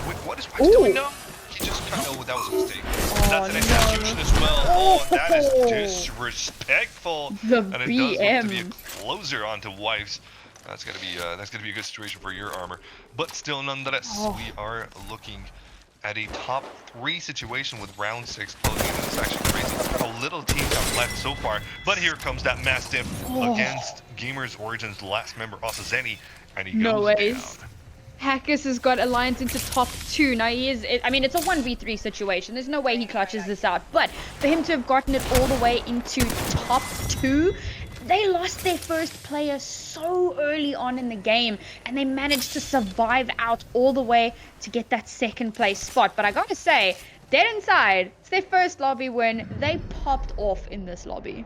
S2: Wait, what is Wygers doing now? He just kind of, that was a mistake. That's an execution as well. Oh, that is disrespectful. And it does look to be a closer onto Wipes. That's gonna be a good situation for your armor. But still, nonetheless, we are looking at a top 3 situation with round 6 closing in. It's actually crazy how little teams have left so far. But here comes that Mastiff against GamersOrigin's last member, Osazeni, and he goes down.
S1: Hackus has got Alliance into top 2. Now he is, I mean, it's a 1v3 situation. There's no way he clutches this out. But for him to have gotten it all the way into top 2, they lost their first player so early on in the game. And they managed to survive out all the way to get that 2nd place spot. But I gotta say, Dead Inside, it's their first lobby win. They popped off in this lobby.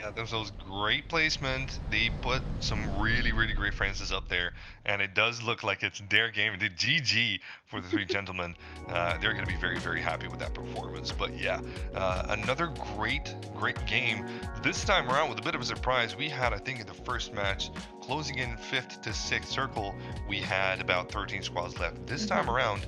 S2: Yeah, themselves great placement. They put some really great Francis up there, and it does look like it's their game. The GG for the 3 gentlemen. They're going to be very happy with that performance. But yeah, another great game. This time around with a bit of a surprise. We had, I think, in the first match, closing in 5th to 6th circle, we had about 13 squads left. This time around,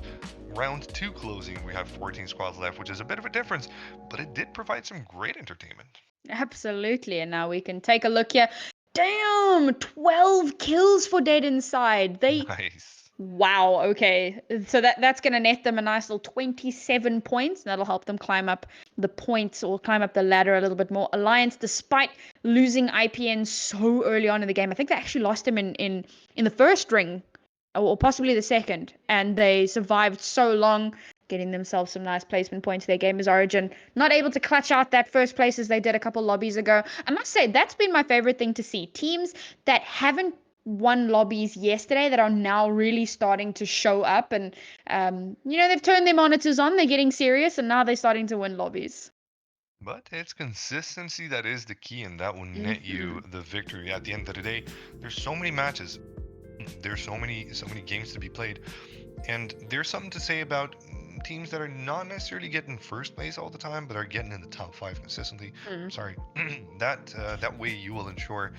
S2: round 2 closing, we have 14 squads left, which is a bit of a difference, but it did provide some great entertainment.
S1: Absolutely, and now we can take a look here. Damn, 12 kills for Dead Inside.
S2: Nice.
S1: Wow, okay. So that's going to net them a nice little 27 points. That'll help them climb up the points or climb up the ladder a little bit more. Alliance, despite losing IPN so early on in the game, I think they actually lost him in the first ring, or possibly the second, and they survived so long, getting themselves some nice placement points. Their GamersOrigin not able to clutch out that first place as they did a couple lobbies ago. I must say, that's been my favorite thing to see. Teams that haven't won lobbies yesterday that are now really starting to show up, and they've turned their monitors on, they're getting serious, and now they're starting to win lobbies.
S2: But it's consistency that is the key, and that will net you the victory. At the end of the day, there's so many matches, there's so many games to be played, and there's something to say about teams that are not necessarily getting first place all the time, but are getting in the top 5 consistently. Sorry, that way you will ensure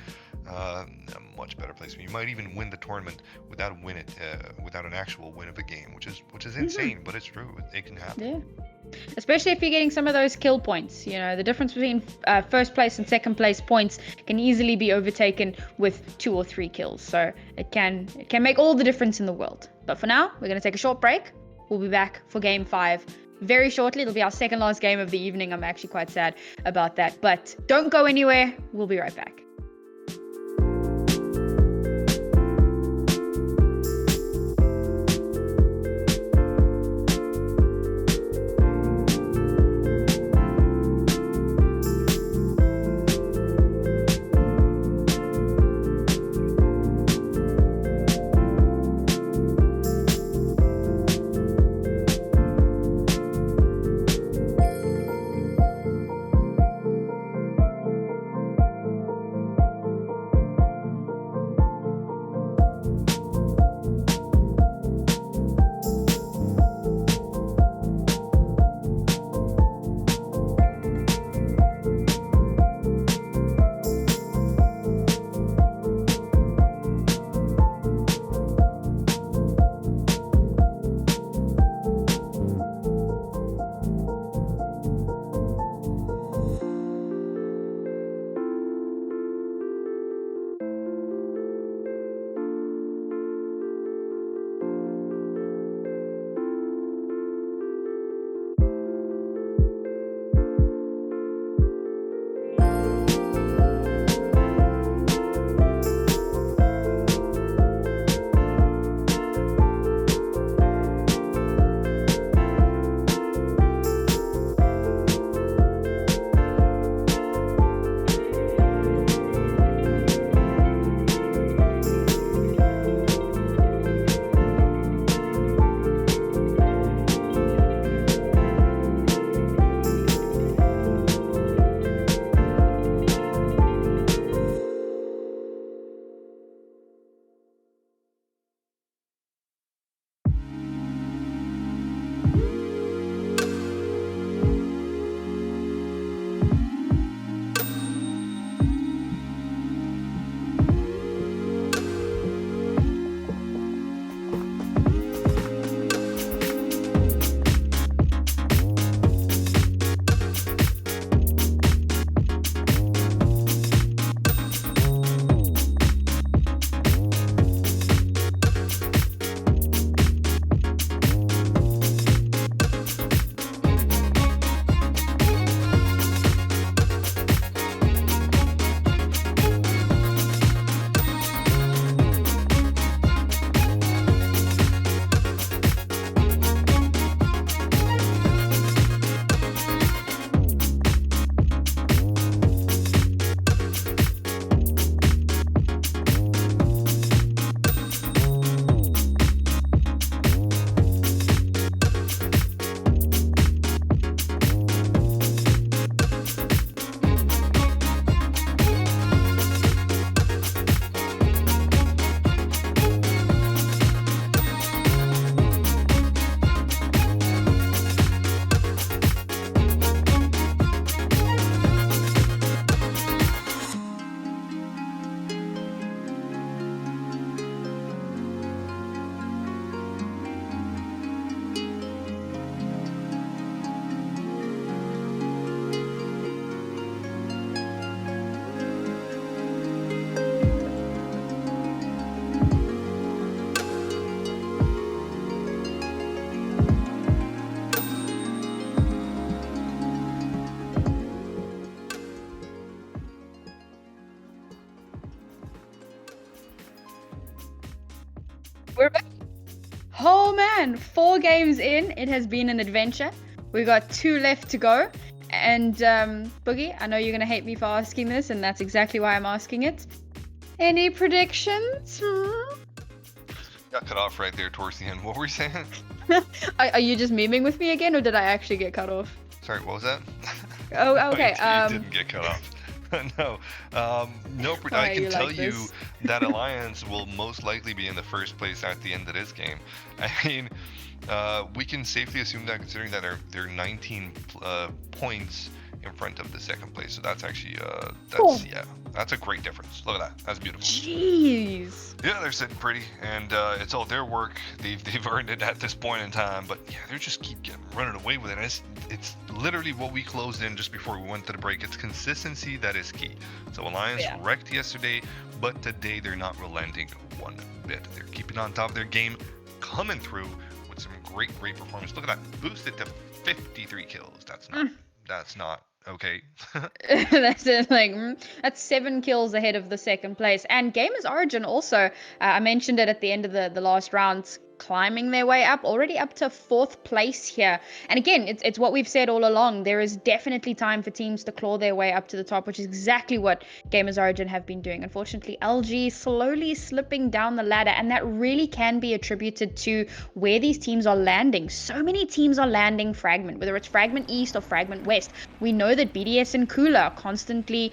S2: a much better placement. You might even win the tournament without an actual win of a game, which is insane, but it's true. It can happen.
S1: Yeah. Especially if you're getting some of those kill points. The difference between first place and second place points can easily be overtaken with 2 or 3 kills. So it can make all the difference in the world. But for now, we're going to take a short break. We'll be back for game 5 very shortly. It'll be our second last game of the evening. I'm actually quite sad about that. But don't go anywhere. We'll be right back. We're back. Oh man, 4 games in. It has been an adventure. We got 2 left to go. And Boogie, I know you're gonna hate me for asking this, and that's exactly why I'm asking it. Any predictions?
S2: Got cut off right there towards the end. What were you saying?
S1: Are you just memeing with me again, or did I actually get cut off?
S2: Sorry, what was that?
S1: Oh, okay.
S2: You didn't get cut off. No, I can tell you that Alliance will most likely be in the first place at the end of this game. I mean, we can safely assume that, considering that they're 19 points in front of the second place. So that's actually that's a great difference. Look at that. That's beautiful.
S1: Jeez.
S2: Yeah, they're sitting pretty, and it's all their work. They've earned it at this point in time. But yeah, they just keep running away with it. And it's literally what we closed in just before we went to the break. It's consistency that is key. So Alliance wrecked yesterday, but today they're not relenting one bit. They're keeping on top of their game, coming through with some great performance. Look at that, boosted to 53 kills. That's not okay.
S1: That's it, like that's 7 kills ahead of the second place. And GamersOrigin also, I mentioned it at the end of the last rounds, climbing their way up, already up to 4th place here. And again, it's what we've said all along. There is definitely time for teams to claw their way up to the top, which is exactly what GamersOrigin have been doing. Unfortunately, LG slowly slipping down the ladder, and that really can be attributed to where these teams are landing. So many teams are landing Fragment, whether it's Fragment East or Fragment West. We know that BDS and Kula are constantly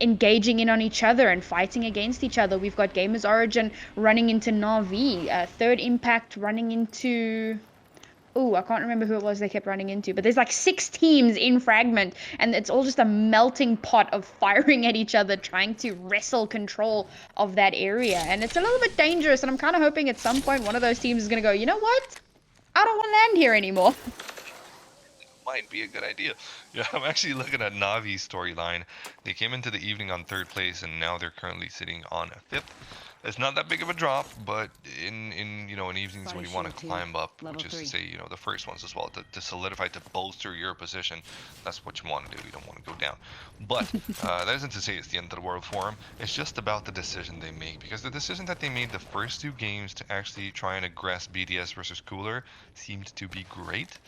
S1: engaging in on each other and fighting against each other. We've got GamersOrigin running into Na'Vi, Third Impact running into... Oh, I can't remember who it was they kept running into, but there's like 6 teams in Fragment, and it's all just a melting pot of firing at each other, trying to wrestle control of that area. And it's a little bit dangerous, and I'm kind of hoping at some point one of those teams is going to go, you know what? I don't want to land here anymore.
S2: Might be a good idea. Yeah, I'm actually looking at Navi's storyline. They came into the evening on 3rd place, and now they're currently sitting on 5th. It's not that big of a drop, but in evenings when you want to climb up, which is to say, the first ones as well, to solidify, to bolster your position, that's what you want to do. You don't want to go down. But that isn't to say it's the end of the world for them. It's just about the decision they make, because the decision that they made the first 2 games to actually try and aggress BDS versus Cooler seemed to be great.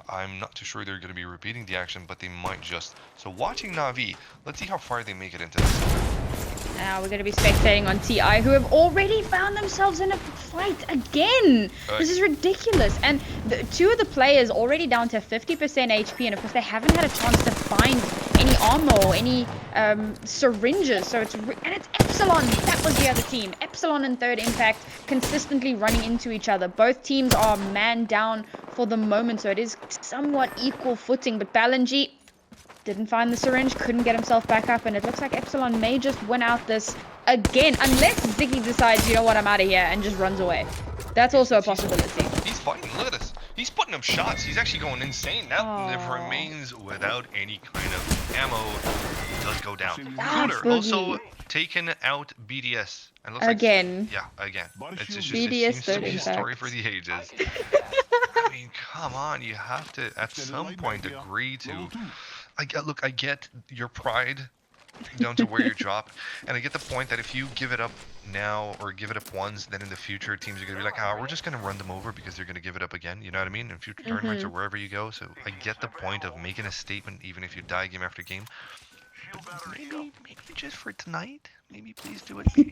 S2: I'm not too sure they're going to be repeating the action, but they might just. So watching Na'Vi, let's see how far they make it into this.
S1: Now we're going to be spectating on TI, who have already found themselves in a fight again. This is ridiculous. And 2 of the players already down to 50% HP, and of course they haven't had a chance to find any armor or any syringes. So it's Epsilon. That was the other team. Epsilon and Third Impact consistently running into each other. Both teams are man down for the moment, so it is somewhat equal footing. But Balanji didn't find the syringe, couldn't get himself back up, and it looks like Epsilon may just win out this again, unless Ziggy decides, you know what, I'm out of here, and just runs away. That's also a possibility.
S2: He's fighting. Look at this. He's putting up shots. He's actually going insane. That remains without any kind of ammo. Does go down. Cooler also taken out BDS. And looks
S1: again.
S2: Again. It's just
S1: BDS
S2: seems to be a story for the ages. I mean, come on. You have to, at some point, agree to... I get your pride down to where you drop, and I get the point that if you give it up now or give it up once, then in the future teams are going to be like, we're just going to run them over because they're going to give it up again, you know what I mean, in future tournaments or wherever you go. So I get the point of making a statement even if you die game after game. But maybe just for tonight, maybe please do it. Try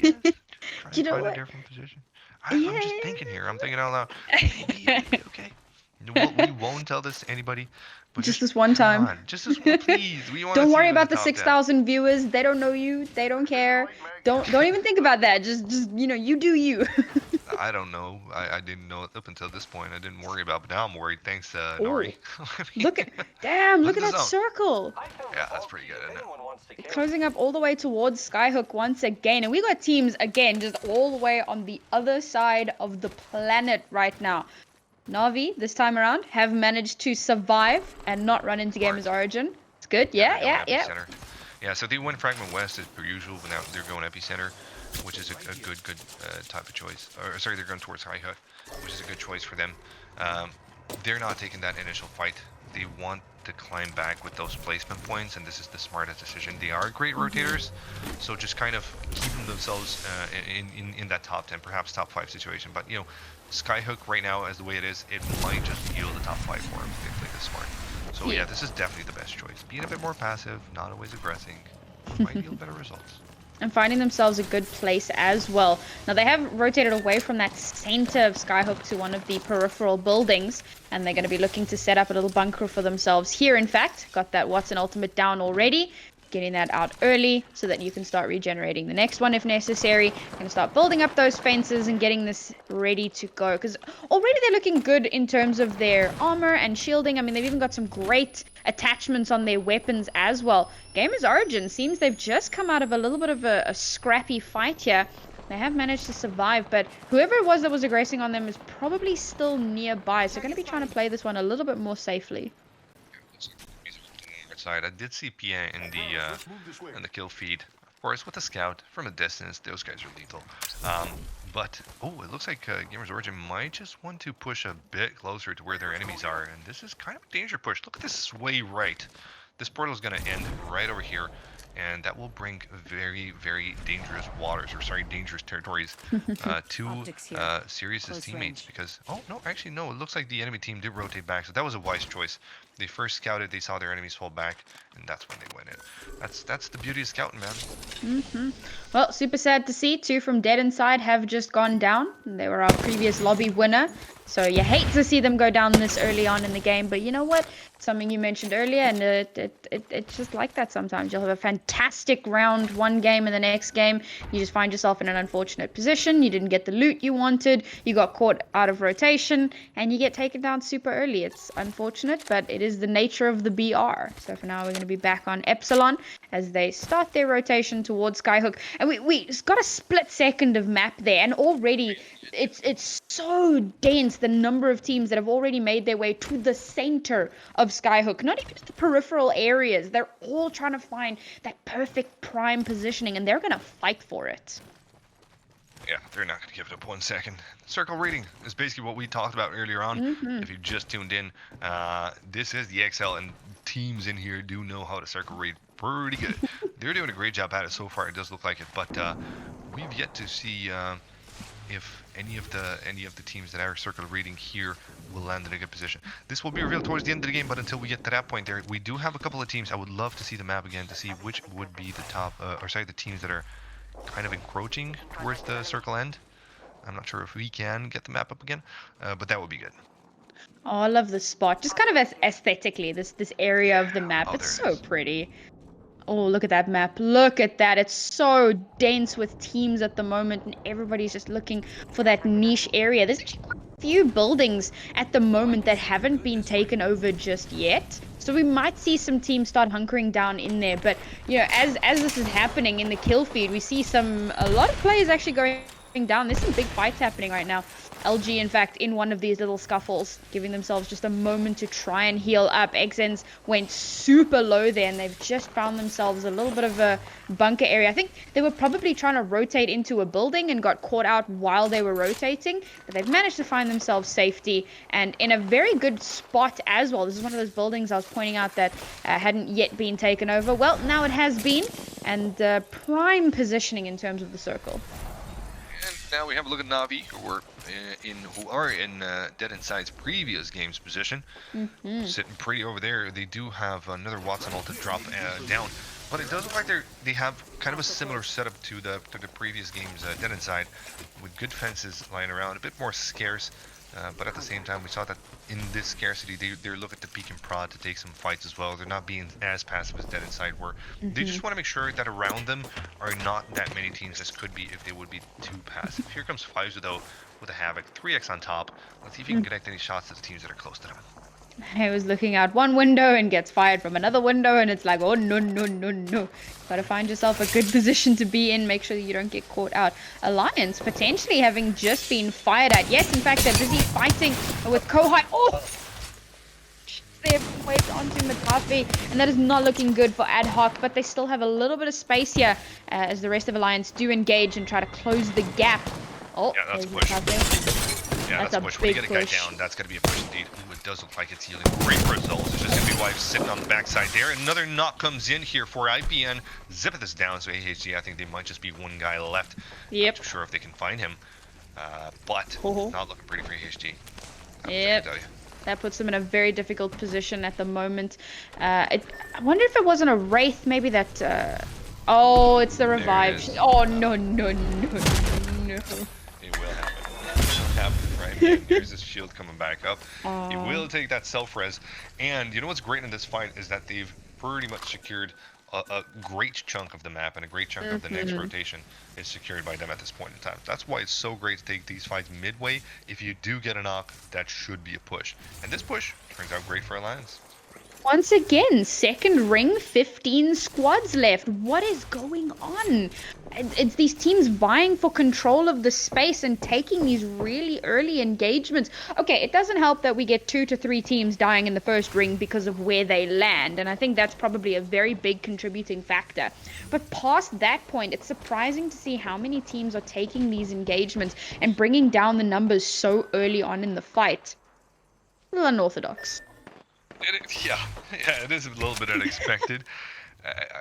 S2: and find a different position. I'm just thinking here. I'm thinking out loud. Maybe okay. We won't tell this to anybody. But
S1: just this one time.
S2: Just this one, please. We want
S1: don't worry about the 6,000 viewers. They don't know you. They don't care. Don't even think about that. Just you do you.
S2: I don't know. I didn't know up until this point. I didn't worry about, but now I'm worried. Thanks, Nori.
S1: Look at that circle.
S2: Yeah, that's pretty good, isn't it?
S1: Closing up all the way towards Skyhook once again, and we got teams again just all the way on the other side of the planet right now. Na'Vi, this time around, have managed to survive and not run into GamersOrigin. It's good. Yeah.
S2: Yeah, so they went Fragment West as per usual, but now they're going Epicenter, which is a good type of choice. Or sorry, they're going towards High Hut, which is a good choice for them. They're not taking that initial fight. They want to climb back with those placement points, and this is the smartest decision. They are great rotators, so just kind of keeping themselves in that top 10, perhaps top 5 situation. But Skyhook right now, as the way it is, it might just yield the top 5 for them if they play this smart. So yeah, this is definitely the best choice. Being a bit more passive, not always aggressing, might yield better results.
S1: And finding themselves a good place as well. Now they have rotated away from that center of Skyhook to one of the peripheral buildings, and they're going to be looking to set up a little bunker for themselves here. In fact, got that Watson ultimate down already. Getting that out early so that you can start regenerating the next one if necessary. Going to start building up those fences and getting this ready to go, because already they're looking good in terms of their armor and shielding. I mean, they've even got some great attachments on their weapons as well. GamersOrigin seems they've just come out of a little bit of a scrappy fight here. They have managed to survive, but whoever it was that was aggressing on them is probably still nearby, so going to be trying to play this one a little bit more safely.
S2: Side. I did see Pia in the kill feed. Of course, with the scout from a distance, those guys are lethal. But, oh, it looks like GamersOrigin might just want to push a bit closer to where their enemies are. And this is kind of a danger push. Look at this sway right. This portal is going to end right over here. And that will bring very, very dangerous waters, or sorry, dangerous territories to Sirius's teammates. Because, oh, no, actually, no. It looks like the enemy team did rotate back. So that was a wise choice. They first scouted, they saw their enemies fall back, and that's when they went in. That's the beauty of scouting, man.
S1: Well, super sad to see. 2 from Dead Inside have just gone down. They were our previous lobby winner. So you hate to see them go down this early on in the game. But you know what? Something you mentioned earlier, and it's just like that sometimes. You'll have a fantastic round one game, and the next game you just find yourself in an unfortunate position. You didn't get the loot you wanted. You got caught out of rotation, and you get taken down super early. It's unfortunate, but it is the nature of the BR. So for now, we're going to be back on Epsilon as they start their rotation towards Skyhook. And we got a split second of map there, and already it's so dense, the number of teams that have already made their way to the center of Skyhook, not even the peripheral areas. They're all trying to find that perfect prime positioning, and they're going to fight for it.
S2: Yeah, they're not going to give it up 1 second. Circle reading is basically what we talked about earlier on. If you just tuned in, this is the AXL, and teams in here do know how to circle read pretty good. They're doing a great job at it so far. It does look like it, but we've yet to see if any of the teams that are circle reading here will land in a good position. This will be revealed towards the end of the game, but until we get to that point there, we do have a couple of teams. I would love to see the map again to see which would be the top, the teams that are kind of encroaching towards the circle end. I'm not sure if we can get the map up again, but that would be good.
S1: Oh, I love this spot. Just kind of aesthetically, this area of the map.
S2: Oh,
S1: it's so pretty. Oh, look at that map. Look at that. It's so dense with teams at the moment, and everybody's just looking for that niche area. There's actually quite a few buildings at the moment that haven't been taken over just yet. So we might see some teams start hunkering down in there. But, you know, as this is happening in the kill feed, we see a lot of players actually going down. There's some big fights happening right now. LG, in fact, in one of these little scuffles, giving themselves just a moment to try and heal up. XNs went super low there, and they've just found themselves a little bit of a bunker area. I think they were probably trying to rotate into a building and got caught out while they were rotating, but they've managed to find themselves safety and in a very good spot as well. This is one of those buildings I was pointing out that hadn't yet been taken over. Well, now it has been, and prime positioning in terms of the circle.
S2: And now we have a look at Navi, who are in Dead Inside's previous game's position. Sitting pretty over there. They do have another Watson ult to drop down, but it does look like they have kind of a similar setup to the previous game's Dead Inside, with good fences lying around, a bit more scarce. But at the same time, we saw that in this scarcity, they're looking to peek and prod to take some fights as well. They're not being as passive as Dead Inside were. They just want to make sure that around them are not that many teams as could be if they would be too passive. Here comes Pfizer, though, with a Havoc. 3x on top. Let's see if he can connect any shots to the teams that are close to them.
S1: He was looking out one window and gets fired from another window, and it's like, oh, no, no, no, no. Gotta find yourself a good position to be in. Make sure you don't get caught out. Alliance potentially having just been fired at. Yes, in fact, they're busy fighting with Kohai. Oh! They've waved onto Matafi, and that is not looking good for Ad Hoc, but they still have a little bit of space here as the rest of Alliance do engage and try to close the gap. Oh,
S2: yeah, that's a push. Yeah, that's a push. When you get a guy down, that's going to be a push indeed. Ooh, it does look like it's yielding great results. It's just going to be Wife sitting on the backside there. Another knock comes in here for IPN. Zipeth is down, so AHG, I think they might just be one guy left.
S1: Yep.
S2: Not too sure if they can find him, but not looking pretty for AHG.
S1: Yep. That puts them in a very difficult position at the moment. I wonder if it wasn't a Wraith, maybe that... oh, it's the revive. Oh, no, no, no, no.
S2: It will happen. It will happen, right? There's this shield coming back up. He will take that self-res. And you know what's great in this fight is that they've pretty much secured a great chunk of the map, and a great chunk of the next rotation is secured by them at this point in time. That's why it's so great to take these fights midway. If you do get a knock, that should be a push. And this push turns out great for Alliance.
S1: Once again, second ring, 15 squads left. What is going on? It's these teams vying for control of the space and taking these really early engagements. Okay, it doesn't help that we get 2 to 3 teams dying in the first ring because of where they land, and I think that's probably a very big contributing factor. But past that point, it's surprising to see how many teams are taking these engagements and bringing down the numbers so early on in the fight. A little unorthodox.
S2: Yeah, it is a little bit unexpected.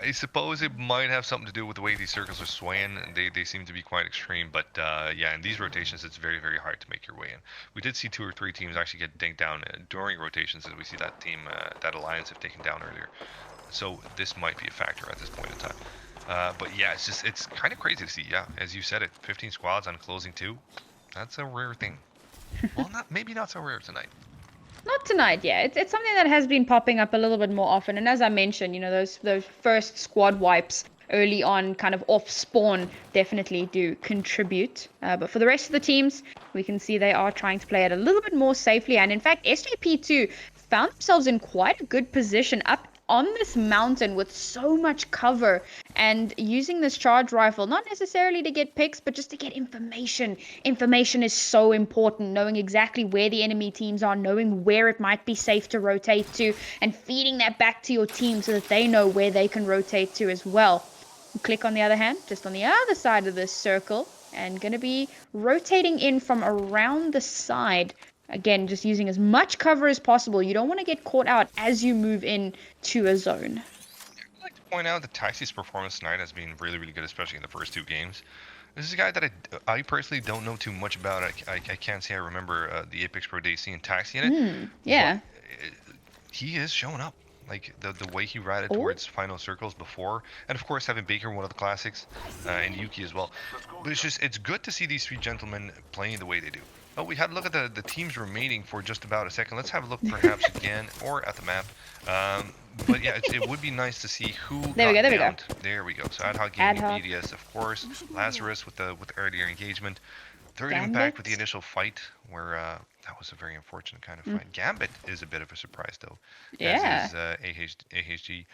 S2: I suppose it might have something to do with the way these circles are swaying. They seem to be quite extreme, but yeah, in these rotations, it's very, very hard to make your way in. We did see 2 or 3 teams actually get dinked down during rotations, as we see that team, that alliance, have taken down earlier. So this might be a factor at this point in time. But yeah, it's kind of crazy to see. Yeah, as you said, 15 squads on closing 2. That's a rare thing. Well, maybe not so rare tonight.
S1: Not tonight, yeah. It's something that has been popping up a little bit more often. And as I mentioned, those first squad wipes early on, kind of off spawn, definitely do contribute. But for the rest of the teams, we can see they are trying to play it a little bit more safely. And in fact, SJP2 found themselves in quite a good position up on this mountain with so much cover and using this charge rifle, not necessarily to get picks, but just to get information. Information is so important, knowing exactly where the enemy teams are, knowing where it might be safe to rotate to, and feeding that back to your team so that they know where they can rotate to as well. Clique, on the other hand, just on the other side of this circle, and going to be rotating in from around the side. Again, just using as much cover as possible. You don't want to get caught out as you move in to a zone.
S2: I'd like to point out that Taxi's performance tonight has been really, really good, especially in the first 2 games. This is a guy that I personally don't know too much about. I can't say I remember the Apex Pro Day C and Taxi in it.
S1: Yeah.
S2: He is showing up. Like the way he ran it towards final circles before, and of course having Baker, one of the classics, and Yuki as well. But it's good to see these 3 gentlemen playing the way they do. Oh, we had a look at the teams remaining for just about a second. Let's have a look perhaps again, or at the map. But yeah, it would be nice to see who
S1: There we go.
S2: There we go. So Ad Hoc Gaming, BDS, of course. Lazarus with the earlier engagement. Third Impact with the initial fight, where that was a very unfortunate kind of fight. Gambit is a bit of a surprise, though.
S1: Yeah.
S2: As is AHG.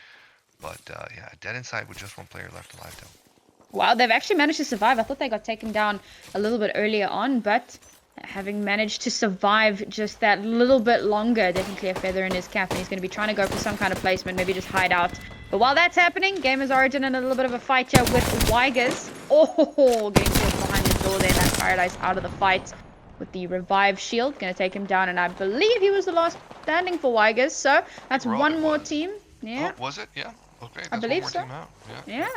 S2: But yeah, dead inside with just 1 player left alive, though.
S1: Wow, they've actually managed to survive. I thought they got taken down a little bit earlier on, but having managed to survive just that little bit longer, definitely a feather in his cap, and he's going to be trying to go for some kind of placement, maybe just hide out. But while that's happening, GamersOrigin in a little bit of a fight here with Wygers. Oh, getting caught behind his door there. That Paradise out of the fight with the revive shield. Going to take him down, and I believe he was the last standing for Wygers. So that's one more team. Yeah.
S2: Oh, was it? Yeah. Okay. That's
S1: I believe
S2: one more
S1: so.
S2: Team out.
S1: Yeah.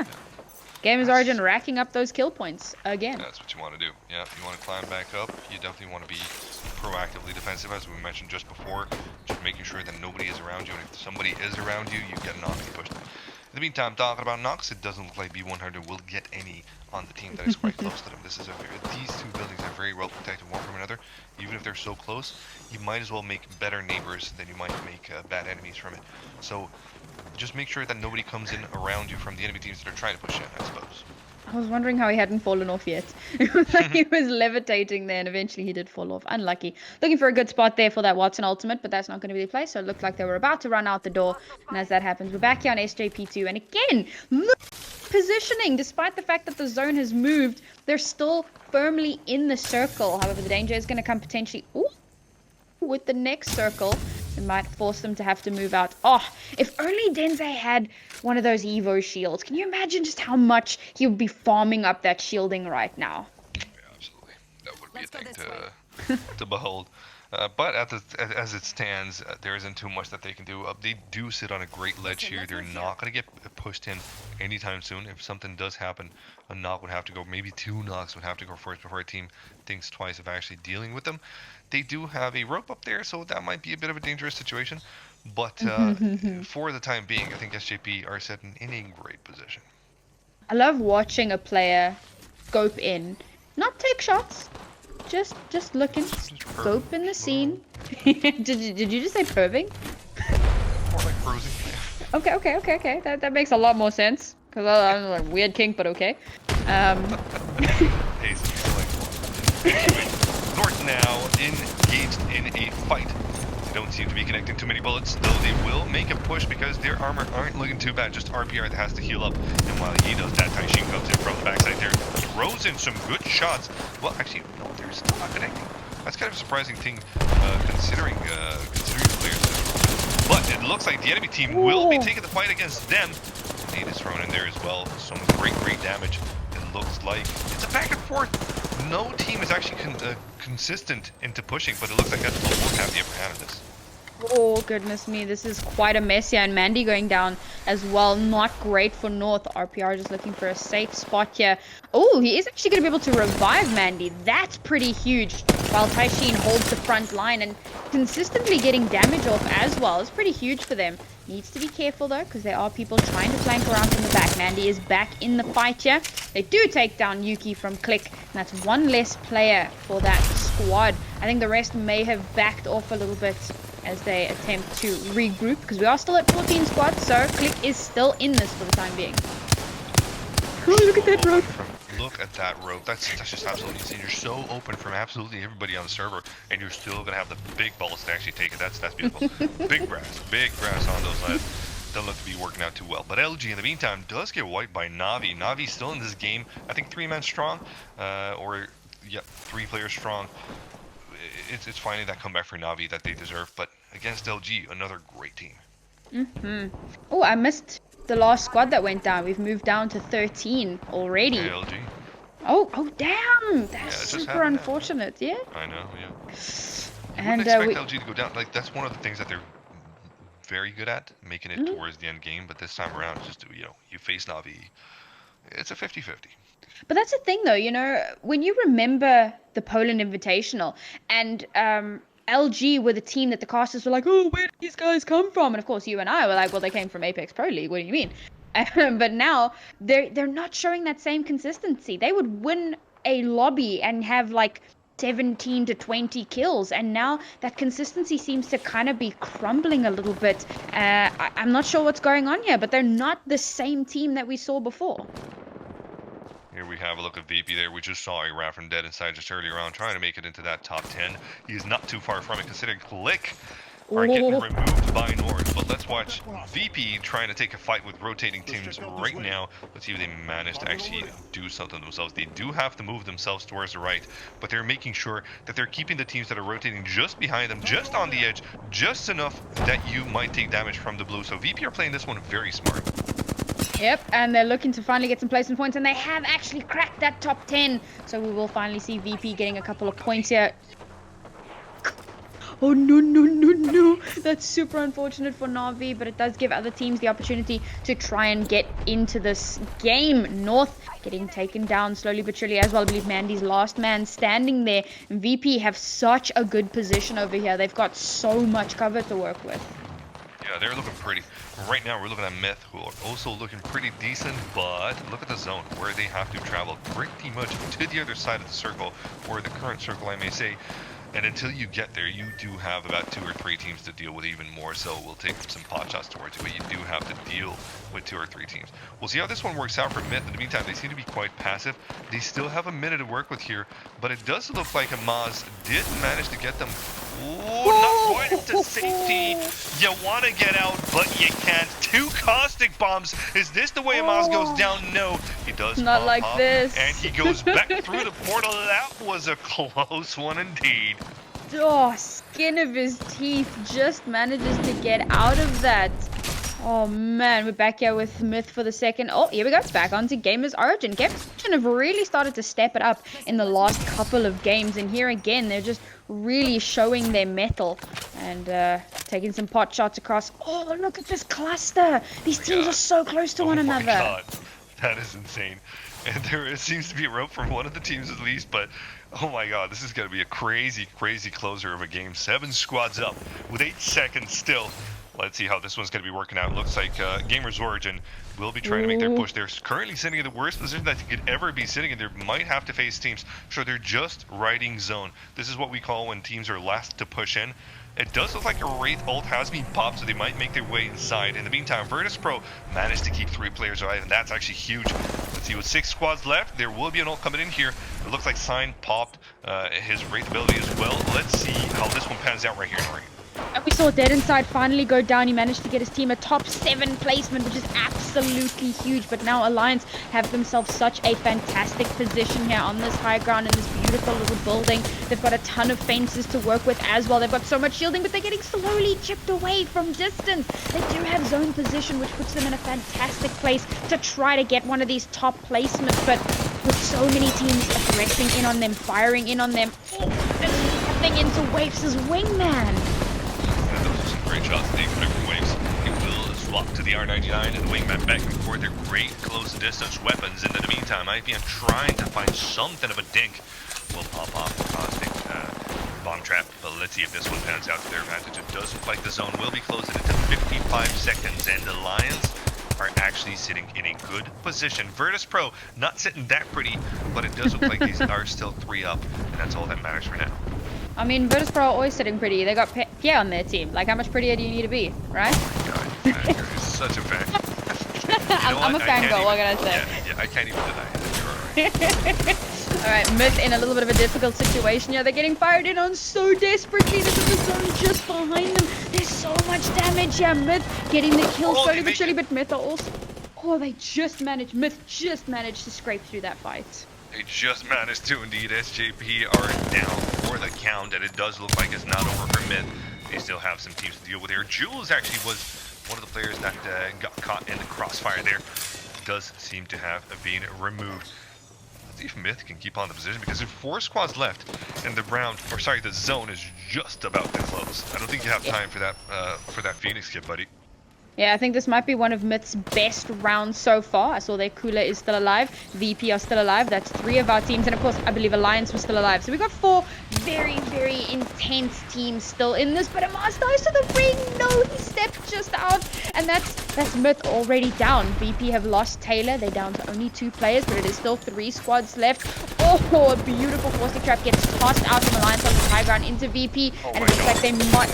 S1: GamersOrigin racking up those kill points again.
S2: That's what you want to do. Yeah, you want to climb back up. You definitely want to be proactively defensive, as we mentioned just before. Just making sure that nobody is around you, and if somebody is around you, you get knocked and pushed. In the meantime, talking about knocks, it doesn't look like B100 will get any on the team that is quite close to them. These 2 buildings are very well protected one from another. Even if they're so close, you might as well make better neighbors than you might make bad enemies from it. So just make sure that nobody comes in around you from the enemy teams that are trying to push in, I suppose.
S1: I was wondering how he hadn't fallen off yet. It was like he was levitating there, and eventually he did fall off. Unlucky. Looking for a good spot there for that Watson ultimate, but that's not going to be the play. So it looked like they were about to run out the door. And as that happens, we're back here on SJP2. And again, look positioning. Despite the fact that the zone has moved, they're still firmly in the circle. However, the danger is going to come potentially with the next circle. It might force them to have to move out. Oh, if only Denze had one of those Evo shields. Can you imagine just how much he would be farming up that shielding right now?
S2: Yeah, absolutely. That would be a thing to behold. But as it stands, there isn't too much that they can do. They do sit on a great ledge here. They're not going to get pushed in anytime soon. If something does happen, a knock would have to go. Maybe 2 knocks would have to go first before a team thinks twice of actually dealing with them. They do have a rope up there, so that might be a bit of a dangerous situation. But for the time being, I think SJP are sitting in a great position.
S1: I love watching a player scope in, not take shots, just looking, scope in the scene. did you just say perving?
S2: More like cruising.
S1: Okay. That makes a lot more sense. Cause I'm like weird kink, but okay.
S2: Hey, so North now engaged in a fight. Don't seem to be connecting too many bullets, though they will make a push because their armor aren't looking too bad. Just RPR that has to heal up. And while he does that, Taishin comes in from the backside there, throws in some good shots. Well, actually, no, they're still not connecting. That's kind of a surprising thing, considering the players. But it looks like the enemy team will be taking the fight against them. Natus thrown in there as well. Some great damage. It looks like it's a back and forth. No team is actually consistent into pushing, but it looks like Epsilon won't have the upper hand of this.
S1: Oh, goodness me. This is quite a mess here. And Mandy going down as well. Not great for North. RPR just looking for a safe spot here. Oh, he is actually going to be able to revive Mandy. That's pretty huge. While Taishin holds the front line and consistently getting damage off as well. It's pretty huge for them. Needs to be careful though, because there are people trying to flank around from the back. Mandy is back in the fight here. They do take down Yuki from Clique, and that's one less player for that squad. I think the rest may have backed off a little bit as they attempt to regroup, because we are still at 14 squads, so Clique is still in this for the time being. Oh, look at that rope.
S2: Look at that rope. That's just absolutely insane. You're so open from absolutely everybody on the server, and you're still gonna have the big balls to actually take it. That's beautiful. big brass on those lads. Doesn't look to be working out too well. But LG in the meantime does get wiped by Navi. Navi's still in this game. I think 3 men strong, or yep, 3 players strong. It's finally that comeback for Navi that they deserve. But against LG, another great team.
S1: Oh, I missed the last squad that went down. We've moved down to 13 already.
S2: Yeah, LG.
S1: Oh damn! That's super unfortunate. Yeah.
S2: I know. Yeah.
S1: And
S2: you wouldn't expect LG to go down. Like that's one of the things that they're very good at, making it towards the end game. But this time around, it's just you face Navi. It's a 50-50.
S1: But that's the thing, though. When you remember the Poland Invitational and LG were the team that the casters were like, oh, where did these guys come from? And of course, you and I were like, well, they came from Apex Pro League. What do you mean? But now they're not showing that same consistency. They would win a lobby and have like 17 to 20 kills, and now that consistency seems to kind of be crumbling a little bit. I'm not sure what's going on here, but they're not the same team that we saw before.
S2: Here we have a look at VP there. We just saw a Rat from Dead inside just earlier on, trying to make it into that top 10. He is not too far from it, considering Clique are getting removed by North. But let's watch VP trying to take a fight with rotating teams right now. Let's see if they manage to actually do something themselves. They do have to move themselves towards the right, but they're making sure that they're keeping the teams that are rotating just behind them, just on the edge, just enough that you might take damage from the blue. So VP are playing this one very smart.
S1: Yep, and they're looking to finally get some placement points, and they have actually cracked that top 10. So we will finally see VP getting a couple of points here. Oh, no. That's super unfortunate for Navi, but it does give other teams the opportunity to try and get into this game. North getting taken down slowly but surely as well. I believe Mandy's last man standing there. And VP have such a good position over here. They've got so much cover to work with.
S2: Yeah, they're looking pretty. Right now, we're looking at Myth, who are also looking pretty decent, but look at the zone, where they have to travel pretty much to the other side of the circle, or the current circle, I may say. And until you get there, you do have about 2 or 3 teams to deal with, even more so. We'll take some pot shots towards you, but you do have to deal with 2 or 3 teams. We'll see how this one works out for Myth. In the meantime, they seem to be quite passive. They still have a minute to work with here, but it does look like Amaz did manage to get them. Ooh, not quite into safety. You want to get out, but you can't. 2 caustic bombs. Is this the way Amaz goes down? No, he does
S1: not like this.
S2: And he goes back through the portal. That was a close one indeed.
S1: Oh, skin of his teeth, just manages to get out of that. Oh man, we're back here with Myth for the second. Oh, here we go, back onto GamersOrigin. GamersOrigin have really started to step it up in the last couple of games, and here again, they're just really showing their mettle and taking some pot shots across. Oh, look at this cluster. These teams are so close to one another.
S2: Oh my god, that is insane. And there seems to be a rope from one of the teams at least, but oh my god, this is going to be a crazy closer of a game. 7 squads up with 8 seconds still. Let's see how this one's going to be working out. Looks like GamersOrigin will be trying to make their push. They're currently sitting in the worst position that they could ever be sitting in. They might have to face teams, so they're just riding zone. This is what we call when teams are last to push in. It does look like a Wraith ult has been popped, so they might make their way inside. In the meantime, Virtus.pro managed to keep 3 players alive, and that's actually huge. Let's see, with 6 squads left, there will be an ult coming in here. It looks like Sign popped his Wraith ability as well. Let's see how this one pans out right here, Nori.
S1: And we saw Dead Inside finally go down. He managed to get his team a top 7 placement, which is absolutely huge. But now Alliance have themselves such a fantastic position here on this high ground in this beautiful little building. They've got a ton of fences to work with as well. They've got so much shielding, but they're getting slowly chipped away from distance. They do have zone position, which puts them in a fantastic place to try to get one of these top placements. But with so many teams aggressing in on them, firing in on them, and stepping into Waves' wingman.
S2: Those are some great shots. They put it from Waves. He will swap to the R99 and wingman back and forth. They're great close distance weapons. And in the meantime, IPN trying to find something of a dink. Will pop off the caustic bomb trap, but let's see if this one pans out to their advantage. It does look like the zone will be closing into 55 seconds, and the Lions are actually sitting in a good position. Virtus.pro not sitting that pretty, but it does look like these are still 3 up, and that's all that matters for now.
S1: I mean, Virtus.pro are always sitting pretty. They got Pierre on their team. Like, how much prettier do you need to be, right?
S2: Oh my god, you're such a fan.
S1: I'm a fangirl, what can I say?
S2: Yeah, I can't even deny it. You're alright.
S1: Alright, Myth in a little bit of a difficult situation here. They're getting fired in on so desperately. This is the zone just behind them. There's so much damage here. Myth getting the kill slowly but surely, but Myth are also... Oh, Myth just managed to scrape through that fight.
S2: They just managed to indeed. SJP are down for the count, and it does look like it's not over for Myth. They still have some teams to deal with here. Jules actually was one of the players that got caught in the crossfire there. Does seem to have been removed. If Myth can keep on the position, because there's 4 squads left and the zone is just about to close. I don't think you have time for that Phoenix kit, buddy.
S1: Yeah, I think this might be one of Myth's best rounds so far. I saw their Cooler is still alive. VP are still alive. That's 3 of our teams. And of course, I believe Alliance was still alive. So we got 4 very, very intense teams still in this. But Amaz dies to the ring. No, he stepped just out. And that's Myth already down. VP have lost Taylor. They're down to only 2 players, but it is still 3 squads left. Oh, a beautiful caustic trap gets tossed out from Alliance on the high ground into VP. And it looks like they might...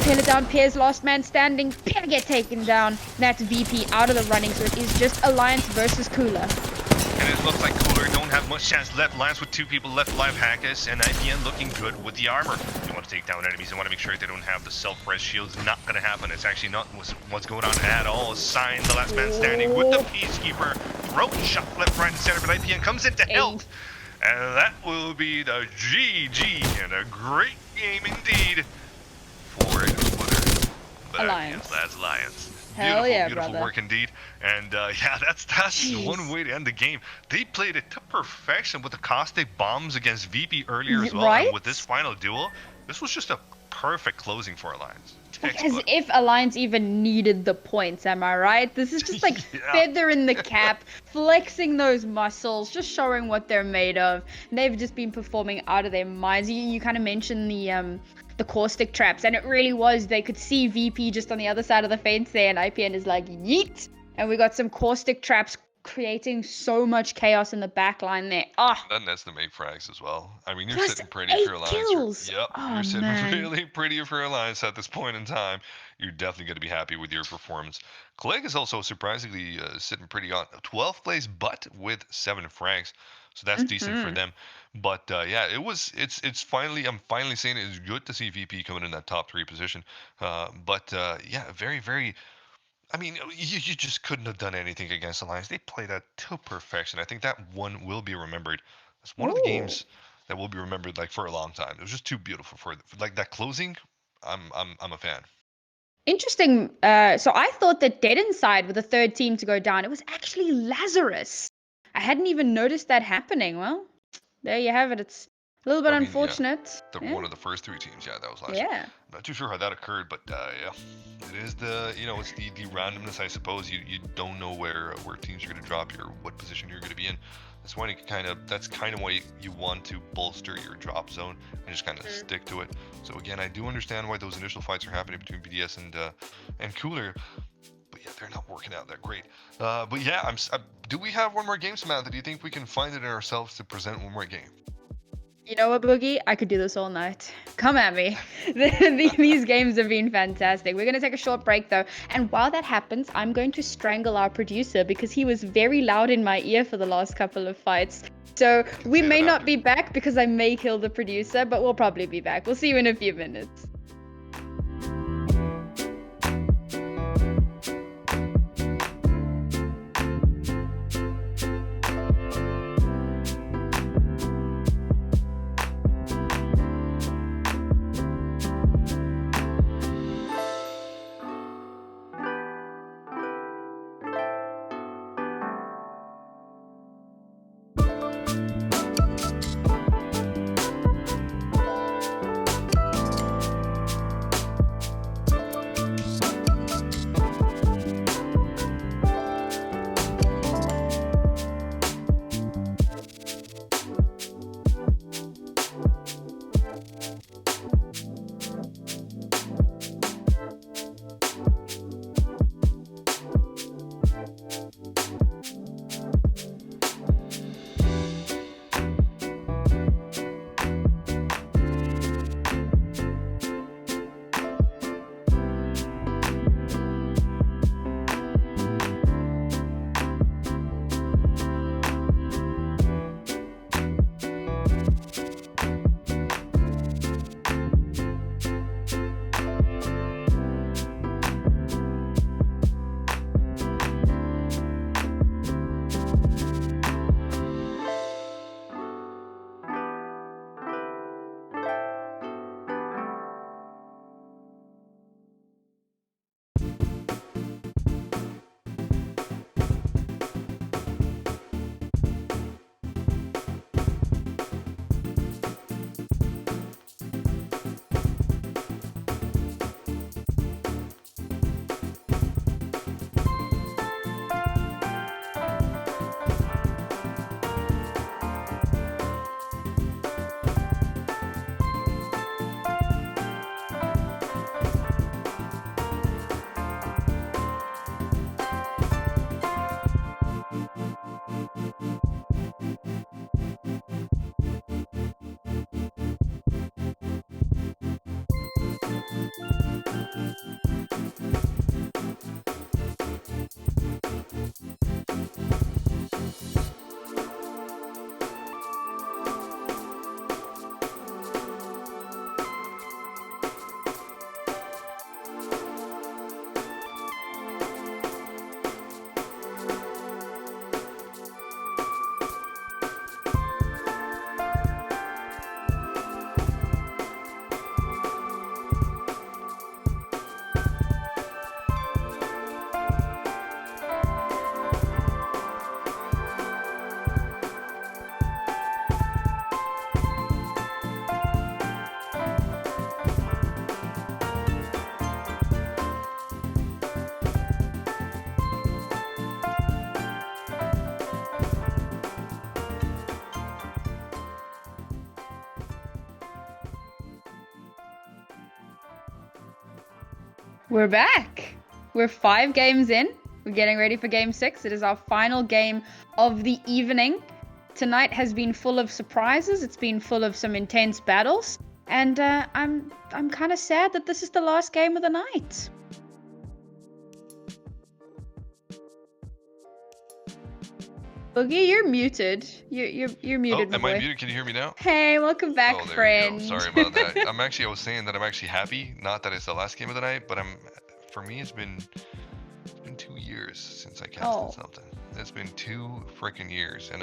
S1: Taylor down, Pierre's last man standing. Pierre get taken down. That's VP out of the running, so it is just Alliance versus Cooler.
S2: And it looks like Cooler don't have much chance left. Alliance with 2 people left alive. Hackus and IPN looking good with the armor. They want to take down enemies. They want to make sure they don't have the self-res shields. Not going to happen. It's actually not what's going on at all. Sign the last man standing with the Peacekeeper. Throat shot left, right, and center, but IPN comes in to help. And that will be the GG and a great game indeed. For
S1: Alliance.
S2: That's Alliance.
S1: Hell yeah,
S2: beautiful
S1: brother.
S2: Work indeed. And yeah, that's one way to end the game. They played it to perfection with the caustic bombs against VP earlier as well.
S1: Right?
S2: And with this final duel, this was just a perfect closing for Alliance.
S1: As if Alliance even needed the points, am I right? This is just like feather in the cap, flexing those muscles, just showing what they're made of. They've just been performing out of their minds. You kind of mentioned the caustic traps, and it really was, they could see VP just on the other side of the fence there, and IPN is like, yeet! And we got some caustic traps creating so much chaos in the back line there.
S2: That nets them 8 frags as well. I mean, you're
S1: Plus
S2: sitting pretty for Alliance.
S1: Kills.
S2: You're sitting really pretty for Alliance at this point in time. You're definitely going to be happy with your performance. Clique is also surprisingly sitting pretty on 12th place, but with 7 frags. So that's decent for them. But yeah, it's finally, I'm finally saying it's good to see VP coming in that top 3 position. Yeah, very, very, I mean, you just couldn't have done anything against Alliance. They played that to perfection. I think that one will be remembered. It's one of the games that will be remembered like for a long time. It was just too beautiful for like that closing. I'm a fan.
S1: Interesting. So I thought that Dead Inside were the 3rd team to go down. It was actually Lazarus. I hadn't even noticed that happening. Well, there you have it. It's a little bit unfortunate.
S2: Yeah, one of the first 3 teams. Yeah, that was last year. I'm not too sure how that occurred, but yeah, it is it's the randomness, I suppose. You don't know where teams are going to drop you or what position you're going to be in. That's why that's kind of why you want to bolster your drop zone and just kind of stick to it. So again, I do understand why those initial fights are happening between BDS and Cooler. But yeah, they're not working out that great. But yeah, do we have one more game, Samantha? Do you think we can find it in ourselves to present one more game?
S1: You know what, Boogie? I could do this all night. Come at me. These games have been fantastic. We're going to take a short break, though. And while that happens, I'm going to strangle our producer because he was very loud in my ear for the last couple of fights. So we may not be back because I may kill the producer, but we'll probably be back. We'll see you in a few minutes. We're back. We're 5 games in. We're getting ready for game 6. It is our final game of the evening. Tonight has been full of surprises. It's been full of some intense battles, and I'm kind of sad that this is the last game of the night. Boogie, you're muted. You're muted.
S2: Oh, am I muted? Can you hear me now?
S1: Hey, welcome back,
S2: Oh, there
S1: friend.
S2: you go. Sorry about that. I was saying that I'm actually happy. Not that it's the last game of the night, but for me, it's been 2 years since I casted something. It's been 2 freaking years, and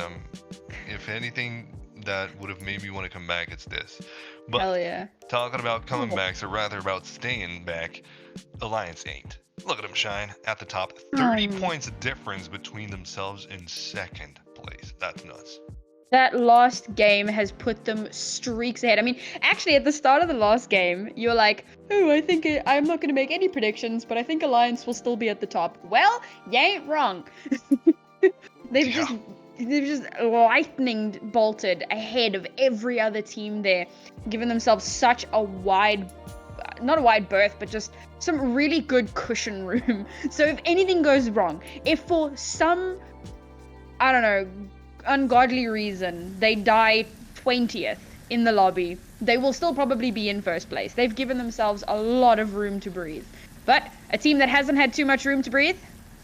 S2: if anything that would have made me want to come back, it's this. But
S1: hell yeah.
S2: Talking about coming back, or rather about staying back, Alliance ain't. Look at them shine at the top. 30 points difference between themselves in second place. That's nuts.
S1: That last game has put them streaks ahead. I mean, actually, at the start of the last game, you're like, oh, I think I'm not going to make any predictions, but I think Alliance will still be at the top. Well, you ain't wrong. They've just lightning bolted ahead of every other team there, giving themselves such a not a wide berth, but just some really good cushion room. So if anything goes wrong, if for some, I don't know, ungodly reason they die 20th in the lobby, they will still probably be in first place. They've given themselves a lot of room to breathe. But a team that hasn't had too much room to breathe,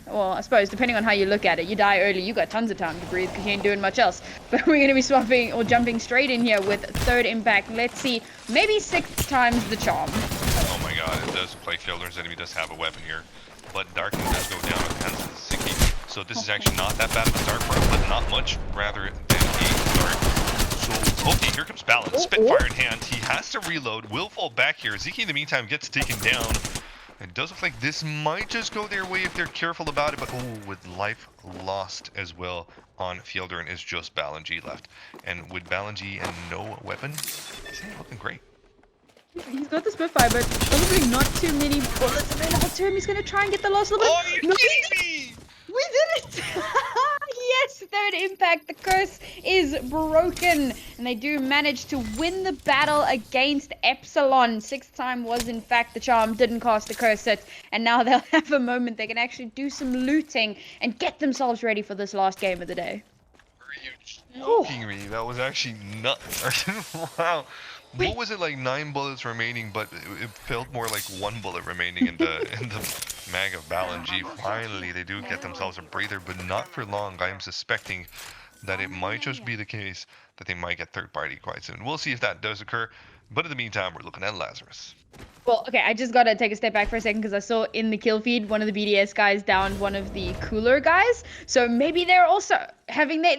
S1: well, I suppose depending on how you look at it, you die early, you got tons of time to breathe because you ain't doing much else. But we're going to be swapping or jumping straight in here with third impact. Let's see, maybe 6th time's the charm.
S2: Oh my god, it does play Fielder's enemy does have a weapon here, but Darkness does go down with Hands Ziki. So this is actually not that bad of a start for him, but not much rather than a start. So okay, here comes Balance, Spitfire in hand. He has to reload, will fall back here. Ziki in the meantime gets taken down. It does look like this might just go their way if they're careful about it, but with life lost as well on Fielder, and is just Balanji left. And with Balanji and no weapon, he's looking great.
S1: He's got the Spitfire, but probably not too many bullets available to him. He's going to try and get the last little bit.
S2: Oh, you're kidding me!
S1: We did it! Yes, third impact. The curse is broken. And they do manage to win the battle against Epsilon. 6th time was, in fact, the charm. Didn't cast the curse it. And now they'll have a moment. They can actually do some looting and get themselves ready for this last game of the day.
S2: Are you joking me? That was actually nuts. Wow. What was it, like 9 bullets remaining, but it felt more like 1 bullet remaining in the mag of Balanji. Finally, they do get themselves a breather, but not for long. I am suspecting that it might just be the case that they might get third party quite soon. We'll see if that does occur, but in the meantime, we're looking at Lazarus.
S1: Well, okay, I just gotta take a step back for a second because I saw in the kill feed one of the BDS guys downed one of the cooler guys, so maybe they're also having their...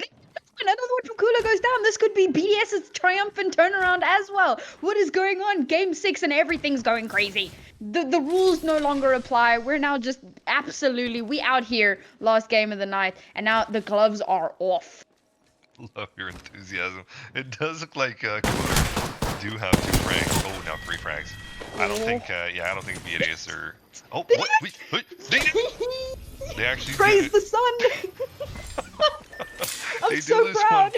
S1: Another one from Cooler goes down. This could be BDS's triumphant turnaround as well. What is going on? Game 6 and everything's going crazy. The rules no longer apply. We're now just absolutely, we out here last game of the night, and now the gloves are off.
S2: Love your enthusiasm. It does look like Cooler do have 2 frags. Oh, now 3 frags. I don't think, I don't think BDS are... Oh, what? Wait, they actually
S1: praise the sun. I'm so proud.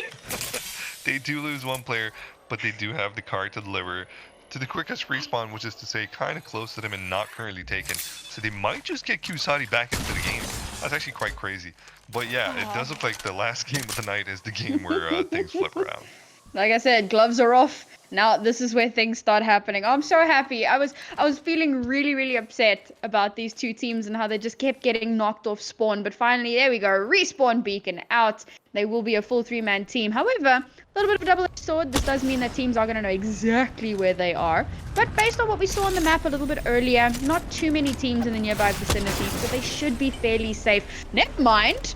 S2: They do lose 1 player, but they do have the card to deliver to the quickest respawn, which is to say kind of close to them and not currently taken. So they might just get Kusadi back into the game. That's actually quite crazy. But yeah, it does look like the last game of the night is the game where things flip around.
S1: Like I said, gloves are off. Now this is where things start happening. I'm so happy. I was feeling really, really upset about these two teams and how they just kept getting knocked off spawn. But finally, there we go. Respawn beacon out. They will be a full 3-man team. However, a little bit of a double-edged sword. This does mean that teams are going to know exactly where they are. But based on what we saw on the map a little bit earlier, not too many teams in the nearby vicinity, so they should be fairly safe. Never mind.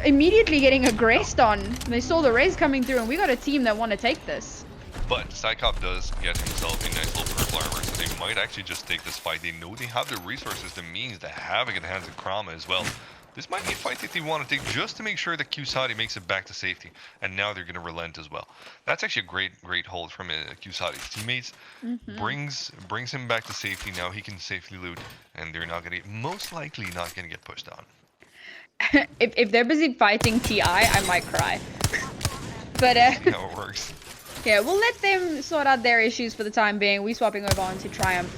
S1: Immediately getting aggressed on. They saw the rays coming through, and we got a team that want to take this.
S2: But Psychop does get himself a nice little purple armor, so they might actually just take this fight. They know they have the resources, the means, the havoc in the hands of Krama as well. This might be a fight that they want to take just to make sure that Qsadi makes it back to safety. And now they're going to relent as well. That's actually a great hold from Qsadi's teammates. Brings him back to safety. Now he can safely loot, and they're not going to most likely not going to get pushed on.
S1: if they're busy fighting TI, I might cry. But
S2: see how it works.
S1: Yeah, we'll let them sort out their issues for the time being. We swapping over onto Triumph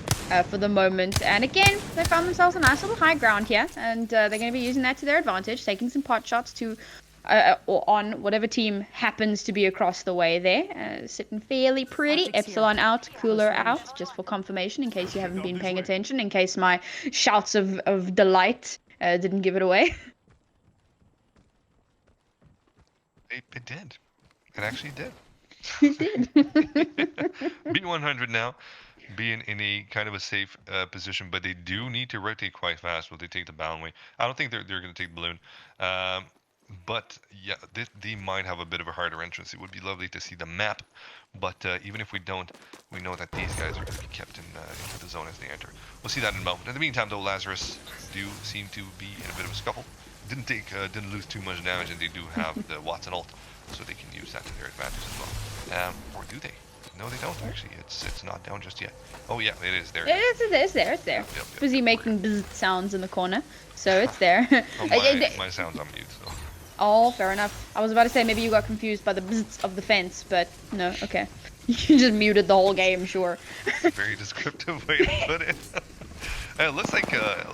S1: for the moment. And again, they found themselves a nice little high ground here, and they're going to be using that to their advantage, taking some pot shots to or on whatever team happens to be across the way there. Sitting fairly pretty. Epsilon out, Cooler out, just for confirmation in case you haven't been paying attention, in case my shouts of delight didn't give it away.
S2: It did. It actually did.
S1: It did.
S2: B100 now being in a kind of a safe position, but they do need to rotate quite fast. Will they take the Boundway? I don't think they're going to take the Balloon. But yeah, they might have a bit of a harder entrance. It would be lovely to see the map, but even if we don't, we know that these guys are going to be kept in the zone as they enter. We'll see that in a moment. In the meantime, though, Lazarus do seem to be in a bit of a scuffle. Didn't lose too much damage, and they do have the Watson ult, so they can use that to their advantage as well. Or do they? No, they don't actually. It's not down just yet. Oh yeah, it is there.
S1: It's there. Yep, busy making bzz sounds in the corner, so it's there.
S2: Oh, my sound's on mute. So.
S1: Oh, fair enough. I was about to say maybe you got confused by the bzz of the fence, but no. Okay, you just muted the whole game. Sure.
S2: Very descriptive way to put it. It looks like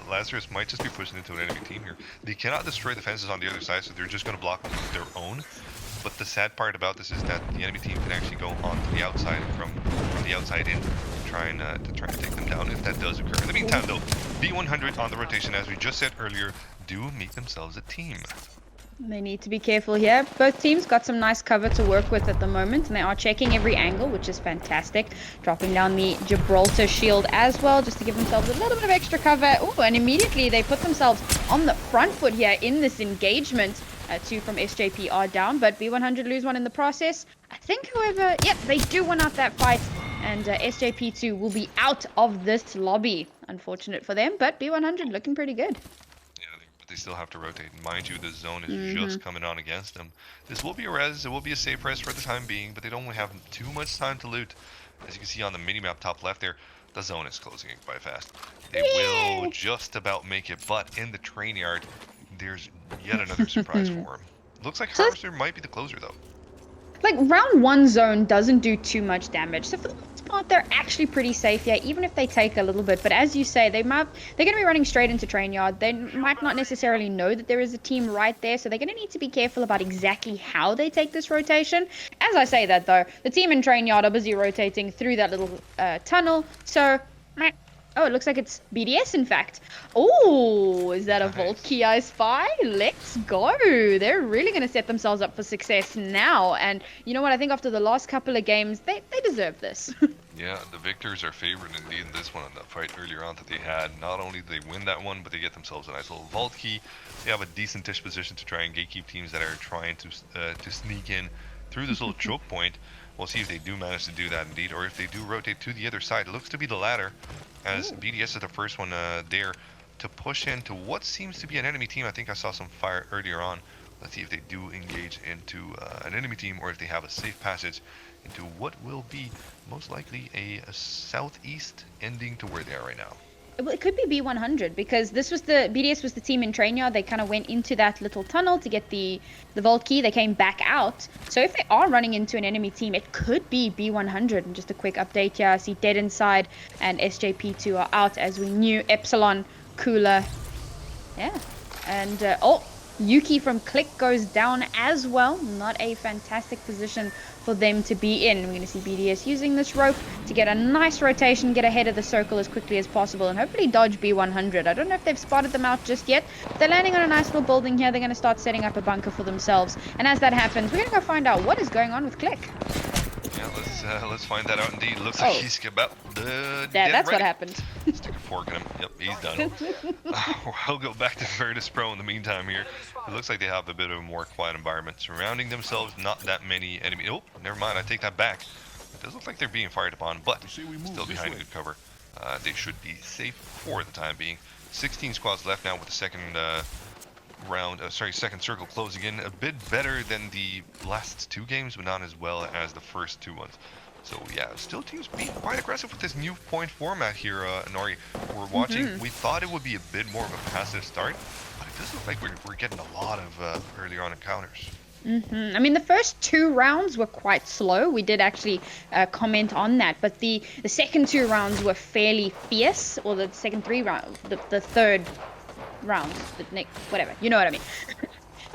S2: Lazarus might just be pushing into an enemy team here. They cannot destroy the fences on the other side, so they're just going to block them with their own. But the sad part about this is that the enemy team can actually go onto the outside from the outside in to try and take them down if that does occur. In the meantime, though, B100 on the rotation, as we just said earlier, do make themselves a team.
S1: They need to be careful here. Both teams got some nice cover to work with at the moment, and they are checking every angle, which is fantastic. Dropping down the Gibraltar shield as well, just to give themselves a little bit of extra cover. Oh, and immediately they put themselves on the front foot here in this engagement. Two from SJP are down, but B100 lose one in the process. I think, however, yep, they do win out that fight, and SJP2 will be out of this lobby. Unfortunate for them, but B100 looking pretty good.
S2: But they still have to rotate. Mind you, the zone is just coming on against them. This will be a res, it will be a safe res for the time being, but they don't have too much time to loot. As you can see on the minimap top left there, the zone is closing in quite fast. They will just about make it, but in the train yard, there's yet another surprise for him. Looks like Harvester might be the closer though.
S1: Like, round one zone doesn't do too much damage, so for the most part they're actually pretty safe here, even if they take a little bit. But as you say, they're going to be running straight into train yard. They might not necessarily know that there is a team right there, so they're going to need to be careful about exactly how they take this rotation. As I say that though, the team in train yard are busy rotating through that little tunnel, so oh, it looks like it's BDS, in fact. Oh, is that a Vault Key I spy? Let's go. They're really going to set themselves up for success now. And you know what? I think after the last couple of games, they deserve this.
S2: Yeah, the victors are favored indeed in this one. In that fight earlier on that they had, not only do they win that one, but they get themselves a nice little Vault Key. They have a decent-ish position to try and gatekeep teams that are trying to sneak in through this little choke point. We'll see if they do manage to do that indeed, or if they do rotate to the other side. It looks to be the latter, as BDS is the first one there to push into what seems to be an enemy team. I think I saw some fire earlier on. Let's see if they do engage into an enemy team, or if they have a safe passage into what will be most likely a southeast ending to where they are right now.
S1: Well, it could be B100, because BDS was the team in train yard. They kind of went into that little tunnel to get the vault key. They came back out. So if they are running into an enemy team, it could be B100. And just a quick update here. I see Dead Inside and SJP2 are out, as we knew. Epsilon, Cooler. Yeah. And, oh, Yuki from Clique goes down as well. Not a fantastic position for them to be in. We're going to see BDS using this rope to get a nice rotation, get ahead of the circle as quickly as possible, and hopefully dodge B100. I don't know if they've spotted them out just yet. They're landing on a nice little building here. They're going to start setting up a bunker for themselves. And as that happens, we're going to go find out what is going on with Clique.
S2: Yeah, let's find that out indeed. Looks like he's about
S1: that's what happened.
S2: Stick a fork in him. Yep, he's done. We'll go back to Virtus.pro in the meantime here. It looks like they have a bit of a more quiet environment surrounding themselves. Not that many enemies. Oh, never mind. I take that back. It does look like they're being fired upon, but still behind good cover. They should be safe for the time being. 16 squads left now with the second second circle closing in. A bit better than the last two games, but not as well as the first two ones. So yeah, still teams being quite aggressive with this new point format here, Nori. We're watching. We thought it would be a bit more of a passive start, but it does look like we're getting a lot of earlier on encounters.
S1: I mean, the first two rounds were quite slow. We did actually comment on that, but the second two rounds were fairly fierce, or the second three rounds, the third round, whatever, you know what I mean.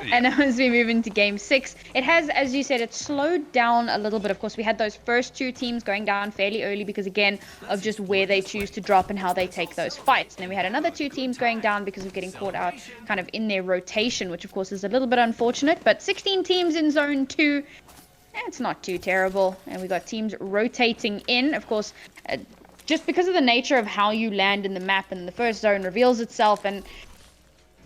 S1: Yeah. And as we move into game 6, it has, as you said, it slowed down a little bit. Of course, we had those first two teams going down fairly early because, again, of just where they choose to drop and how they take those fights. And then we had another two teams going down because of getting caught out kind of in their rotation, which, of course, is a little bit unfortunate. But 16 teams in Zone 2, it's not too terrible. And we got teams rotating in, of course, just because of the nature of how you land in the map, and the first zone reveals itself, and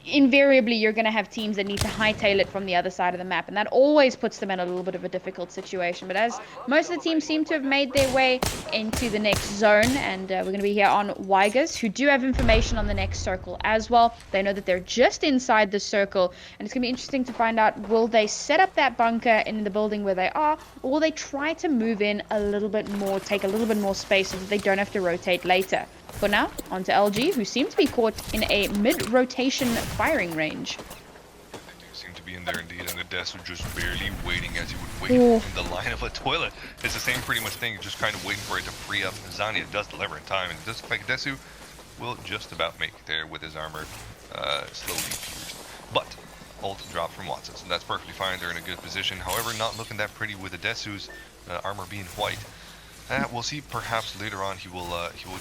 S1: invariably you're going to have teams that need to hightail it from the other side of the map, and that always puts them in a little bit of a difficult situation. But as most of the teams seem to have made their way into the next zone, and we're going to be here on Wygers, who do have information on the next circle as well. They know that they're just inside the circle, and it's going to be interesting to find out, will they set up that bunker in the building where they are, or will they try to move in a little bit more, take a little bit more space so that they don't have to rotate later. For now, on to LG, who seem to be caught in a mid-rotation firing range.
S2: They do seem to be in there indeed, and the Desu just barely waiting as you would wait in the line of a toilet. It's the same pretty much thing, just kind of waiting for it to free up. Zania does deliver in time, and it does look like Desu will just about make it there with his armor slowly pierced. But ult drop from Watson, so that's perfectly fine. They're in a good position. However, not looking that pretty with the Desu's armor being white. We'll see. Perhaps later on he will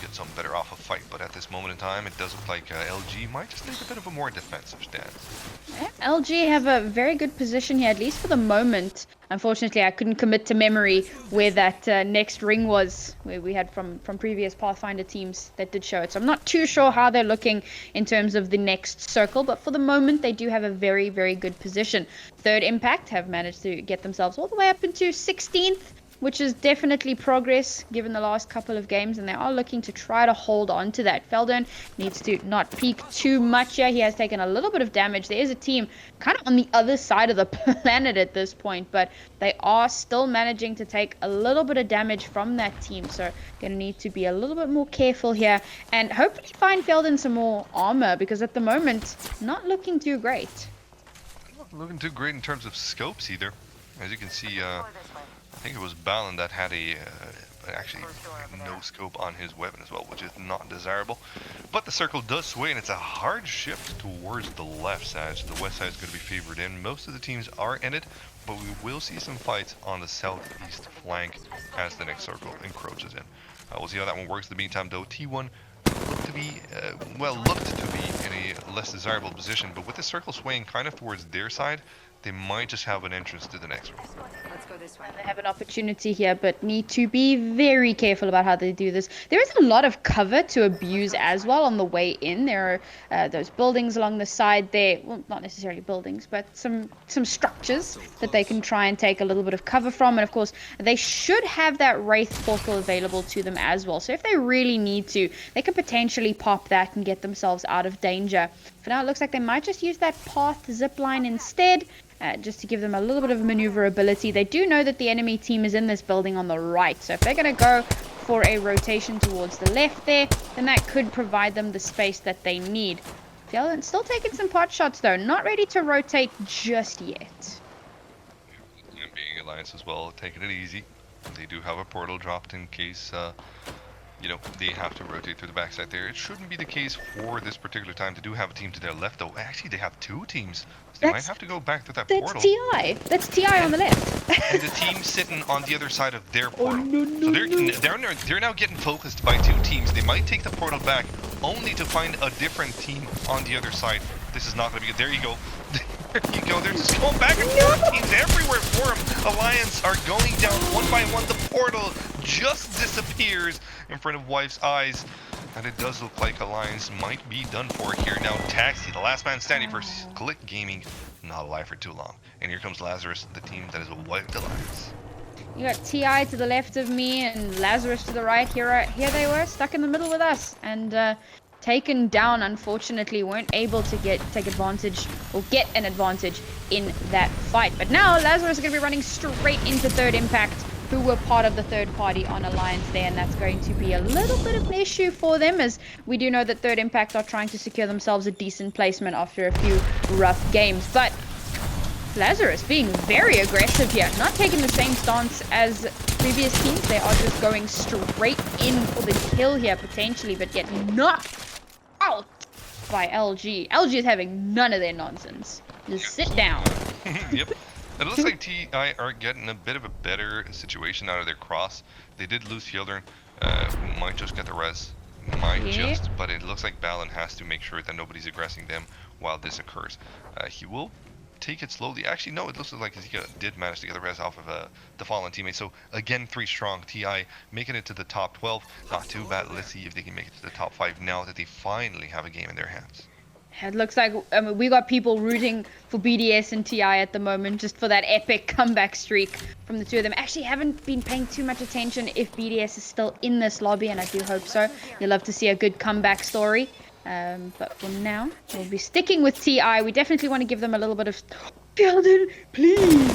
S2: get something better off a fight. But at this moment in time, it does look like LG might just take a bit of a more defensive stance.
S1: Yeah, LG have a very good position here, at least for the moment. Unfortunately, I couldn't commit to memory where that next ring was, where we had from previous Pathfinder teams that did show it. So I'm not too sure how they're looking in terms of the next circle. But for the moment, they do have a very, very good position. Third Impact have managed to get themselves all the way up into 16th. Which is definitely progress given the last couple of games, and they are looking to try to hold on to that. Feldon needs to not peek too much here. He has taken a little bit of damage. There is a team kind of on the other side of the planet at this point, but they are still managing to take a little bit of damage from that team, so going to need to be a little bit more careful here and hopefully find Feldon some more armor, because at the moment, not looking too great.
S2: Not looking too great in terms of scopes either. As you can see, I think it was Balin that had actually no scope on his weapon as well, which is not desirable. But the circle does sway, and it's a hard shift towards the left side. So the west side is going to be favored in. Most of the teams are in it, but we will see some fights on the southeast flank as the next circle encroaches in. We'll see how that one works. In the meantime, though, T1 looked to be in a less desirable position, but with the circle swaying kind of towards their side, they might just have an entrance to the next one.
S1: Let's go this way. They have an opportunity here, but need to be very careful about how they do this. There is a lot of cover to abuse as well on the way in. There are those buildings along the side there. Well, not necessarily buildings, but some structures that they can try and take a little bit of cover from. And of course, they should have that Wraith portal available to them as well. So if they really need to, they can potentially pop that and get themselves out of danger. For now, it looks like they might just use that path zipline instead. Just to give them a little bit of maneuverability. They do know that the enemy team is in this building on the right, so if they're going to go for a rotation towards the left there, then that could provide them the space that they need. Feldon still taking some pot shots though, not ready to rotate just yet.
S2: And being Alliance as well, taking it easy. They do have a portal dropped in case you know, they have to rotate through the backside there. It shouldn't be the case for this particular time. They do have a team to their left, though. Actually, they have two teams. So they might have to go back to that portal.
S1: That's TI. That's TI on the left.
S2: And the team sitting on the other side of their portal.
S1: Oh, no,
S2: so
S1: no.
S2: they're now getting focused by two teams. They might take the portal back, only to find a different team on the other side. This is not going to be good. There you go. There you go. They're just going back and forth. Teams everywhere for them. Alliance are going down one by one. The portal just disappears in front of Wife's eyes. And it does look like Alliance might be done for here. Now Taxi, the last man standing for Clique Gaming, not alive for too long. And here comes Lazarus, the team that is a wiped Alliance.
S1: You got TI to the left of me and Lazarus to the right. Here they were, stuck in the middle with us. And taken down, unfortunately, weren't able to take advantage or get an advantage in that fight. But now Lazarus is going to be running straight into Third Impact, who were part of the third party on Alliance there, and that's going to be a little bit of an issue for them, as we do know that Third Impact are trying to secure themselves a decent placement after a few rough games. But Lazarus being very aggressive here, not taking the same stance as previous teams. They are just going straight in for the kill here potentially, but get knocked out by LG. LG is having none of their nonsense. Just sit down.
S2: Yep. It looks like TI are getting a bit of a better situation out of their cross. They did lose Fieldern, who might just get the res. But it looks like Balin has to make sure that nobody's aggressing them while this occurs. He will take it slowly. Actually, no, it looks like he did manage to get the res off of the fallen teammate. So again, 3 strong. TI making it to the top 12. Not too bad. Let's see if they can make it to the top 5 now that they finally have a game in their hands.
S1: It looks like we got people rooting for BDS and TI at the moment, just for that epic comeback streak from the two of them. Actually, haven't been paying too much attention if BDS is still in this lobby, and I do hope so. You'll love to see a good comeback story. But for now, we'll be sticking with TI. We definitely want to give them a little bit of... Sheldon, please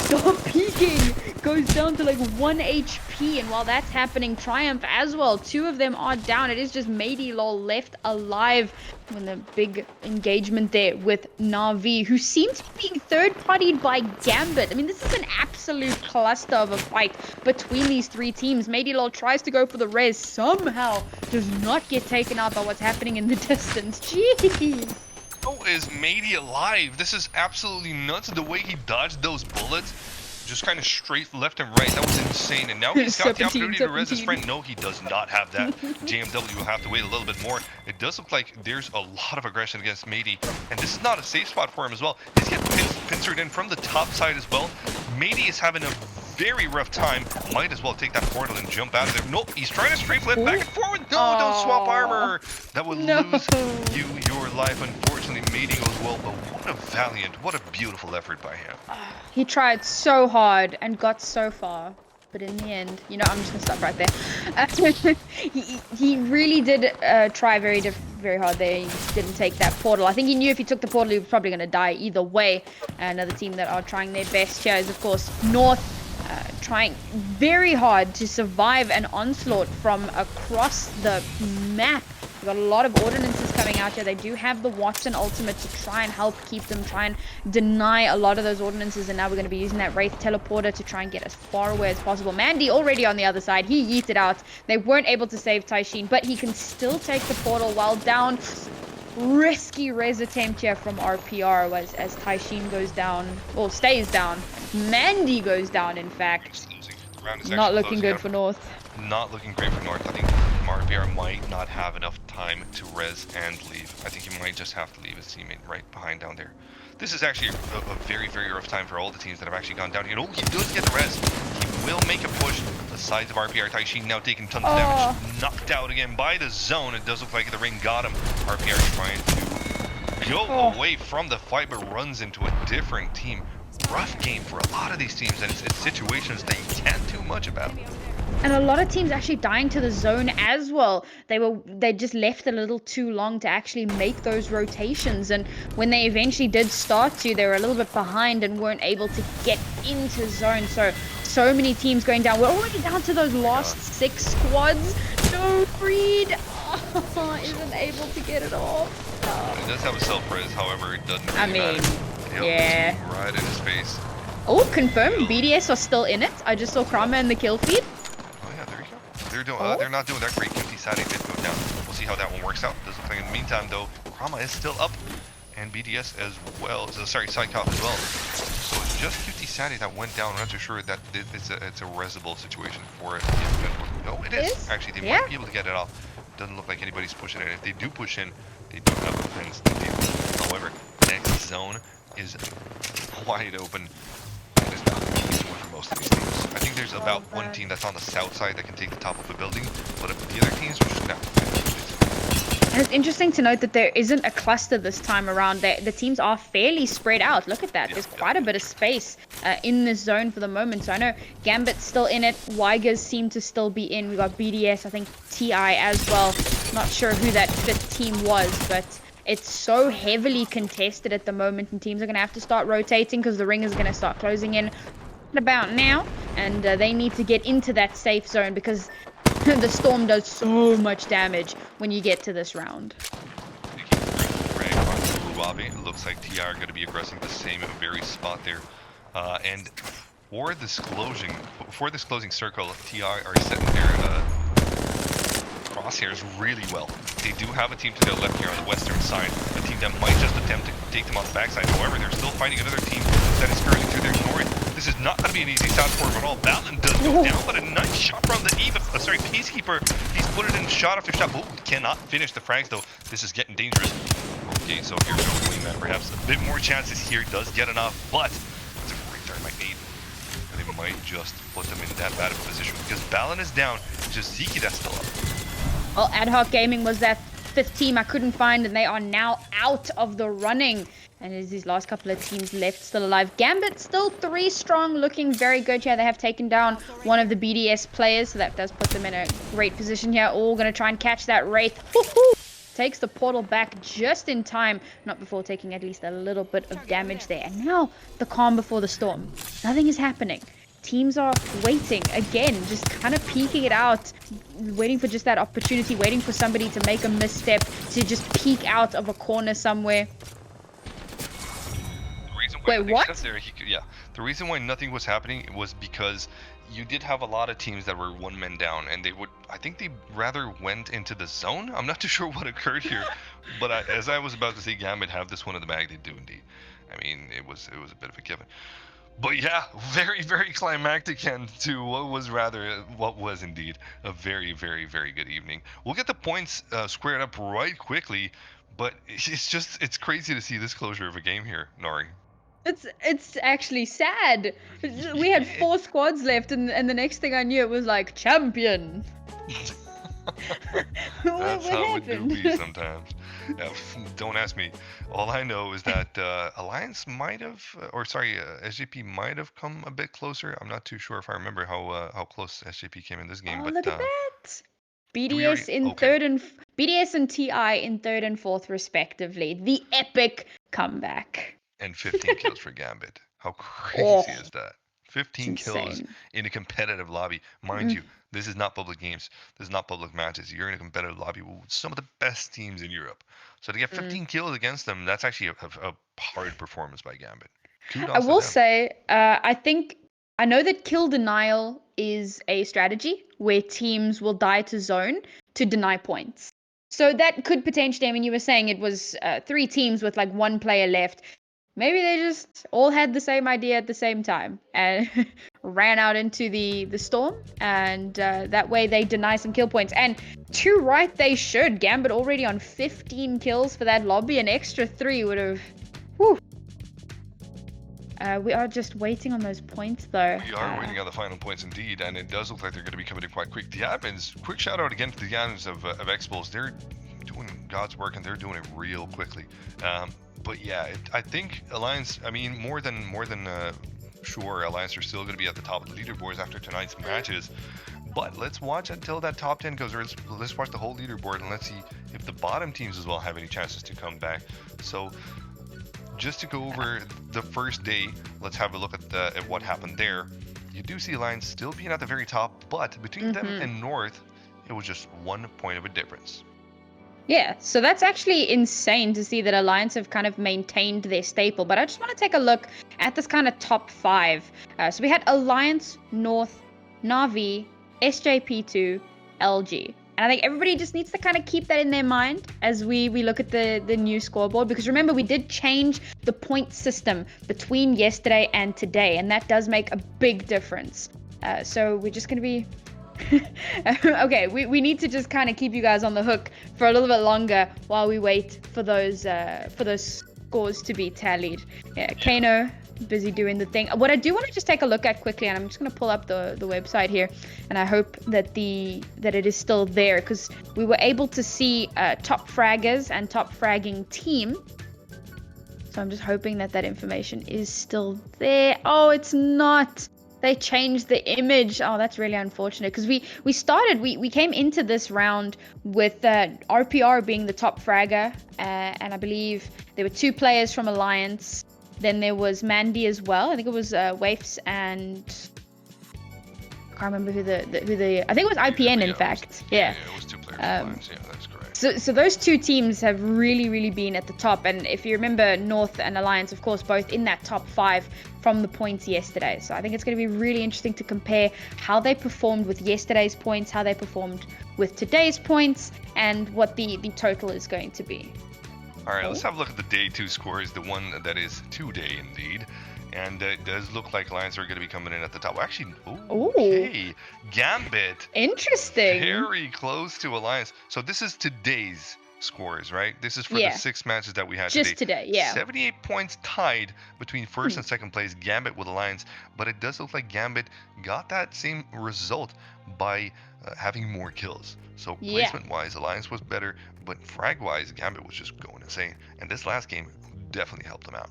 S1: stop peeking. Goes down to like 1 HP, and while that's happening, Triumph as well. 2 of them are down. It is just Mady Lol left alive when the big engagement there with Na'Vi, who seems to be being third-partied by Gambit. I mean, this is an absolute cluster of a fight between these 3 teams. Mady Lol tries to go for the res, somehow does not get taken out by what's happening in the distance. Jeez.
S2: How is Mady alive? This is absolutely nuts. The way he dodged those bullets, just kind of straight left and right. That was insane. And now he's got the opportunity to res his friend. No, he does not have that. JMW will have to wait a little bit more. It does look like there's a lot of aggression against Mady. And this is not a safe spot for him as well. He's getting pincered in from the top side as well. Mady is having a very rough time. Might as well take that portal and jump out of there. Nope, he's trying to straight flip back and forward. No, don't swap armor. That would lose you your life. Unfortunately, Mady goes well, but what a valiant, what a beautiful effort by him.
S1: He tried so hard and got so far, but in the end, you know, I'm just gonna stop right there. He really did try very hard there. He just didn't take that portal. I think he knew if he took the portal, he was probably gonna die either way. Another team that are trying their best here is, of course, North. Trying very hard to survive an onslaught from across the map. We've got a lot of ordinances coming out here. They do have the Watson ultimate to try and help keep them, try and deny a lot of those ordinances, and now we're going to be using that Wraith teleporter to try and get as far away as possible. Mandy already on the other side. He yeeted out. They weren't able to save Taishin, but he can still take the portal while down. Risky res attempt here from RPR as Taishin goes down, or stays down. Mandy goes down, in fact. Not looking good for North.
S2: Not looking great for North. I think RPR might not have enough time to res and leave. I think he might just have to leave his teammate right behind down there. This is actually a very, very rough time for all the teams that have actually gone down here. Oh, he does get the res. He will make a push. The sides of RPR. Taishin now taking tons of damage. Knocked out again by the zone. It does look like the ring got him. RPR trying to go away from the fight, but runs into a different team. Rough game for a lot of these teams, and it's situations that you can't do much about.
S1: And a lot of teams actually dying to the zone as well. They just left a little too long to actually make those rotations, and when they eventually did start to, they were a little bit behind and weren't able to get into zone. So many teams going down. We're already down to those last 6 squads. No, Freed isn't able to get it off.
S2: It does have a self-res, however, it doesn't really matter.
S1: Yeah.
S2: Right in his face.
S1: Oh, confirmed. BDS are still in it. I just saw Krama in the kill feed.
S2: Oh yeah, there you go. they're not doing that great. QT Sade did go down. We'll see how that one works out. Doesn't look like in the meantime though, Krama is still up, and BDS as well. So, sorry, Psychop as well. So it's just QT Sade that went down. I'm not too sure that it's a resible situation for it. No, it is. Actually, they might be able to get it off. Doesn't look like anybody's pushing it. If they do push in, they do have defense to do. However, next zone is wide open. It is not the easy one for most of these teams. I think there's about one team that's on the south side that can take the top of a building, but the other teams are just gonna have to finish it.
S1: And it's interesting to note that there isn't a cluster this time around. The teams are fairly spread out. Look at that. There's quite a bit of space in this zone for the moment. So I know Gambit's still in it. Wygers seem to still be in. We got BDS, I think TI as well. Not sure who that fifth team was, but it's so heavily contested at the moment, and teams are going to have to start rotating because the ring is going to start closing in about now, and they need to get into that safe zone because the storm does so much damage when you get to this round.
S2: It looks like TR are going to be aggressing the same very spot there, and for this closing circle, TR are setting their crosshairs really well. They do have a team to their left here on the western side, a team that might just attempt to take them on the backside. However, they're still fighting another team that is currently through their north. This is not going to be an easy shot for him at all. Batlin does go down, but a nice shot from the Peacekeeper. He's put it in shot after shot. Oh, cannot finish the frags though. This is getting dangerous. Okay, so here we go. Wingman, perhaps a bit more chances here. Does get enough, but it's a great thermite nade. And they might just put them in that bad of a position because Batlin is down. It's just Ziki that's still up.
S1: Well, Ad Hoc Gaming was that fifth team I couldn't find, and they are now out of the running. And there's these last couple of teams left still alive. Gambit still 3 strong, looking very good here. They have taken down one of the BDS players, so that does put them in a great position here. All going to try and catch that Wraith. Takes the portal back just in time, not before taking at least a little bit of damage there. And now the calm before the storm. Nothing is happening. Teams are waiting again, just kind of peeking it out, waiting for just that opportunity, waiting for somebody to make a misstep, to just peek out of a corner somewhere. Wait, what?
S2: The reason why nothing was happening was because you did have a lot of teams that were one man down, and I think they rather went into the zone. I'm not too sure what occurred here, but as I was about to say, Gambit have this one in the bag. They do indeed. I mean, it was a bit of a given. But yeah, very, very climactic end to what was indeed a very, very, very good evening. We'll get the points squared up right quickly, but it's crazy to see this closure of a game here, Nori.
S1: It's actually sad. We had 4 squads left, and the next thing I knew, it was like champion.
S2: That's how it do be sometimes. Yeah, don't ask me. All I know is that Alliance might have, SJP might have come a bit closer. I'm not too sure if I remember how close SJP came in this game. But
S1: look at that. BDS BDS and TI in 3rd and 4th respectively. The epic comeback.
S2: And 15 kills for Gambit. How crazy is that? 15 kills in a competitive lobby. Mind you, this is not public games. This is not public matches. You're in a competitive lobby with some of the best teams in Europe. So to get 15 kills against them, that's actually a hard performance by Gambit. Kudos
S1: I will say, I know that kill denial is a strategy where teams will die to zone to deny points. So that could potentially, I mean, you were saying it was 3 teams with like 1 player left. Maybe they just all had the same idea at the same time and ran out into the storm, and that way they deny some kill points. And too right they should. Gambit already on 15 kills for that lobby. An extra 3 would have... Whew. We are just waiting on those points, though.
S2: We are waiting on the final points, indeed, and it does look like they're going to be coming in quite quick. The admins, quick shout out again to the admins of Expos. They're doing God's work, and they're doing it real quickly. But yeah, I think Alliance, I mean, more than sure, Alliance are still going to be at the top of the leaderboards after tonight's matches. But let's watch until that top 10 goes, or let's watch the whole leaderboard, and let's see if the bottom teams as well have any chances to come back. So just to go over the first day, let's have a look at what happened there. You do see Alliance still being at the very top, but between them and North, it was just 1 point of a difference.
S1: Yeah, so that's actually insane to see that Alliance have kind of maintained their staple. But I just want to take a look at this kind of top 5. So we had Alliance, North, Na'Vi, SJP2, LG. And I think everybody just needs to kind of keep that in their mind as we look at the new scoreboard, because remember, we did change the point system between yesterday and today, and that does make a big difference. So we're just going to be okay, we need to just kind of keep you guys on the hook for a little bit longer while we wait for those scores to be tallied. Yeah, Kano busy doing the thing. What I do want to just take a look at quickly, and I'm just going to pull up the website here, and I hope that it is still there, because we were able to see top fraggers and top fragging team. So I'm just hoping that information is still there. Oh, it's not. They changed the image. Oh, that's really unfortunate, because we came into this round with RPR being the top fragger, and I believe there were 2 players from Alliance. Then there was Mandy as well. I think it was Waifs and I can't remember who the I think it was IPN in fact. Yeah.
S2: It was 2 players from Alliance. Yeah, that's correct.
S1: So those 2 teams have really been at the top, and if you remember, North and Alliance, of course, both in that top 5 from the points yesterday. So I think it's going to be really interesting to compare how they performed with yesterday's points, how they performed with today's points, and what the total is going to be.
S2: All right, let's have a look at the day 2 scores, the one that is today indeed. And it does look like Alliance are going to be coming in at the top. Well, actually, okay. Gambit.
S1: Interesting.
S2: Very close to Alliance. So this is today's scores, right? This is for the 6 matches that we had
S1: just today. Yeah.
S2: 78 points tied between first and second place, Gambit with Alliance. But it does look like Gambit got that same result by having more kills. So placement-wise, Alliance was better, but frag-wise, Gambit was just going insane. And this last game definitely helped them out.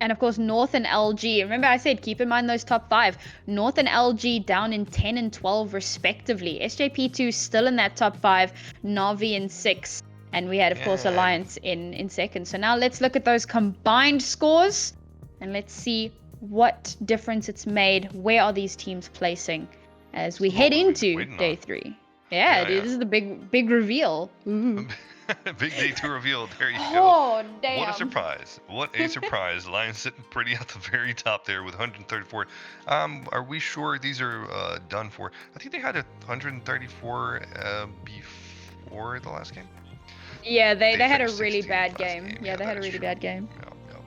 S1: And of course, North and LG. Remember I said, keep in mind those top 5. North and LG down in 10 and 12 respectively. SJP2 still in that top 5. Navi in 6. And we had, of course, Alliance in second. So now let's look at those combined scores. And let's see what difference it's made. Where are these teams placing as we head into day 3? Yeah, dude, this is the big reveal. Ooh.
S2: Big day 2 reveal. There you go.
S1: Oh, damn.
S2: What a surprise. What a surprise. Lions sitting pretty at the very top there with 134. Are we sure these are done for? I think they had 134 before the last game.
S1: Yeah, they had a really bad game. Yeah, they had a really bad game.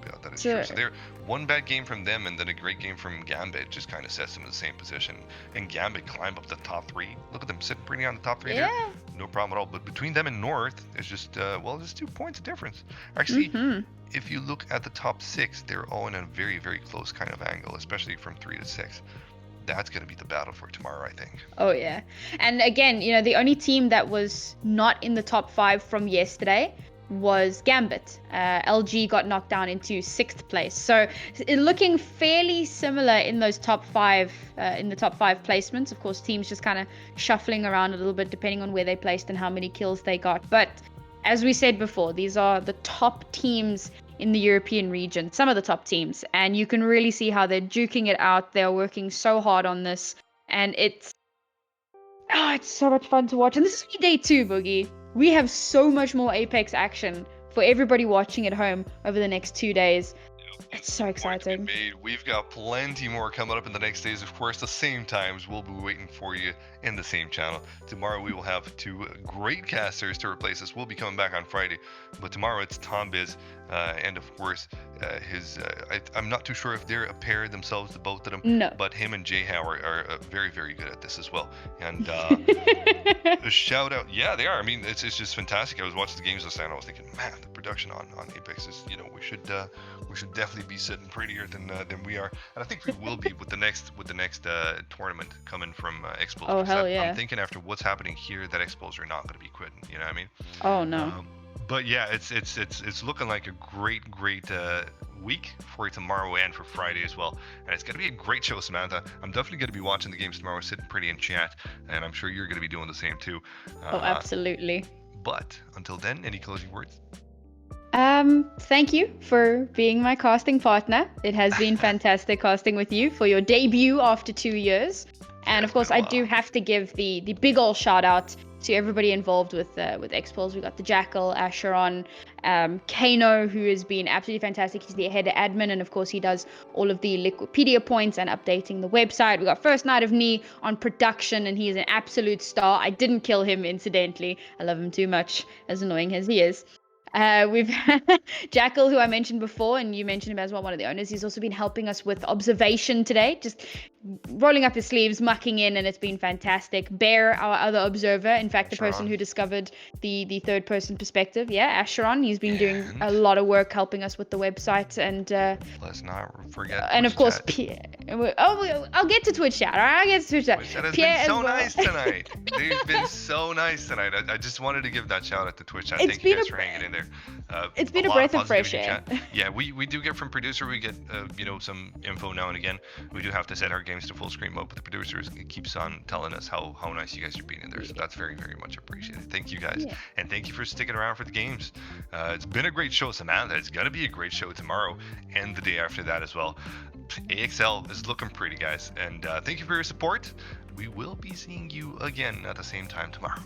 S2: Yeah, that is true. So they're one bad game from them and then a great game from Gambit just kind of sets them in the same position. And Gambit climb up the top 3. Look at them sitting pretty on the top 3 there. No problem at all. But between them and North, it's just, there's 2 points of difference. Actually, if you look at the top 6, they're all in a very, very close kind of angle, especially from 3 to 6. That's going to be the battle for tomorrow, I think.
S1: Oh, yeah. And again, the only team that was not in the top 5 from yesterday was Gambit. LG got knocked down into 6th place. So looking fairly similar in those top 5, in the top 5 placements. Of course, teams just kind of shuffling around a little bit depending on where they placed and how many kills they got. But as we said before, these are the top teams in the European region, some of the top teams, and you can really see how they're duking it out. They're working so hard on this, and it's so much fun to watch. And this is day 2, Boogie. We have so much more Apex action for everybody watching at home over the next 2 days. It's so exciting.
S2: We've got plenty more coming up in the next days. Of course, the same times we'll be waiting for you in the same channel. Tomorrow we will have 2 great casters to replace us. We'll be coming back on Friday, but tomorrow it's Tom Biz, and of course I'm not too sure if they're a pair themselves, the both of them.
S1: No.
S2: But him and Jay Howard are very, very good at this as well. And a shout out, yeah, they are. I mean, it's just fantastic. I was watching the games last night and I was thinking, man, the production on Apex is, we should definitely be sitting prettier than we are, and I think we will be with the next tournament coming from Expos.
S1: Oh, hell yeah!
S2: I'm thinking after what's happening here that Expos are not going to be quitting. You know what I mean?
S1: Oh no.
S2: But yeah, it's looking like a great week for tomorrow and for Friday as well, and it's going to be a great show, Samantha. I'm definitely going to be watching the games tomorrow, sitting pretty in chat, and I'm sure you're going to be doing the same too.
S1: Oh, absolutely.
S2: But until then, any closing words?
S1: Thank you for being my casting partner. It has been fantastic casting with you for your debut after 2 years. And
S2: it's
S1: of course,
S2: been a
S1: I
S2: while.
S1: do have to give the big ol' shout out to everybody involved with Xpulse. We got the Jackal, Asheron, Kano, who has been absolutely fantastic. He's the head admin, and of course, he does all of the Wikipedia points and updating the website. We got First Night of Knee on production, and he is an absolute star. I didn't kill him, incidentally. I love him too much, as annoying as he is. We've Jackal, who I mentioned before, and you mentioned him as well, one of the owners. He's also been helping us with observation today, just rolling up his sleeves, mucking in, and it's been fantastic. Bear, our other observer, in fact, the person who discovered the third person perspective. Yeah, Asheron, he's been doing a lot of work helping us with the website, and
S2: let's not forget
S1: and of course,
S2: chat.
S1: Pierre. I'll get to Twitch chat. All right, I'll get to Twitch chat.
S2: Twitch chat has
S1: Pierre
S2: been so
S1: as well.
S2: nice tonight. They've been so nice tonight. I just wanted to give that shout out to Twitch chat.
S1: It's
S2: Thank you
S1: been
S2: guys
S1: a-
S2: for hanging in there.
S1: It's been a
S2: lot
S1: breath of
S2: positivity
S1: fresh
S2: in
S1: air.
S2: chat. Yeah, we do get from producer. We get some info now and again. We do have to set our games to full screen mode, but the producer keeps on telling us how nice you guys are being in there. So that's very, very much appreciated. Thank you guys, and thank you for sticking around for the games. It's been a great show, Samantha. It's gonna be a great show tomorrow and the day after that as well. AXL is looking pretty, guys, and thank you for your support. We will be seeing you again at the same time tomorrow.